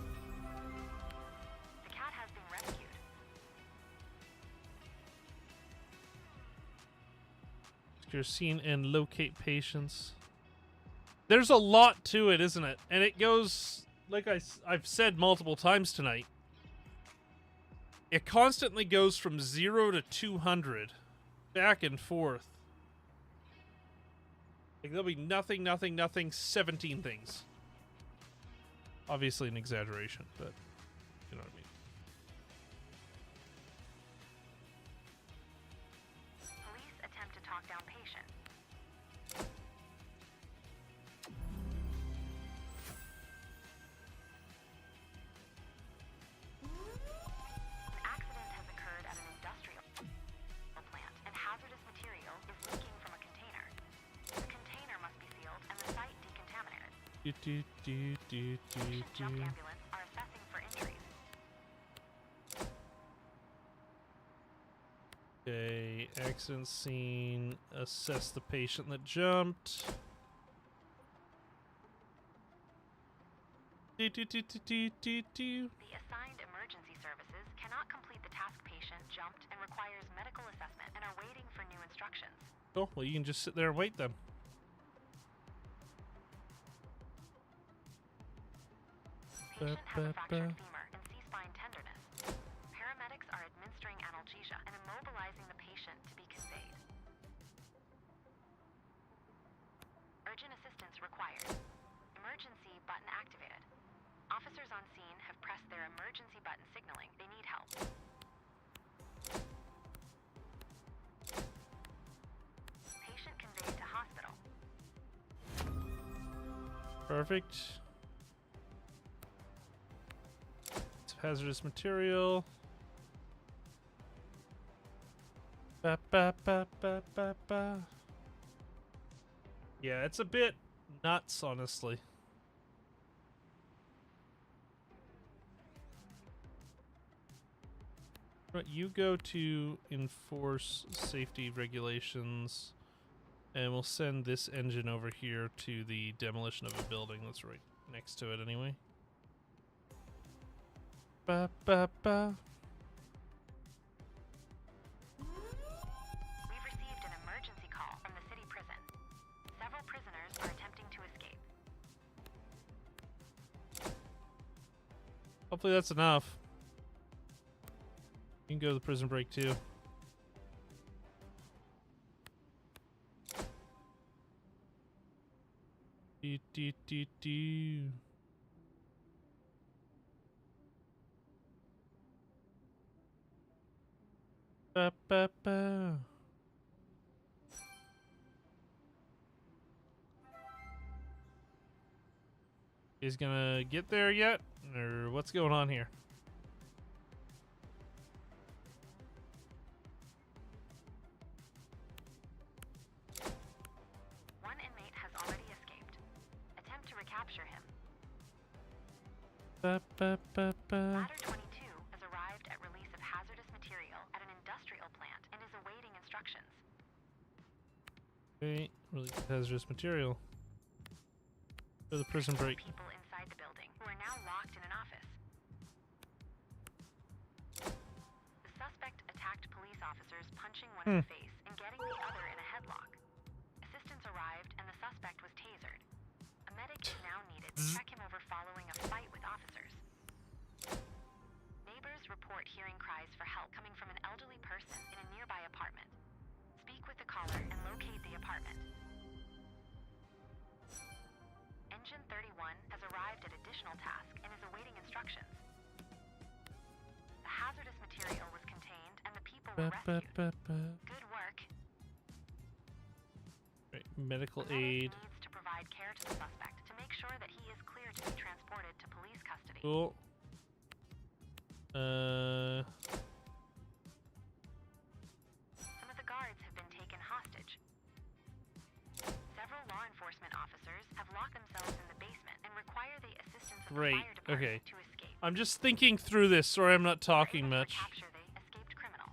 The cat has been rescued. Secure scene and locate patients. There's a lot to it, isn't it? And it goes, like I've said multiple times tonight, it constantly goes from 0 to 200, back and forth. Like there'll be nothing, nothing, nothing, 17 things. Obviously an exaggeration, but you know what I mean. Police attempt to talk down patient. An accident has occurred at an industrial plant, and hazardous material is leaking from a container. The container must be sealed and the site decontaminated. Patient jump ambulance are assessing for injuries. Okay, accident scene. Assess the patient that jumped. The assigned emergency services cannot complete the task patient jumped and requires medical assessment and are waiting for new instructions. Oh, well, you can just sit there and wait then. Patient has a fractured femur and C-spine tenderness. Paramedics are administering analgesia and immobilizing the patient to be conveyed. Urgent assistance required. Emergency button activated. Officers on scene have pressed their emergency button signaling they need help. Patient conveyed to hospital. Perfect. It's hazardous material. Ba, ba, ba, ba, ba, ba. Yeah, it's a bit nuts, honestly. But you go to enforce safety regulations, and we'll send this engine over here to the demolition of a building that's right next to it anyway. Ba ba ba. We've received an emergency call from the city prison. Several prisoners are attempting to escape. Hopefully that's enough. You can go to the prison break too. Do, do, do, do. Ba, ba, ba. Is gonna get there yet? Or what's going on here? One inmate has already escaped. Attempt to recapture him. Ba, ba, ba, ba. Ladder 22 has arrived at release of hazardous material at an industrial plant and is awaiting instructions. Okay, really hazardous material. For the prison break. People inside the building who are now locked in an office. The suspect attacked police officers, punching one in the face and getting the other in a headlock. Assistance arrived and the suspect was tasered. A medic is now needed to check him over following a fight with officers. Neighbors report hearing cries for help coming from an elderly person in a nearby apartment. Speak with the caller and locate the apartment. Engine 31 has arrived at additional task and is awaiting instructions. The hazardous material was contained and the people were Ba, rescued. ba, ba. Good work. Right, medical The medic aid. needs to provide care to the suspect to make sure that he is clear to be transported to police custody. Cool. Some of the guards have been taken hostage. Several law enforcement officers have locked themselves in the basement and require the assistance of Great, the fire department okay. to escape. I'm just thinking through this. Sorry, I'm not talking Able to much. recapture the escaped criminal.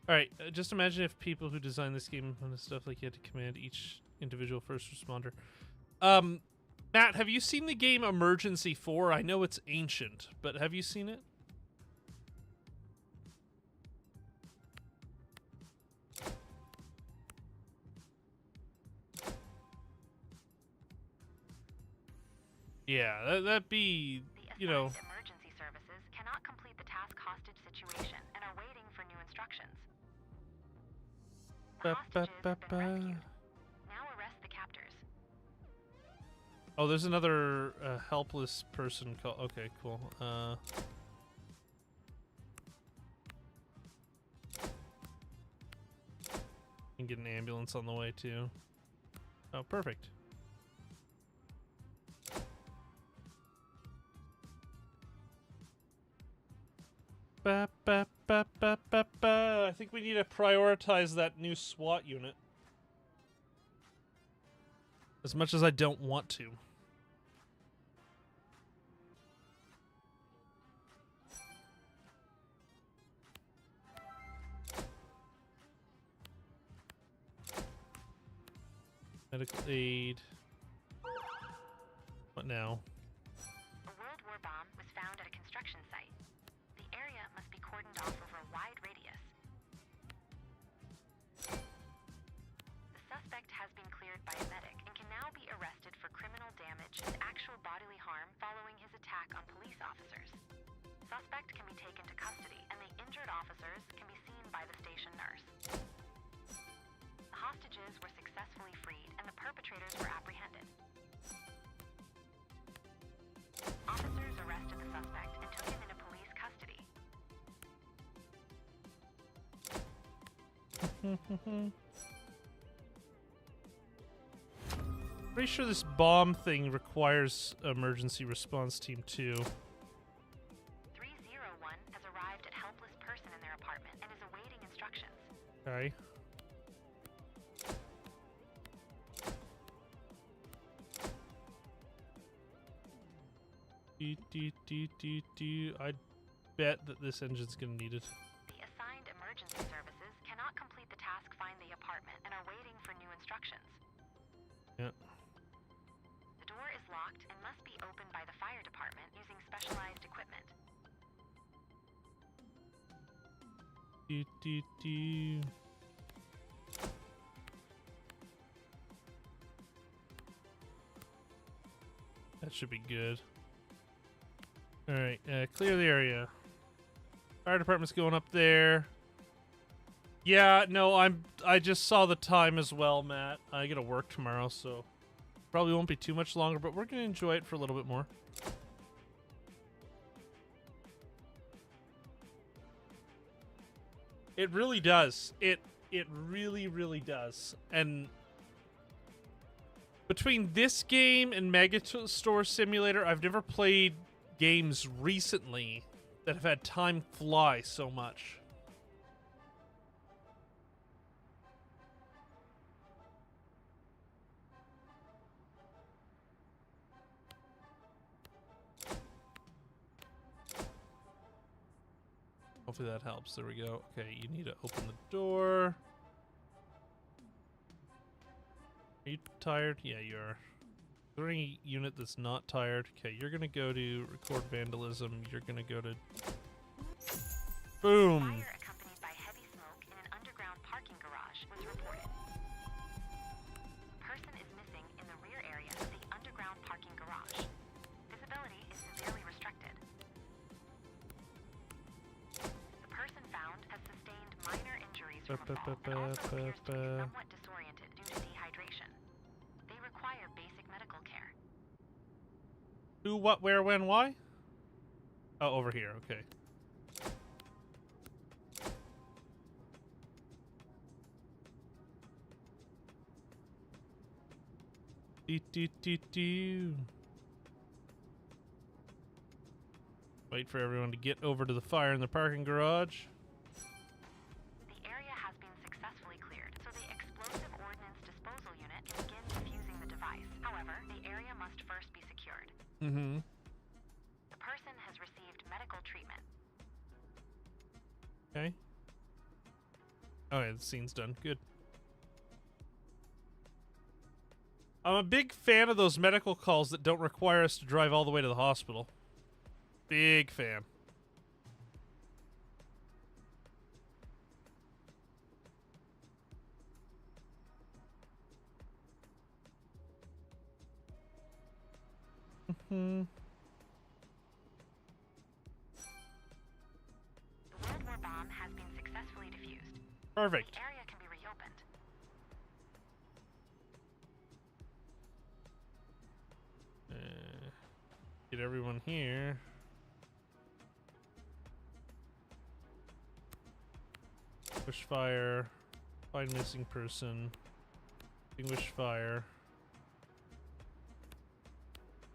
Alright, just imagine if people who designed this game and stuff like you had to command each individual first responder. Matt, have you seen the game Emergency 4? I know it's ancient, but have you seen it? Yeah, that'd be, The you know... assigned emergency services cannot complete the task hostage situation and are waiting for new instructions. The hostages have been rescued. Now arrest the captors. Oh, there's another helpless person called... Okay, cool. Can get an ambulance on the way, too. Oh, perfect. Ba, ba, ba, ba, ba, ba. I think we need to prioritize that new SWAT unit. As much as I don't want to. Medical aid. What now? A World War bomb was found at a construction site. The area must be cordoned off over a wide radius. The suspect has been cleared by a medic and can now be arrested for criminal damage damage and actual bodily harm following his attack on police officers. Suspect can be taken to custody, and the injured officers can be seen by the station nurse. The hostages were successfully freed, and the perpetrators were apprehended. Officers arrested the suspect and took him into police custody. Pretty sure this bomb thing requires emergency response team too. 301 has arrived at helpless person in their apartment and is awaiting instructions. Okay. I bet that this engine's gonna need it. The assigned emergency services cannot complete the task find the apartment and are waiting for new instructions. Yeah. The door is locked and must be opened by the fire department using specialized equipment. That should be good. Alright, clear the area. Fire department's going up there. Yeah, no, I just saw the time as well, Matt. I gotta work tomorrow, so probably won't be too much longer, but we're gonna enjoy it for a little bit more. It really does. It really, really does. And between this game and Megastore Simulator, I've never played games recently that have had time fly so much. Hopefully that helps. There we go. Okay, you need to open the door. Are you tired? Yeah, you are. Is there any unit that's not tired? Okay, you're gonna go to record vandalism. You're gonna go to... Boom! Fire accompanied by heavy smoke in an underground parking garage was reported. A person is missing in the rear area of the underground parking garage. Visibility is severely restricted. The person found has sustained minor injuries from a fall and also appears to be somewhat disoriented due to dehydration. They require basic medical care. Who, what, where, when, why? Oh, over here. Okay. Wait for everyone to get over to the fire in the parking garage. The area has been successfully cleared, so the explosive ordnance disposal unit can begin defusing the device. However, the area must first be secured. Mm-hmm. The person has received medical treatment. Okay. Okay, the scene's done. Good. I'm a big fan of those medical calls that don't require us to drive all the way to the hospital. Big fan. Mm-hmm. The World War bomb has been successfully defused. Perfect. The area can be reopened. Get everyone here. Push fire. Find missing person. Extinguish fire.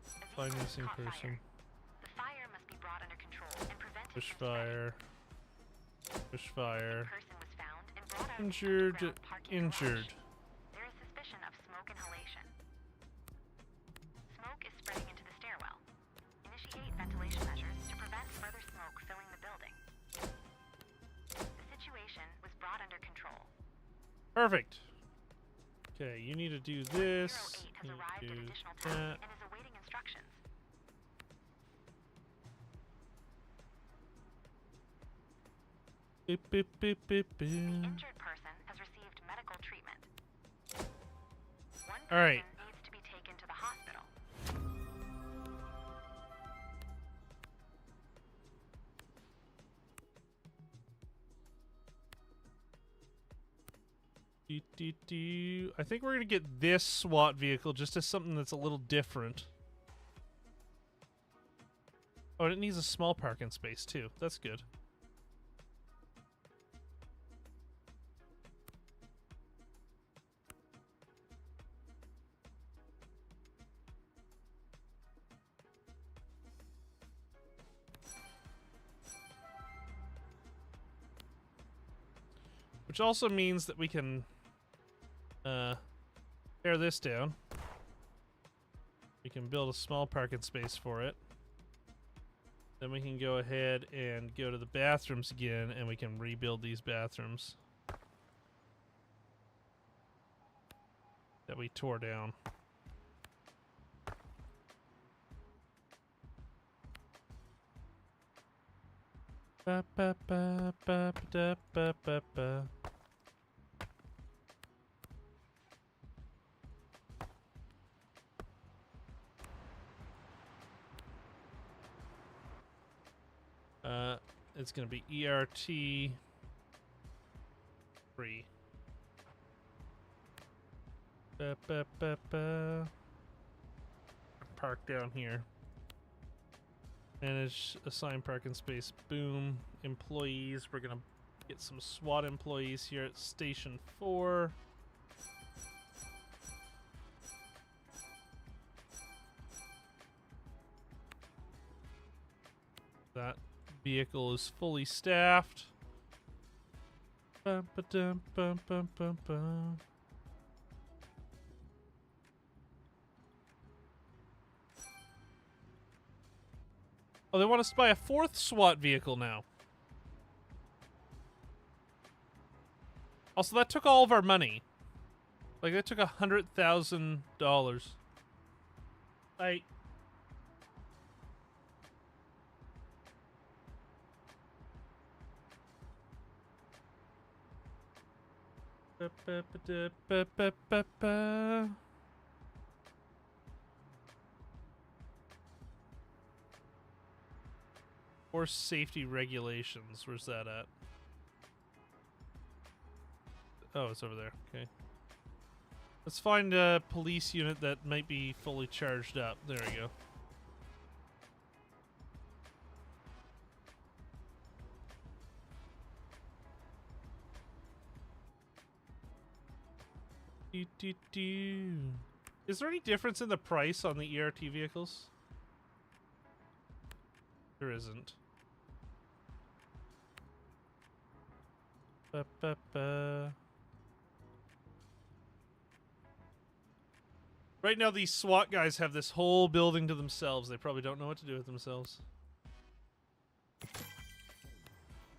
The Find vehicle missing caught person. fire. The fire must be brought under control and prevented Push from spreading. fire. Push fire. The person was found and brought out of the Injured. underground parking Injured. garage. There is suspicion of smoke inhalation. Smoke is spreading into the stairwell. Initiate ventilation measures to prevent further smoke filling the building. The situation was brought under control. Perfect. Okay, you need to do this. 08 has You arrived at do additional that. tasks and is awaiting instructions. Beep, beep, beep, beep, beep. The injured person has received medical treatment. One All right. person needs to be taken to the hospital. I think we're gonna get this SWAT vehicle just as something that's a little different. Oh, and it needs a small parking space too. That's good. Which also means that we can tear this down. We can build a small parking space for it. Then we can go ahead and go to the bathrooms again, and we can rebuild these bathrooms that we tore down. Ba ba ba ba ba ba ba ba. It's gonna be ERT 3. Ba ba ba ba. Park down here. Manage assigned parking space. Boom. Employees. We're gonna get some SWAT employees here at Station 4. That vehicle is fully staffed. Bum, ba-dum, bum, bum, bum, bum. Oh, they want us to buy a 4th SWAT vehicle now. Also, that took all of our money. Like, that took $100,000. Like... Ba, ba, ba, da, ba, ba, ba, ba. Or safety regulations. Where's that at? Oh, it's over there. Okay. Let's find a police unit that might be fully charged up. There we go. Do, do, do. Is there any difference in the price on the ERT vehicles? There isn't. Ba, ba, ba. Right now, these SWAT guys have this whole building to themselves. They probably don't know what to do with themselves.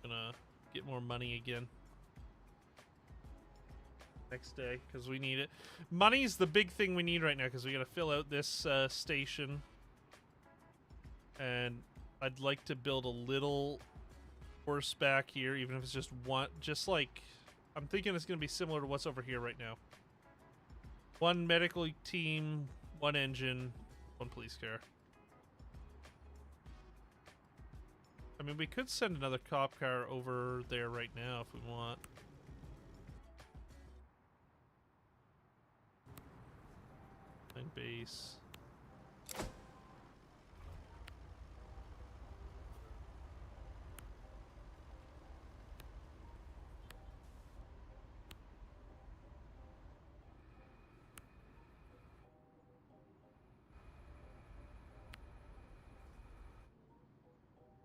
Gonna get more money again. Next day, because we need it. Money's the big thing we need right now, because we gotta fill out this station. And I'd like to build a little horse back here, even if it's just one. Just like, I'm thinking it's gonna be similar to what's over here right now. One medical team, one engine, one police car. I mean, we could send another cop car over there right now if we want. Base.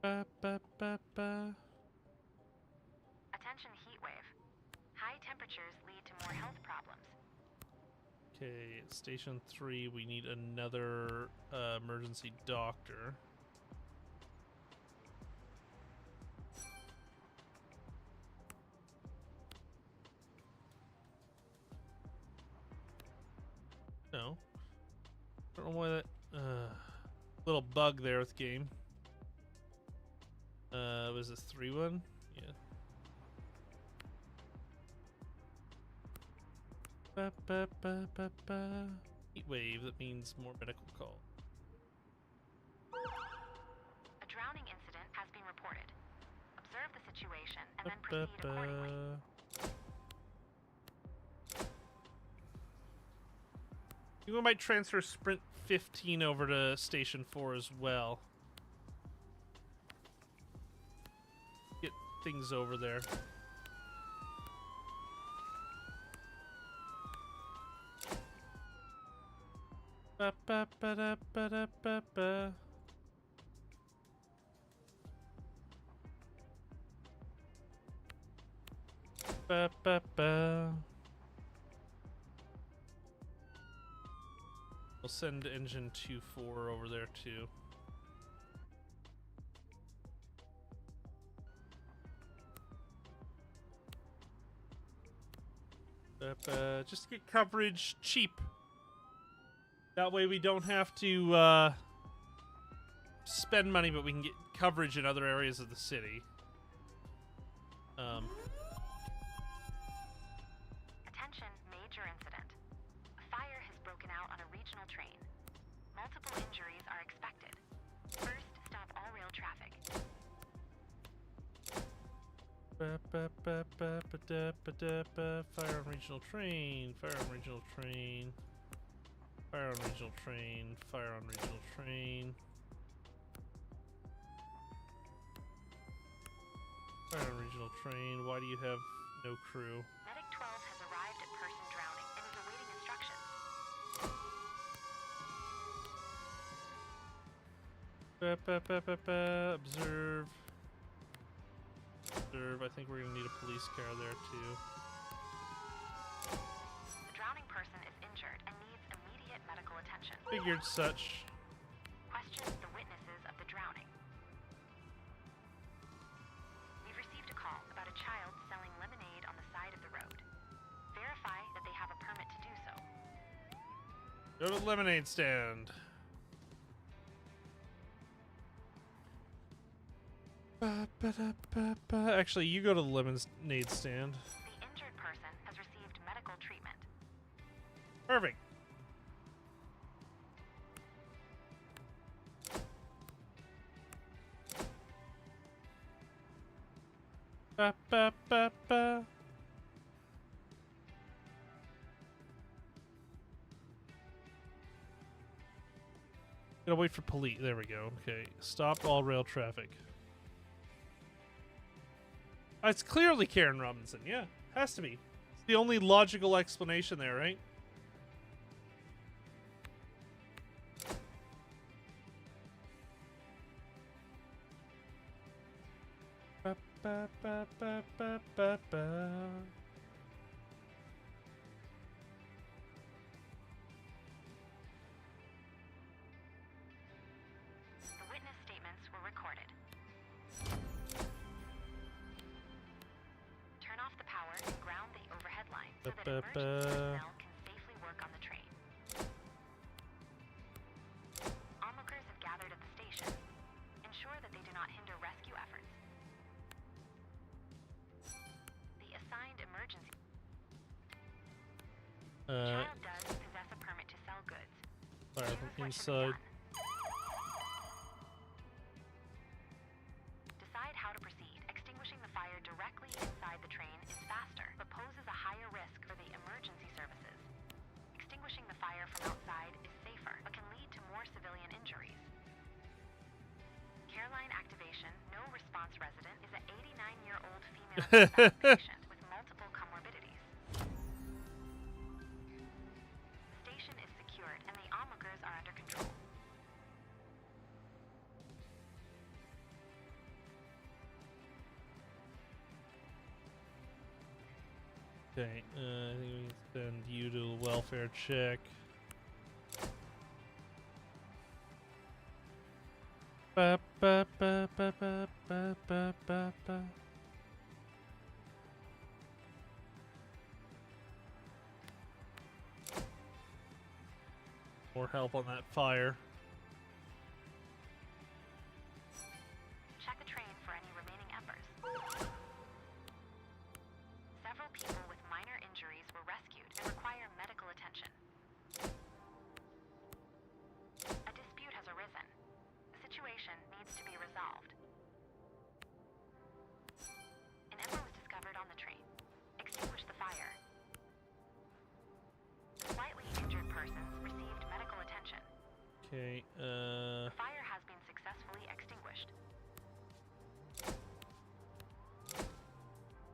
Ba, ba, ba, ba. Attention heatwave. High temperatures lead to more health problems. Okay, at Station 3, we need another emergency doctor. No. I don't know why that... little bug there with game. Was this 3-1? Yeah. Ba, ba, ba, ba, ba. Heat wave, that means more medical call. A drowning incident has been reported. Observe the situation and then proceed accordingly. think we might transfer Sprint 15 over to Station 4 as well. Get things over there. Ba ba ba da ba da ba ba. Ba ba ba. We'll send engine 2-4 over there too. Just to get coverage cheap. That way we don't have to spend money, but we can get coverage in other areas of the city. Attention, major incident. A fire has broken out on a regional train. Multiple injuries are expected. First, stop all rail traffic. Fire on regional train. Fire on regional train. Fire on regional train. Fire on regional train. Fire on regional train. Why do you have no crew? Medic 12 has arrived at person drowning and is awaiting instructions. Observe. Observe. I think we're gonna need a police car there too. The drowning person is injured and needs immediate medical attention. Figured such. Question the witnesses of the drowning. We've received a call about a child selling lemonade on the side of the road. Verify that they have a permit to do so. Go to the lemonade stand. Actually, you go to the lemonade stand. The injured person has received medical treatment. Perfect. Gotta wait for police. There we go. Okay. Stop all rail traffic. It's clearly Karen Robinson. Yeah, has to be. It's the only logical explanation there, right? Ba, ba, ba, ba, ba, ba, ba. The witness statements were recorded. Turn off the power and ground the overhead line so that emergency personnel can safely work on the train. Onlookers have gathered at the station. Ensure that they do not hinder rescue efforts. The assigned emergency child does possess a permit to sell goods. Fire Choose from what should be inside. done. Decide how to proceed. Extinguishing the fire directly inside the train is faster, but poses a higher risk for the emergency services. Extinguishing the fire from outside is safer, but can lead to more civilian injuries. Careline activation, no response resident, is an 89-year-old female disabled patient with multiple comorbidities. The station is secured and the onlookers are under control. Okay, I think we can send you to a welfare check. Ba, ba, ba, ba, ba, ba, ba, ba, ba. More help on that fire. Check the train for any remaining embers. Several people with minor injuries were rescued and require medical attention. A dispute has arisen. The situation needs to be resolved. An ember was discovered on the train. Extinguish the fire. Slightly injured persons receive Okay, The fire has been successfully extinguished.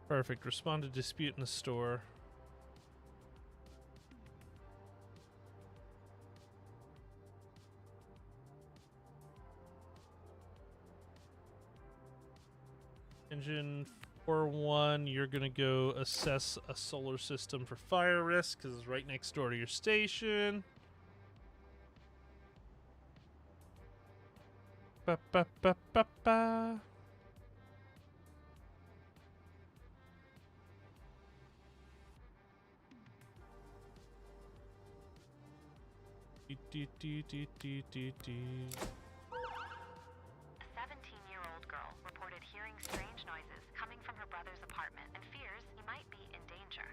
perfect. Respond to dispute in the store. Engine 4-1, you're gonna go assess a solar system for fire risk because it's right next door to your station. Ba ba ba ba ba. Do, do, do, do, do, do. A 17-year-old girl reported hearing strange noises coming from her brother's apartment and fears he might be in danger.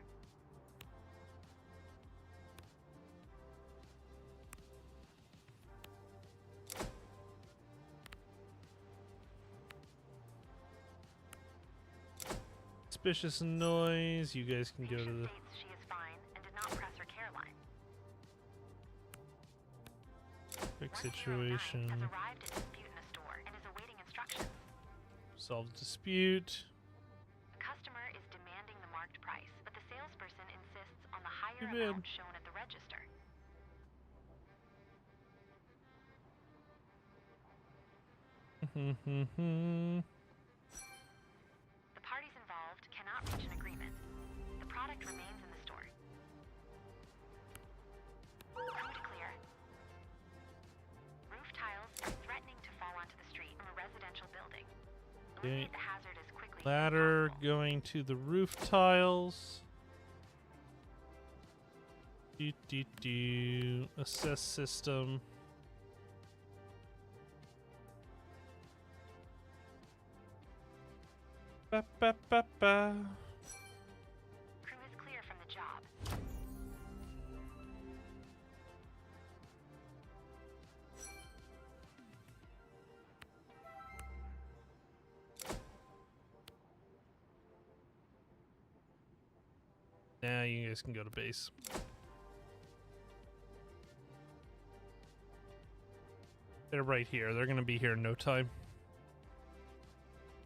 Suspicious noise. You guys can go to the. States she is fine and did not press her care line. Quick 109 situation. has arrived at dispute in a store and is awaiting instructions. Solve dispute. The customer is demanding the marked price, but the salesperson insists on the higher Too bad. amount shown at the register. The parties involved cannot reach an agreement. The product remains in the store. Coup to clear. Roof tiles are threatening to fall onto the street from a residential building. Okay. Eliminate the hazard as quickly Ladder as possible. going to the roof tiles. Do. Assess system. Ba ba ba ba. Crew is clear from the job. Now you guys can go to base. They're right here. They're gonna be here in no time.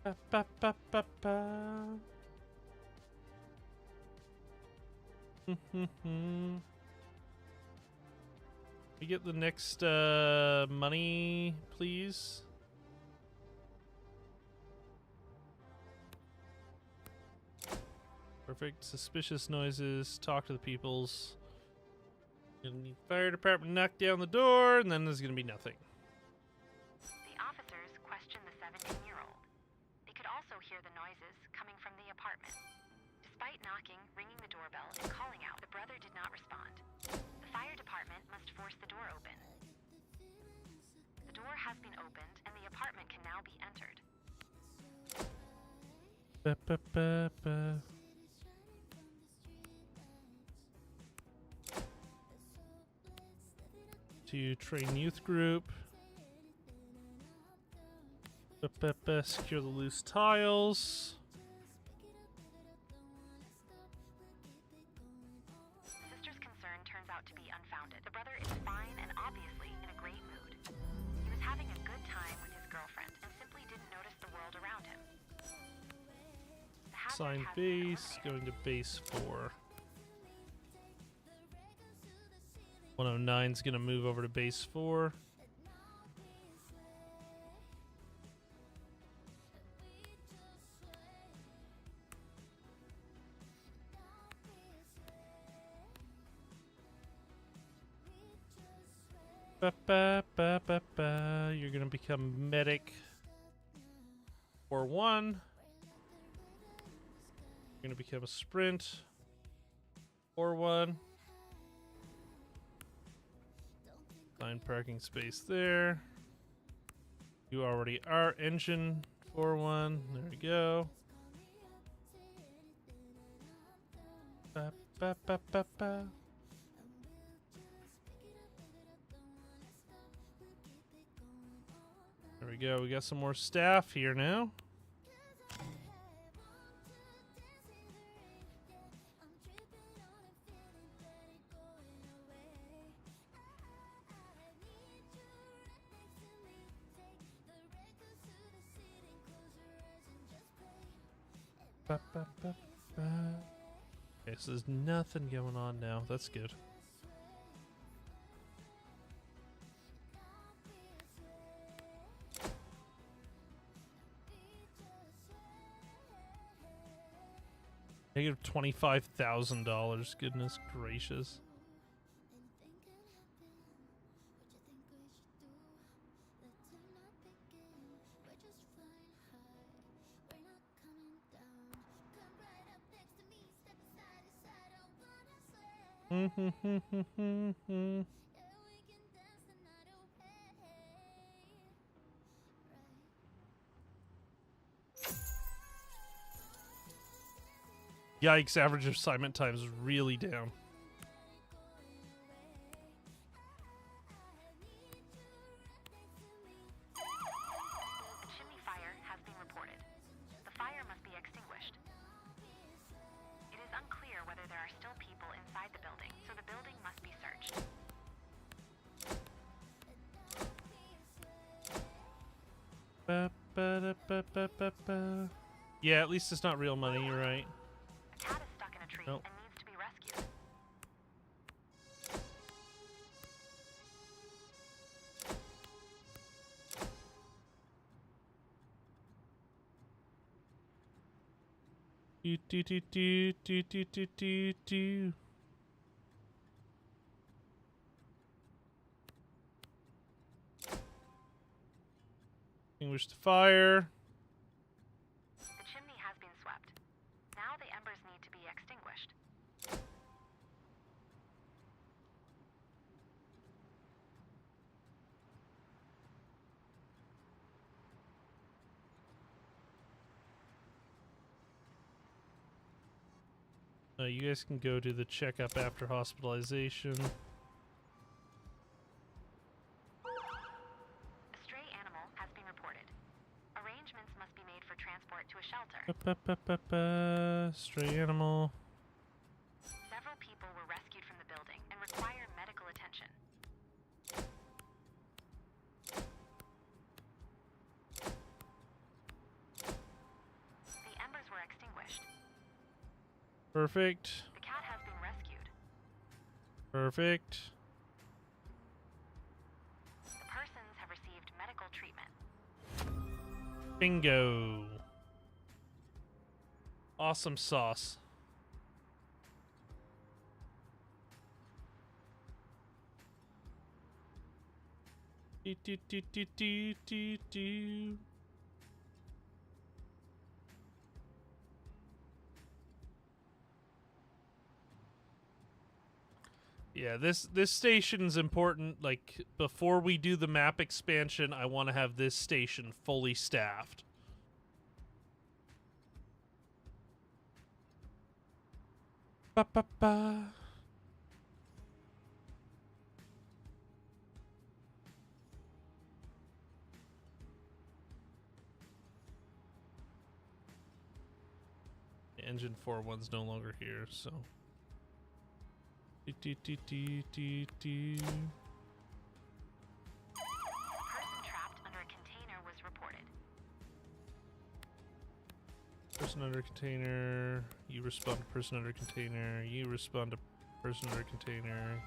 Ba, ba, ba, ba, ba. We get the next money, please. Perfect. Suspicious noises. Talk to the peoples. Gonna need fire department knock down the door, and then there's gonna be nothing. The officers question the 17-year-old. They could also hear the noises coming from the apartment. Despite knocking, ringing the doorbell, and calling out, the brother did not respond. The fire department must force the door open. The door has been opened, and the apartment can now be entered. Ba, ba, ba, ba. To train youth group. Ba, ba, ba. Secure the loose tiles. Sister's concern turns out to be unfounded. The brother is fine and obviously in a great mood. He was having a good time with his girlfriend and simply didn't notice the world around him. The hazard Assign has been base. eliminated. Going to base 4. 109's gonna move over to base 4. Ba, ba, ba, ba, ba. You're gonna become medic 4-1. You're gonna become a sprint 4-1. Find parking space there. You already are engine 4-1. There we go. Ba, ba, ba, ba, ba. There we go. We got some more staff here now. Ba, ba, ba, ba. Okay, so there's nothing going on now. That's good. Negative $25,000. Goodness gracious. Yikes, average assignment time is really down. A chimney fire has been reported. The fire must be extinguished. It is unclear whether there are still people inside the building, so the building must be searched. Ba, ba, da, ba, ba, ba, ba. Yeah, at least it's not real money, you're right. A cat is stuck in a tree Nope. and needs to be rescued. Do, do, do, do, do, do, do, do, do. Extinguish the fire. The chimney has been swept. Now the embers need to be extinguished. You guys can go to the checkup after hospitalization. A stray animal has been reported. Arrangements must be made for transport to a shelter. Stray animal. Several people were rescued from the building and require medical attention. The embers were extinguished. Perfect. The cat has been rescued. Perfect. The persons have received medical treatment. Bingo. Awesome sauce. Do, do, do, do, do, do, do. Yeah, this station's important. Like, before we do the map expansion, I want to have this station fully staffed. Ba ba ba. Engine 4-1's no longer here, so. Do, do, do, do, do, do. A person trapped under a container was reported. Person under container. You respond to person under container. You respond to person under container.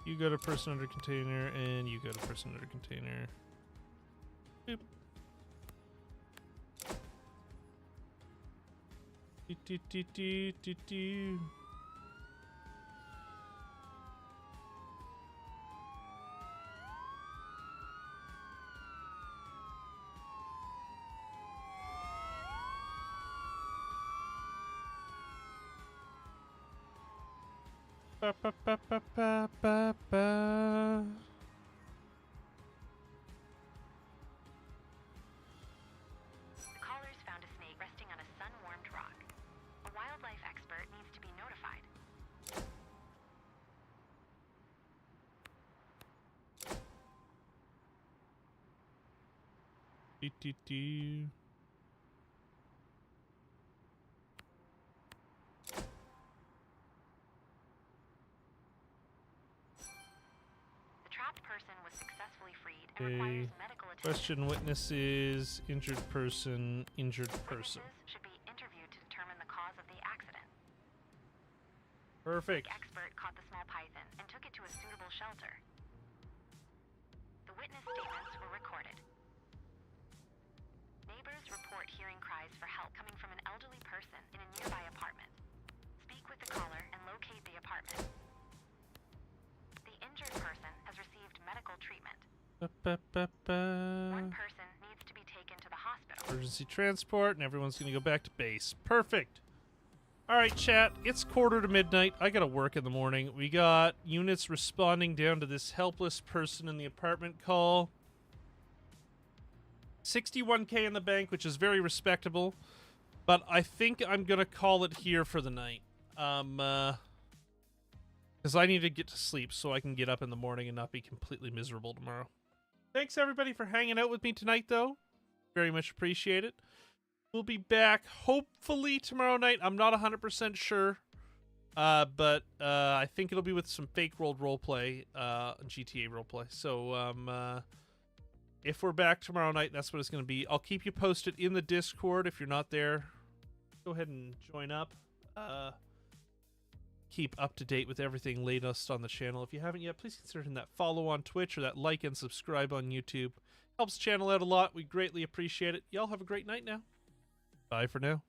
You go to person under container, and you go to person under container. Boop. Do, do, do, do, do, do. Ba, ba, ba, ba, ba, ba, ba. The callers found a snake resting on a sun-warmed rock. A wildlife expert needs to be notified. Do, do, do. The trapped person was successfully freed and requires medical attention. Question witnesses, injured person, injured person. Witnesses should be Perfect. The expert caught the small python and took it to a suitable shelter. The witness statements were recorded. Neighbors report hearing cries for help coming from an elderly person in a nearby apartment. Speak with the caller and locate the apartment. The injured person has received medical treatment. One person needs to be taken to the hospital. Emergency transport, and everyone's going to go back to base. Perfect. All right, chat. It's 1:45. I got to work in the morning. We got units responding down to this helpless person in the apartment call. 61K in the bank, which is very respectable. But I think I'm going to call it here for the night. Because I need to get to sleep so I can get up in the morning and not be completely miserable tomorrow. Thanks, everybody, for hanging out with me tonight, though. Very much appreciate it. We'll be back, hopefully, tomorrow night. I'm not 100% sure. But I think it'll be with some Fake World roleplay, GTA roleplay. So, if we're back tomorrow night, that's what it's going to be. I'll keep you posted in the Discord. If you're not there, go ahead and join up. Keep up to date with everything latest on the channel. If you haven't yet, please consider hitting that follow on Twitch or that like and subscribe on YouTube. Helps the channel out a lot. We greatly appreciate it. Y'all have a great night now. Bye for now.